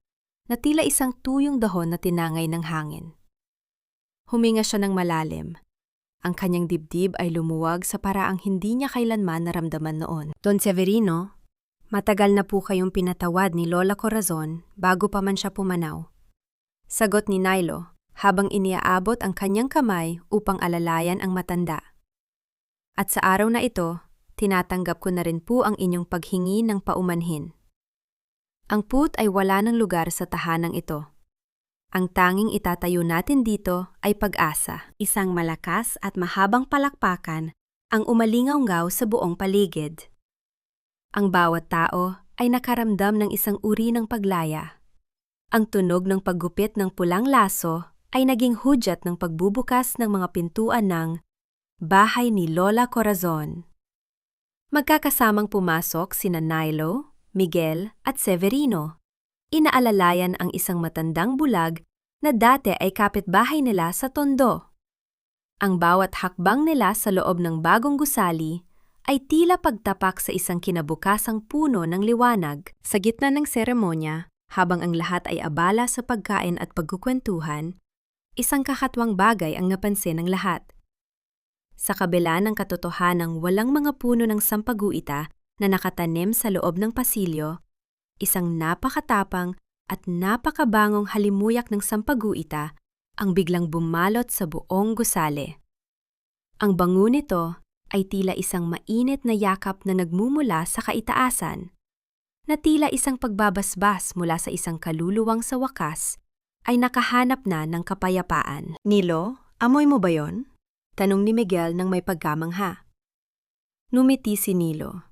Speaker 2: na tila isang tuyong dahon na tinangay ng hangin. Huminga siya ng malalim. Ang kanyang dibdib ay lumuwag sa paraang hindi niya kailanman naramdaman noon.
Speaker 1: Don Severino, matagal na po kayong pinatawad ni Lola Corazon bago pa man siya pumanaw. Sagot ni Nilo habang iniaabot ang kanyang kamay upang alalayan ang matanda. At sa araw na ito, tinatanggap ko na rin po ang inyong paghingi ng paumanhin. Ang put ay wala ng lugar sa tahanang ito. Ang tanging itatayo natin dito ay pag-asa, isang malakas at mahabang palakpakan ang umalingaw-ngaw sa buong paligid. Ang bawat tao ay nakaramdam ng isang uri ng paglaya. Ang tunog ng paggupit ng pulang laso ay naging hudyat ng pagbubukas ng mga pintuan ng bahay ni Lola Corazon. Magkakasamang pumasok sina Nilo, Miguel at Severino. Inaalalayan ang isang matandang bulag na dati ay kapitbahay nila sa Tondo. Ang bawat hakbang nila sa loob ng bagong gusali ay tila pagtapak sa isang kinabukasang puno ng liwanag. Sa gitna ng seremonya, habang ang lahat ay abala sa pagkain at pagkukwentuhan, isang kakatwang bagay ang napansin ng lahat. Sa kabila ng katotohanang walang mga puno ng sampaguita na nakatanim sa loob ng pasilyo, isang napakatapang at napakabangong halimuyak ng sampaguita ang biglang bumalot sa buong gusali. Ang bango nito ay tila isang mainit na yakap na nagmumula sa kaitaasan, na tila isang pagbabasbas mula sa isang kaluluwang sa wakas ay nakahanap na ng kapayapaan.
Speaker 2: Nilo, amoy mo ba yon?
Speaker 1: Tanong ni Miguel nang may pagkamangha. Numiti si Nilo.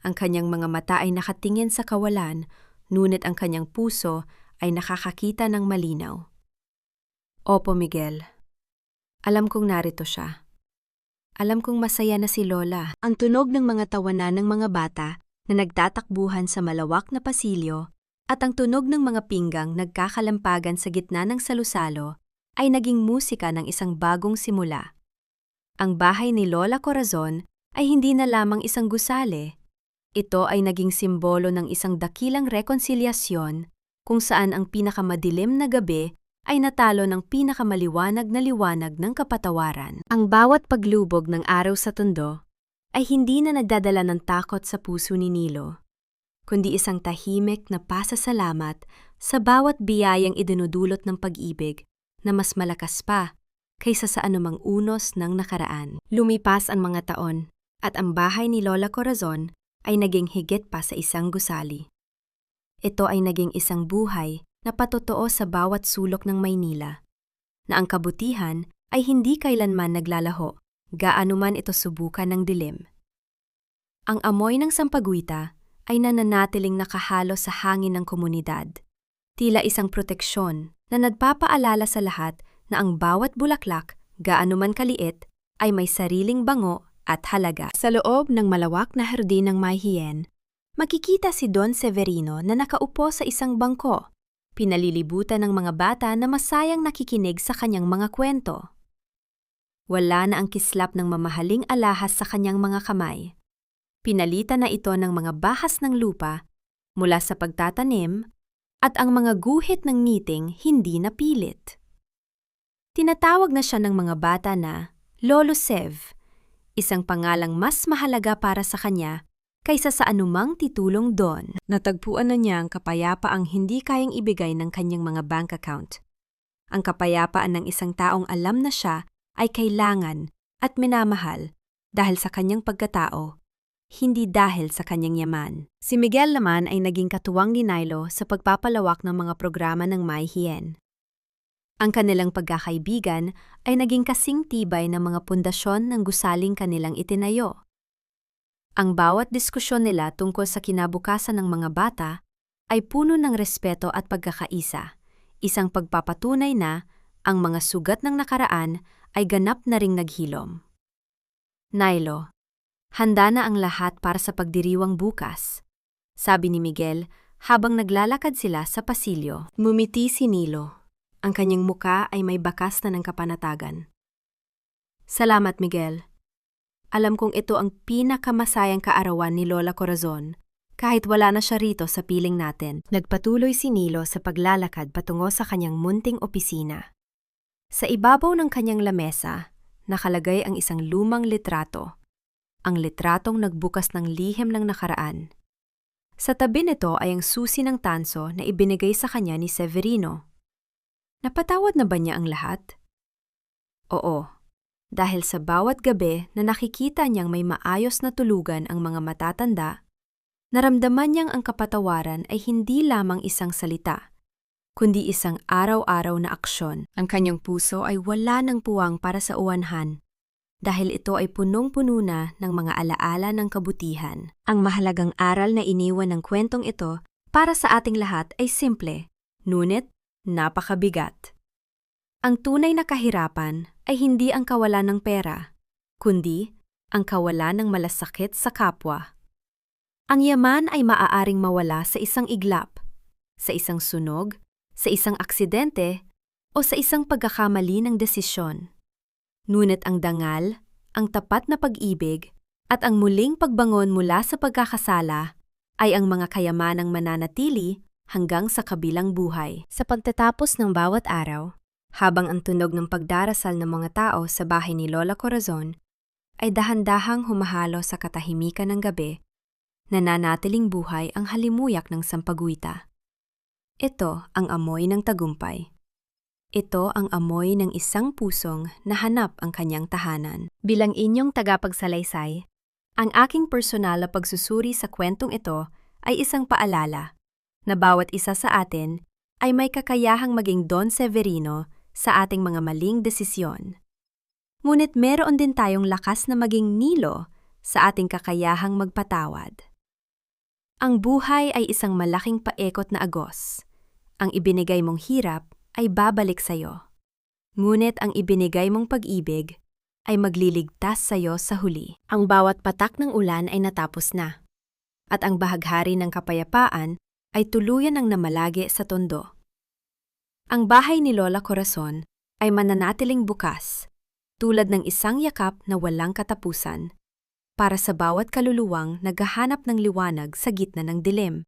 Speaker 1: Ang kanyang mga mata ay nakatingin sa kawalan, ngunit ang kanyang puso ay nakakakita ng malinaw. Opo, Miguel. Alam kong narito siya. Alam kong masaya na si Lola. Ang tunog ng mga tawanan ng mga bata na nagtatakbuhan sa malawak na pasilyo at ang tunog ng mga pinggang nagkakalampagan sa gitna ng salusalo ay naging musika ng isang bagong simula. Ang bahay ni Lola Corazon ay hindi na lamang isang gusali. Ito ay naging simbolo ng isang dakilang rekonsilyasyon kung saan ang pinakamadilim na gabi ay natalo ng pinakamaliwanag na liwanag ng kapatawaran. Ang bawat paglubog ng araw sa Tondo ay hindi na nagdadala ng takot sa puso ni Nilo, kundi isang tahimik na pasasalamat sa bawat biyayang idinudulot ng pag-ibig na mas malakas pa kaysa sa anumang unos ng nakaraan. Lumipas ang mga taon at ang bahay ni Lola Corazon ay naging higit pa sa isang gusali. Ito ay naging isang buhay na patotoo sa bawat sulok ng Maynila, na ang kabutihan ay hindi kailanman naglalaho, gaano man ito subukan ng dilim. Ang amoy ng sampaguita ay nananatiling nakahalo sa hangin ng komunidad, tila isang proteksyon na nagpapaalala sa lahat na ang bawat bulaklak, gaano man kaliit, ay may sariling bango at halaga. Sa loob ng malawak na hardin ng Mayhien, makikita si Don Severino na nakaupo sa isang bangko, pinalilibutan ng mga bata na masayang nakikinig sa kanyang mga kwento. Wala na ang kislap ng mamahaling alahas sa kanyang mga kamay. Pinalitan na ito ng mga bahas ng lupa mula sa pagtatanim at ang mga guhit ng ngiting hindi napilit. Tinatawag na siya ng mga bata na Lolo Sev, isang pangalang mas mahalaga para sa kanya kaysa sa anumang titulong Don. Natagpuan na niya ang kapayapaang hindi kayang ibigay ng kanyang mga bank account. Ang kapayapaan ng isang taong alam na siya ay kailangan at minamahal dahil sa kanyang pagkatao hindi dahil sa kanyang yaman. Si Miguel naman ay naging katuwang ni Nilo sa pagpapalawak ng mga programa ng May Hien. Ang kanilang pagkakaibigan ay naging kasing tibay ng mga pundasyon ng gusaling kanilang itinayo. Ang bawat diskusyon nila tungkol sa kinabukasan ng mga bata ay puno ng respeto at pagkakaisa, isang pagpapatunay na ang mga sugat ng nakaraan ay ganap na ring naghilom. Nilo, handa na ang lahat para sa pagdiriwang bukas, sabi ni Miguel habang naglalakad sila sa pasilyo. Mumiti si Nilo. Ang kanyang muka ay may bakas na ng kapanatagan. Salamat, Miguel. Alam kong ito ang pinakamasayang kaarawan ni Lola Corazon, kahit wala na siya rito sa piling natin. Nagpatuloy si Nilo sa paglalakad patungo sa kanyang munting opisina. Sa ibabaw ng kanyang lamesa, nakalagay ang isang lumang litrato, ang litratong nagbukas ng lihim ng nakaraan. Sa tabi nito ay ang susi ng tanso na ibinigay sa kanya ni Severino. Napatawad na ba niya ang lahat? Oo, dahil sa bawat gabi na nakikita niyang may maayos na tulugan ang mga matatanda, naramdaman niyang ang kapatawaran ay hindi lamang isang salita, kundi isang araw-araw na aksyon. Ang kanyang puso ay wala ng puwang para sa uwanhan, dahil ito ay punong-puno na ng mga alaala ng kabutihan. Ang mahalagang aral na iniwan ng kwentong ito para sa ating lahat ay simple, ngunit napakabigat. Ang tunay na kahirapan ay hindi ang kawalan ng pera, kundi ang kawalan ng malasakit sa kapwa. Ang yaman ay maaaring mawala sa isang iglap, sa isang sunog, sa isang aksidente, o sa isang pagkakamali ng desisyon. Ngunit ang dangal, ang tapat na pag-ibig, at ang muling pagbangon mula sa pagkakasala ay ang mga kayamanang mananatili hanggang sa kabilang buhay. Sa pagtatapos ng bawat araw, habang ang tunog ng pagdarasal ng mga tao sa bahay ni Lola Corazon ay dahan-dahang humahalo sa katahimikan ng gabi, nananatiling buhay ang halimuyak ng sampaguita. Ito ang amoy ng tagumpay. Ito ang amoy ng isang pusong nahanap ang kanyang tahanan. Bilang inyong tagapagsalaysay, ang aking personal na pagsusuri sa kwentong ito ay isang paalala na bawat isa sa atin ay may kakayahang maging Don Severino sa ating mga maling desisyon. Ngunit meron din tayong lakas na maging Nilo sa ating kakayahang magpatawad. Ang buhay ay isang malaking paekot na agos. Ang ibinigay mong hirap ay babalik sa'yo. Ngunit ang ibinigay mong pag-ibig ay magliligtas sa'yo sa huli. Ang bawat patak ng ulan ay natapos na, at ang bahaghari ng kapayapaan ay tuluyan ng namalagi sa tondo. Ang bahay ni Lola Corazon ay mananatiling bukas, tulad ng isang yakap na walang katapusan, para sa bawat kaluluwang naghahanap ng liwanag sa gitna ng dilim.